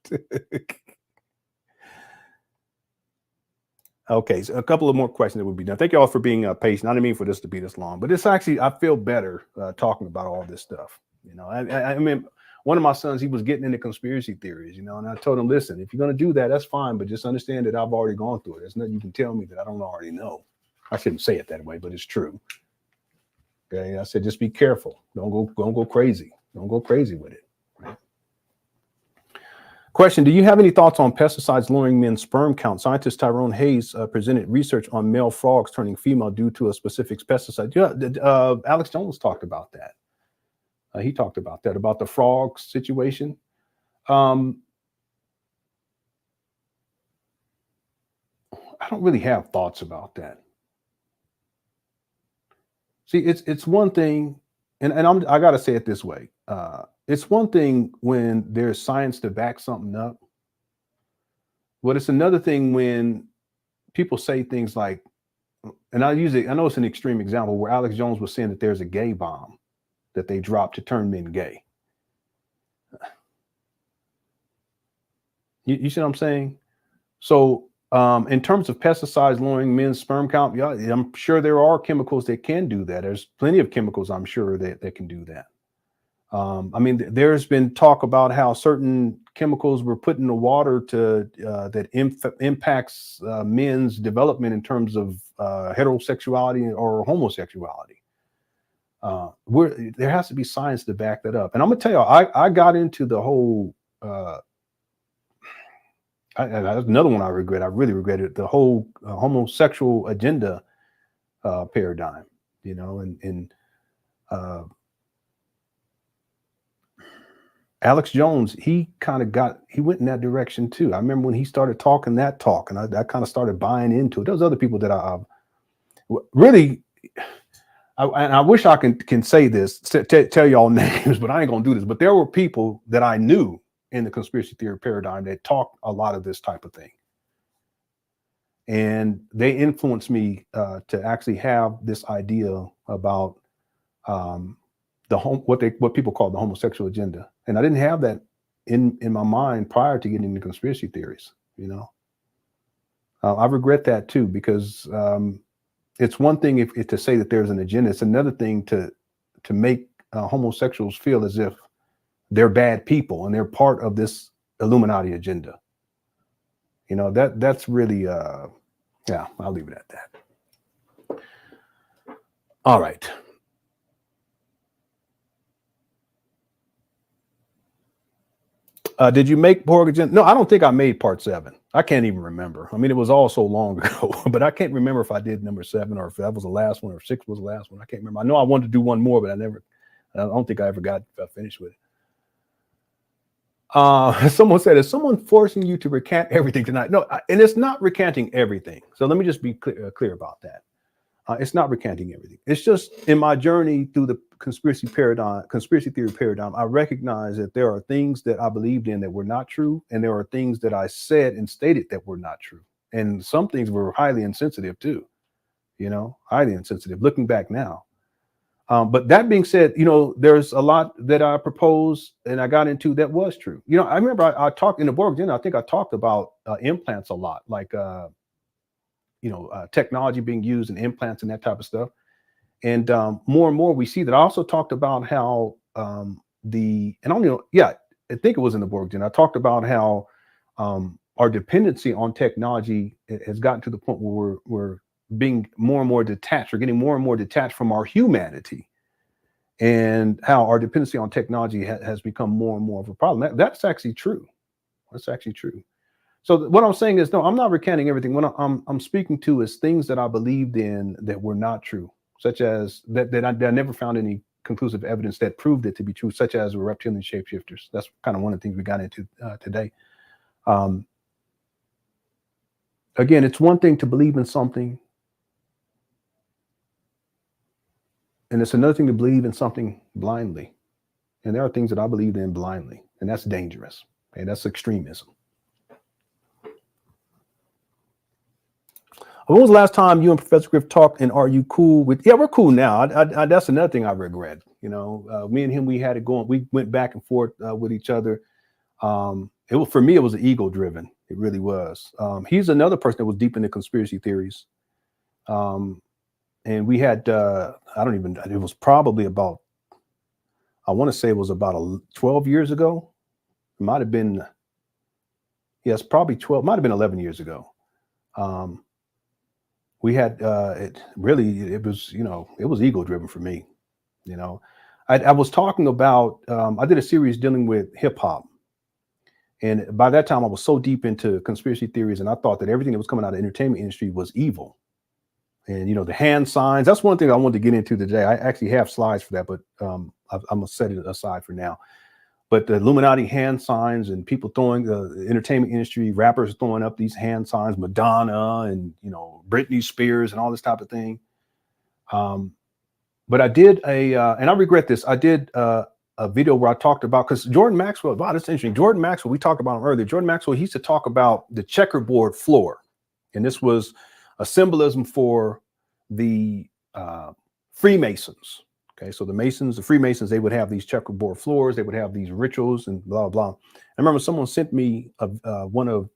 Okay, so a couple of more questions that would be done. Thank you all for being patient. I didn't mean for this to be this long, but it's actually, I feel better talking about all this stuff. You know, I mean, one of my sons, he was getting into conspiracy theories, you know, and I told him, listen, if you're going to do that, that's fine, but just understand that I've already gone through it. There's nothing you can tell me that I don't already know. I shouldn't say it that way, but it's true. Okay, I said, just be careful. Don't go crazy. Don't go crazy with it. Right? Question: do you have any thoughts on pesticides lowering men's sperm count? Scientist Tyrone Hayes presented research on male frogs turning female due to a specific pesticide. Yeah, Alex Jones talked about that. He talked about that, about the frog situation. I don't really have thoughts about that. See, it's one thing, and I got to say it this way. It's one thing when there's science to back something up, but it's another thing when people say things like, and I know it's an extreme example where Alex Jones was saying that there's a gay bomb. that they drop to turn men gay. You see what I'm saying? So in terms of pesticides lowering men's sperm count, yeah, I'm sure there are chemicals that can do that. There's plenty of chemicals, I'm sure, that can do that. I mean, there's been talk about how certain chemicals were put in the water to that impacts men's development in terms of heterosexuality or homosexuality. There has to be science to back that up. And I'm gonna tell you, I got into the whole. That's another one I regret. I really regretted the whole homosexual agenda paradigm. You know, and Alex Jones, he went in that direction too. I remember when he started talking that talk, and I kind of started buying into it. There was other people that I really, and I wish I can say this, tell y'all names, but I ain't gonna do this. But there were people that I knew in the conspiracy theory paradigm that talked a lot of this type of thing, and they influenced me to actually have this idea about what people call the homosexual agenda. And I didn't have that in my mind prior to getting into conspiracy theories. You know, I regret that too, because it's one thing if to say that there's an agenda. It's another thing to make homosexuals feel as if they're bad people and they're part of this Illuminati agenda. You know, that's really yeah, I'll leave it at that. All right. Did you make Borg Agenda? No, I don't think I made part 7. I can't even remember. I mean, it was all so long ago, but I can't remember if I did number 7 or if that was the last one or 6 was the last one. I can't remember. I know I wanted to do one more, but I don't think I ever got finished with it. Someone said, is someone forcing you to recant everything tonight? No, and it's not recanting everything. So let me just be clear about that. It's not recanting everything. It's just in my journey through the conspiracy theory paradigm, I recognize that there are things that I believed in that were not true, and there are things that I said and stated that were not true. And some things were highly insensitive too, you know, highly insensitive looking back now. But that being said, you know, there's a lot that I proposed and I got into that was true. You know, I remember I talked in the Borg Agenda, I think I talked about implants a lot, like you know, technology being used in implants and that type of stuff. And more and more we see that. I also talked about how I think it was in the Borg Agenda. I talked about how our dependency on technology has gotten to the point where we're being more and more detached. We're getting more and more detached from our humanity, and how our dependency on technology has become more and more of a problem. That's actually true. That's actually true. So what I'm saying is, no, I'm not recanting everything. What I'm speaking to is things that I believed in that were not true, such as that I never found any conclusive evidence that proved it to be true, such as reptilian shapeshifters. That's kind of one of the things we got into today. Again, it's one thing to believe in something, and it's another thing to believe in something blindly. And there are things that I believed in blindly, and that's dangerous. Okay, that's extremism. When was the last time you and Professor Griff talked, and are you cool with? Yeah, we're cool now. That's another thing I regret. You know, me and him, we had it going. We went back and forth with each other. It was, for me, it was ego driven. It really was. He's another person that was deep into conspiracy theories. And we had, it was probably about, I want to say it was about 12 years ago. It might have been, yes, probably 12, might have been 11 years ago. We had, it was, you know, it was ego driven for me. You know, I was talking about, I did a series dealing with hip hop. And by that time I was so deep into conspiracy theories, and I thought that everything that was coming out of the entertainment industry was evil. And, you know, the hand signs, that's one thing I wanted to get into today. I actually have slides for that, but I'm gonna set it aside for now. But the Illuminati hand signs and people throwing the entertainment industry, rappers throwing up these hand signs, Madonna and, you know, Britney Spears and all this type of thing. But I did and I regret this. I did a video where I talked about, because Jordan Maxwell, wow, that's interesting. Jordan Maxwell, we talked about him earlier. Jordan Maxwell, he used to talk about the checkerboard floor. And this was a symbolism for the Freemasons. Okay, so the Masons, the Freemasons, they would have these checkerboard floors, they would have these rituals and blah, blah. I remember someone sent me one of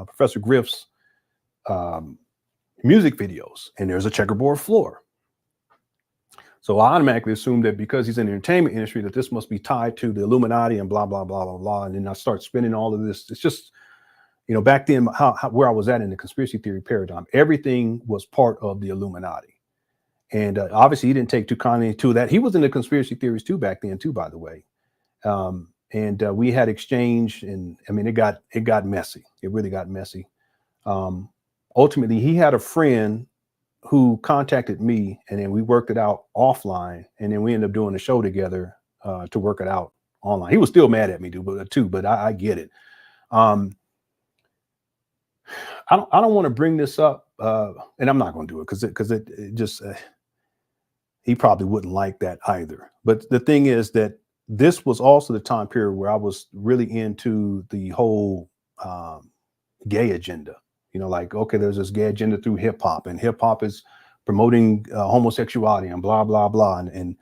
Professor Griff's music videos, and there's a checkerboard floor. So I automatically assumed that because he's in the entertainment industry, that this must be tied to the Illuminati and blah, blah, blah, blah, blah. And then I start spinning all of this. It's just, you know, back then, where I was at in the conspiracy theory paradigm, everything was part of the Illuminati. And obviously, he didn't take too kindly to that. He was in the conspiracy theories too back then, too, by the way. And we had exchange, and I mean, it got messy. It really got messy. Ultimately, he had a friend who contacted me, and then we worked it out offline, and then we ended up doing a show together to work it out online. He was still mad at me, but I get it. I don't want to bring this up, and I'm not going to do it because it just he probably wouldn't like that either. But the thing is that this was also the time period where I was really into the whole gay agenda. You know, like, okay, there's this gay agenda through hip hop, and hip hop is promoting homosexuality and blah, blah, blah. And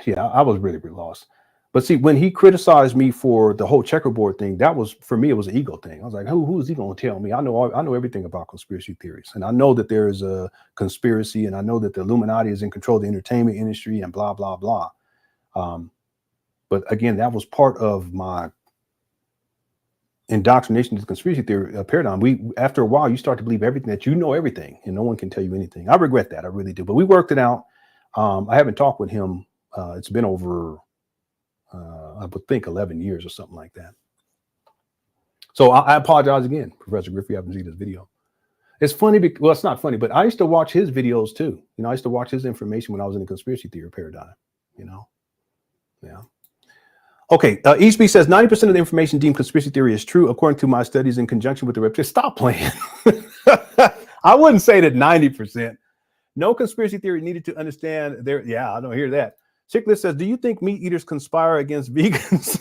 yeah, I was really, really lost. But see, when he criticized me for the whole checkerboard thing, that was, for me, it was an ego thing. I was like, who is he going to tell me? I know everything about conspiracy theories, and I know that there is a conspiracy, and I know that the Illuminati is in control of the entertainment industry and blah, blah, blah. But again, that was part of my indoctrination to the conspiracy theory paradigm. After a while, you start to believe everything, that you know everything, and no one can tell you anything. I regret that, I really do. But we worked it out. I haven't talked with him. It's been over, I would think, 11 years or something like that. So I apologize again, Professor Griff, if you haven't seen this video. It's funny, well, it's not funny, but I used to watch his videos too. You know, I used to watch his information when I was in the conspiracy theory paradigm. You know, yeah. Okay, Eastby says 90% of the information deemed conspiracy theory is true, according to my studies in conjunction with the reptilians. Stop playing. I wouldn't say that 90%. No conspiracy theory needed to understand their. Yeah, I don't hear that. Chickless says, do you think meat eaters conspire against vegans?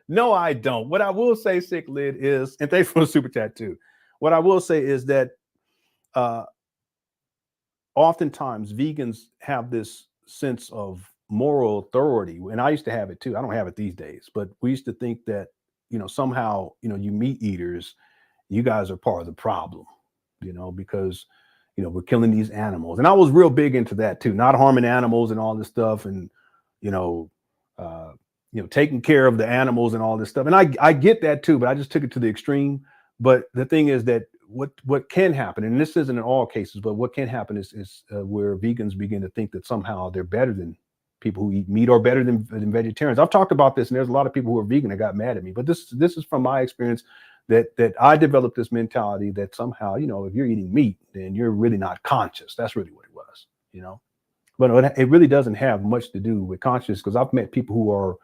No, I don't. What I will say, Sick Lid, is, and thanks for the super chat too. What I will say is that oftentimes vegans have this sense of moral authority, and I used to have it too. I don't have it these days, but we used to think that, you know, somehow, you know, you meat eaters, you guys are part of the problem, you know, because, you know, we're killing these animals. And I was real big into that too, not harming animals and all this stuff, and you know, taking care of the animals and all this stuff. And I get that too, but I just took it to the extreme. But the thing is that what can happen, and this isn't in all cases, but what can happen is where vegans begin to think that somehow they're better than people who eat meat, or better than vegetarians. I've talked about this, and there's a lot of people who are vegan that got mad at me. But this is from my experience, that I developed this mentality that somehow, you know, if you're eating meat, then you're really not conscious. That's really what it was, you know. But it really doesn't have much to do with consciousness, because I've met people who are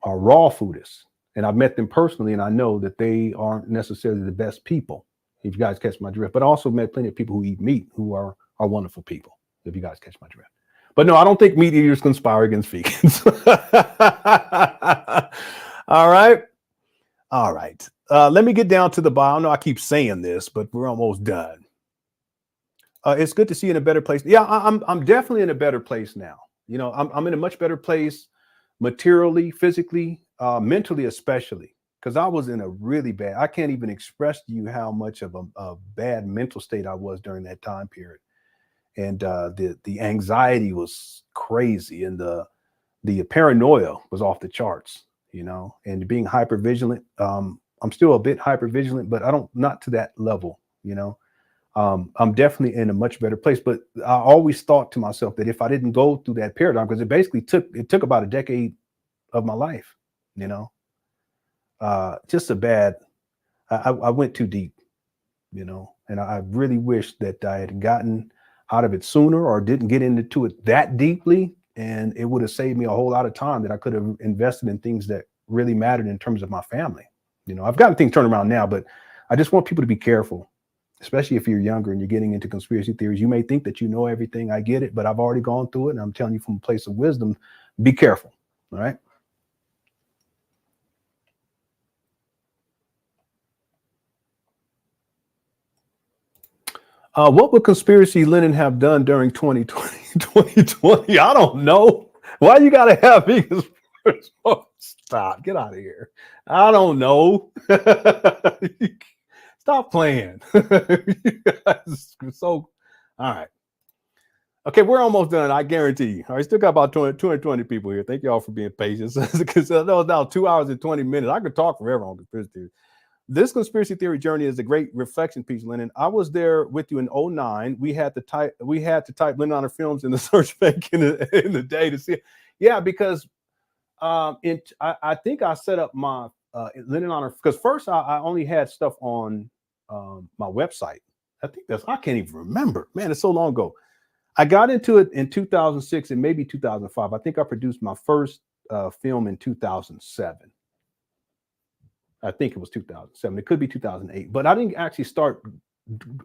raw foodists, and I've met them personally, and I know that they aren't necessarily the best people, if you guys catch my drift. But I also met plenty of people who eat meat who are wonderful people, if you guys catch my drift. But no, I don't think meat eaters conspire against vegans. All right. All right. Let me get down to the bottom. I know I keep saying this, but we're almost done. It's good to see you in a better place. Yeah, I'm definitely in a better place now. You know, I'm in a much better place materially, physically, mentally, especially, because I was in a really bad, I can't even express to you how much of a bad mental state I was during that time period. And the anxiety was crazy, and the paranoia was off the charts, you know, and being hyper vigilant. I'm still a bit hyper vigilant, but not to that level, you know. I'm definitely in a much better place. But I always thought to myself that if I didn't go through that paradigm, because it basically took about a decade of my life, you know, just a bad, I went too deep, you know, and I really wish that I had gotten out of it sooner, or didn't get into it that deeply, and it would have saved me a whole lot of time that I could have invested in things that really mattered in terms of my family. You know, I've gotten things turned around now, but I just want people to be careful, especially if you're younger and you're getting into conspiracy theories. You may think that you know everything. I get it, but I've already gone through it, and I'm telling you from a place of wisdom, be careful. All right. What would conspiracy Lenon have done during 2020? I don't know. Why you gotta have me? Oh, stop. Get out of here. I don't know. Stop playing. So, all right. Okay, we're almost done. I guarantee you. All right, still got about 220 people here. Thank you all for being patient. Because that was now 2 hours and 20 minutes. I could talk forever on conspiracy theory. This conspiracy theory journey is a great reflection piece, Lenon. I was there with you in 2009. We had to type LenonHonor films in the search bank in the day to see it. Yeah, because I think I set up my LenonHonor because first I only had stuff on my website. I can't even remember. Man, it's so long ago. I got into it in 2006 and maybe 2005. I think I produced my first film in 2007. I think it was 2007. It could be 2008, but I didn't actually start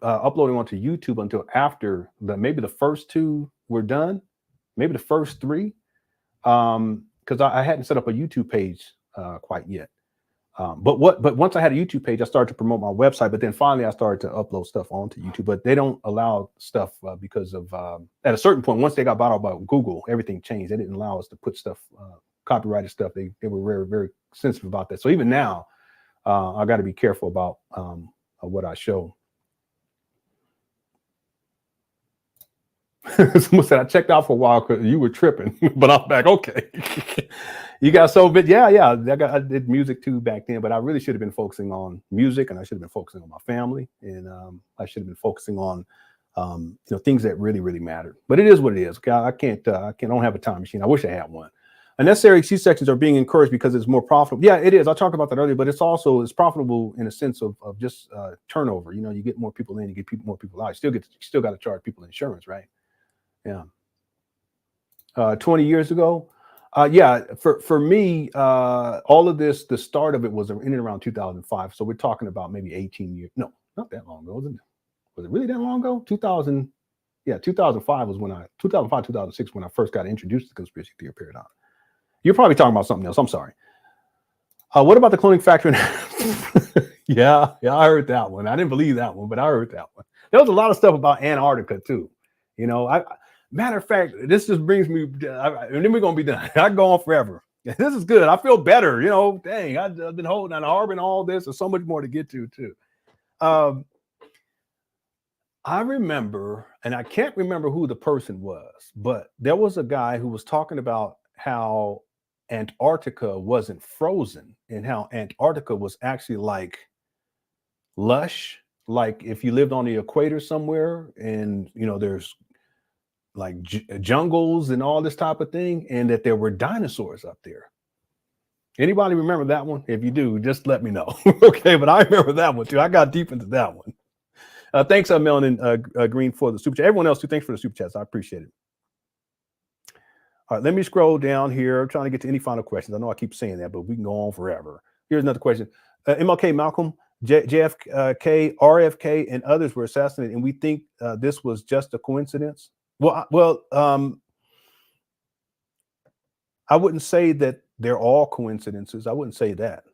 uploading onto YouTube until after maybe the first two were done, maybe the first three, because I hadn't set up a YouTube page quite yet. But once I had a YouTube page, I started to promote my website. But then finally, I started to upload stuff onto YouTube. But they don't allow stuff because of at a certain point, once they got bought out by Google, everything changed. They didn't allow us to put stuff, copyrighted stuff. They were very, very sensitive about that. So even now, I got to be careful about what I show. Someone said I checked out for a while because you were tripping, but I'm back. Okay, you got so bit. Yeah. I did music too back then, but I really should have been focusing on music, and I should have been focusing on my family, and I should have been focusing on things that really, really mattered. But it is what it is. Okay, I don't have a time machine. I wish I had one. Unnecessary C-sections are being encouraged because it's more profitable. Yeah, it is. I talked about that earlier, but it's profitable in a sense of just turnover. You get more people in, you get more people out. You still got to charge people insurance, right? Yeah. 20 years ago. For me, all of this, the start of it was in and around 2005. So we're talking about maybe 18 years. No, not that long ago. Was it really that long ago? 2005 was 2006 when I first got introduced to the conspiracy theory paradigm. You're probably talking about something else. I'm sorry. What about the cloning factory? Yeah, I heard that one. I didn't believe that one, but I heard that one. There was a lot of stuff about Antarctica too. Matter of fact, this just brings me, and then we're going to be done. I can go on forever. This is good. I feel better. Dang, I've been holding on, harboring all this. There's so much more to get to, too. I remember, and I can't remember who the person was, but there was a guy who was talking about how Antarctica wasn't frozen and how Antarctica was actually like lush, like if you lived on the equator somewhere and, there's like jungles and all this type of thing, and that there were dinosaurs up there. Anybody remember that one? If you do, just let me know. Okay, but I remember that one too. I got deep into that one. Thanks, Melanin Green, for the super chat. Everyone else too, thanks for the super chats. I appreciate it. All right, let me scroll down here. I'm trying to get to any final questions. I know I keep saying that, but we can go on forever. Here's another question. MLK, Malcolm, JFK, RFK, and others were assassinated, and we think this was just a coincidence. Well, I wouldn't say that they're all coincidences. I wouldn't say that.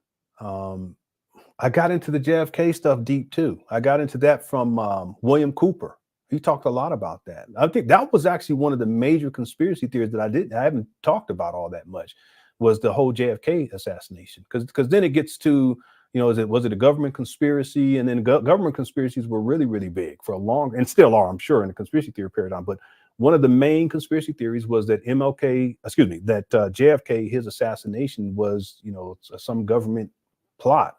I got into the JFK stuff deep too. I got into that from William Cooper. He talked a lot about that. I think that was actually one of the major conspiracy theories that I haven't talked about all that much, was the whole JFK assassination. Because then it gets to, was it a government conspiracy? And then government conspiracies were really, really big for a long, and still are, I'm sure, in the conspiracy theory paradigm. But one of the main conspiracy theories was that JFK, his assassination was, some government plot.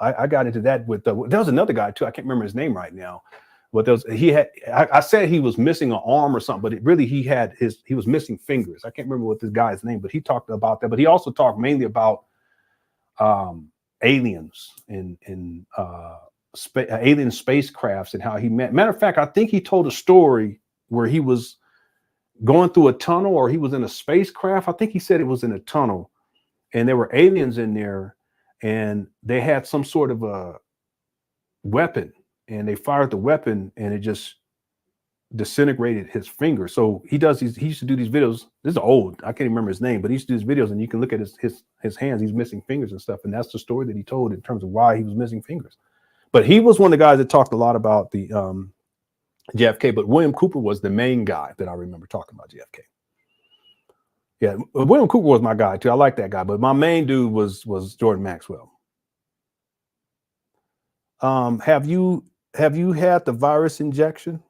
I got into that with there was another guy too. I can't remember his name right now. But I said he was missing an arm or something, but he was missing fingers. I can't remember what this guy's name, but he talked about that. But he also talked mainly about aliens and alien spacecrafts and how he met. Matter of fact, I think he told a story where he was going through a tunnel, or he was in a spacecraft. I think he said it was in a tunnel, and there were aliens in there, and they had some sort of a weapon, and they fired the weapon, and it just disintegrated his finger. So he used to do these videos. This is old. I can't remember his name, but he used to do these videos, and you can look at his hands. He's missing fingers and stuff. And that's the story that he told in terms of why he was missing fingers. But he was one of the guys that talked a lot about the JFK, but William Cooper was the main guy that I remember talking about JFK. Yeah, William Cooper was my guy too. I like that guy, but my main dude was Jordan Maxwell. Have you had the virus injection?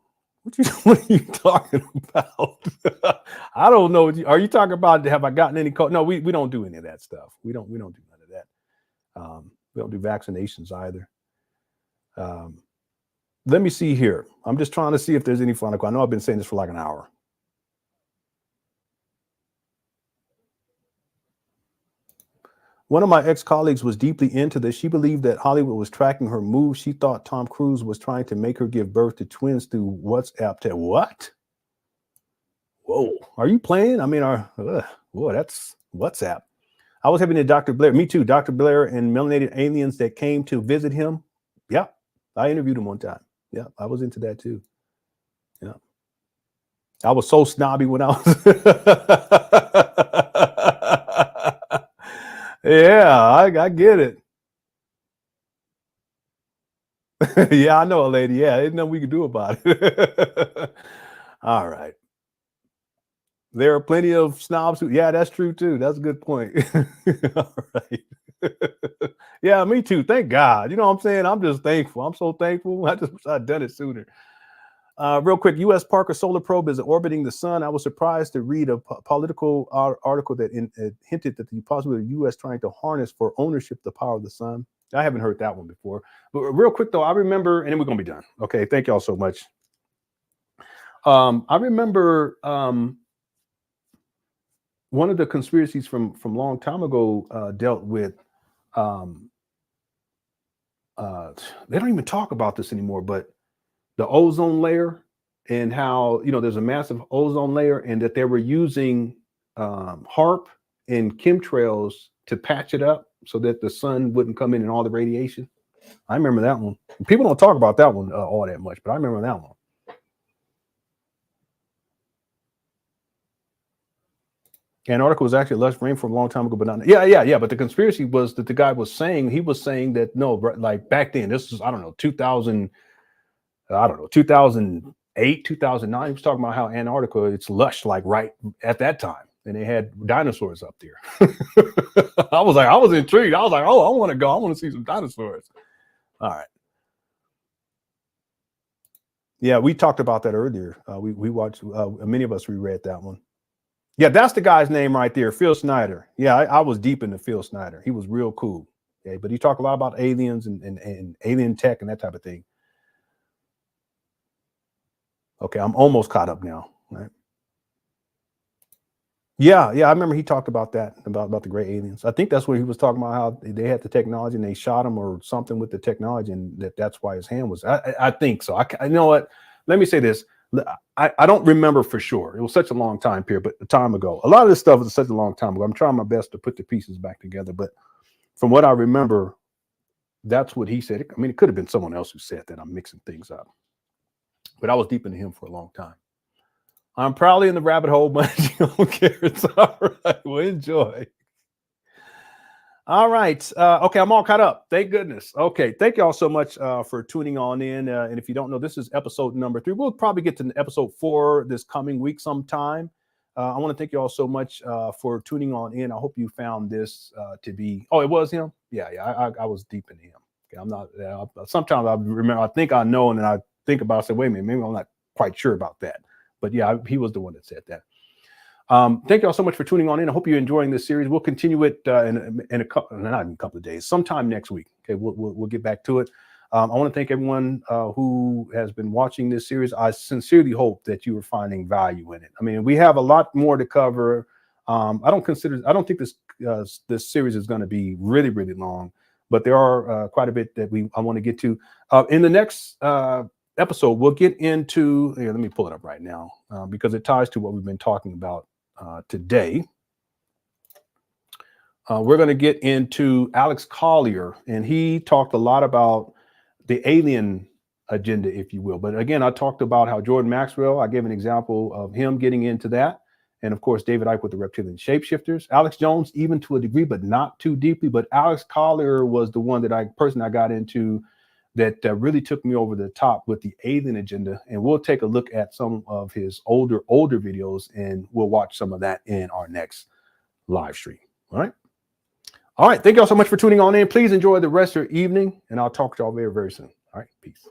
What are you talking about? I don't know. Are you talking about, have I gotten any cold? No, we don't do any of that stuff. We don't do none of that. We don't do vaccinations either. Let me see here. I'm just trying to see if there's any final. I know I've been saying this for like an hour. One of my ex-colleagues was deeply into this. She believed that Hollywood was tracking her moves. She thought Tom Cruise was trying to make her give birth to twins through WhatsApp. What? Whoa, are you playing? I mean, whoa, that's WhatsApp. I was having a Dr. Blair, me too, Dr. Blair and melanated aliens that came to visit him. Yeah, I interviewed him one time. Yeah, I was into that too. Yeah. I was so snobby when I was... Yeah, I get it. Yeah, I know a lady. Yeah, there's nothing we can do about it. All right. There are plenty of snobs who, yeah, that's true too. That's a good point. All right. Yeah, me too. Thank God. You know what I'm saying? I'm just thankful. I'm so thankful. I just wish I'd done it sooner. Real quick, U.S. Parker solar probe is orbiting the sun. I was surprised to read a political article that hinted that the possibility of the U.S. trying to harness for ownership the power of the sun. I haven't heard that one before. But real quick, though, I remember, and then we're going to be done. Okay, thank y'all so much. I remember one of the conspiracies from a long time ago dealt with, they don't even talk about this anymore, but the ozone layer and how, there's a massive ozone layer and that they were using HARP and chemtrails to patch it up so that the sun wouldn't come in and all the radiation. I remember that one. People don't talk about that one all that much, but I remember that one. Antarctica was actually less rain for a long time ago, but not. Yeah. But the conspiracy was that the guy was saying, that no, like back then, this was, 2008, 2009. He was talking about how Antarctica, it's lush, like right at that time. And they had dinosaurs up there. I was intrigued. I was like, oh, I want to go. I want to see some dinosaurs. All right. Yeah, we talked about that earlier. We watched, many of us reread that one. Yeah, that's the guy's name right there, Phil Snyder. Yeah, I was deep into Phil Snyder. He was real cool. Yeah, but he talked a lot about aliens and alien tech and that type of thing. Okay, I'm almost caught up now. Right? Yeah, I remember he talked about that, about the gray aliens. I think that's what he was talking about, how they had the technology and they shot him or something with the technology, and that's why his hand was. I think so. I know what. Let me say this. I don't remember for sure. It was such a long time period, but a time ago. A lot of this stuff was such a long time ago. I'm trying my best to put the pieces back together, but from what I remember, that's what he said. I mean, it could have been someone else who said that. I'm mixing things up, but I was deep into him for a long time. I'm probably in the rabbit hole, but you don't care. It's all right. Well, enjoy. All right. Okay, I'm all caught up. Thank goodness. Okay, thank you all so much for tuning on in. And if you don't know, this is episode number 3. We'll probably get to episode 4 this coming week sometime. I want to thank you all so much for tuning on in. I hope you found this to be. Oh, it was him. Yeah. I was deep into him. Okay, I'm not. Sometimes I remember. I think I know, and then I think about. I say, wait a minute, maybe I'm not quite sure about that. But yeah, he was the one that said that. Thank you all so much for tuning on in. I hope you're enjoying this series. We'll continue it in a couple, not in a couple of days, sometime next week. Okay, we'll get back to it. I want to thank everyone who has been watching this series. I sincerely hope that you are finding value in it. I mean, we have a lot more to cover. I don't think this series is going to be really, really long, but there are quite a bit that I want to get to. In the next episode, we'll get into here. Let me pull it up right now because it ties to what we've been talking about today. We're going to get into Alex Collier, and he talked a lot about the alien agenda, if you will. But again, I talked about how Jordan Maxwell, I gave an example of him getting into that. And of course, David Icke with the reptilian shapeshifters. Alex Jones, even to a degree, but not too deeply. But Alex Collier was the one that I got into that really took me over the top with the alien agenda. And we'll take a look at some of his older videos, and we'll watch some of that in our next live stream. All right. All right. Thank y'all so much for tuning on in. Please enjoy the rest of your evening, and I'll talk to y'all very, very soon. All right. Peace.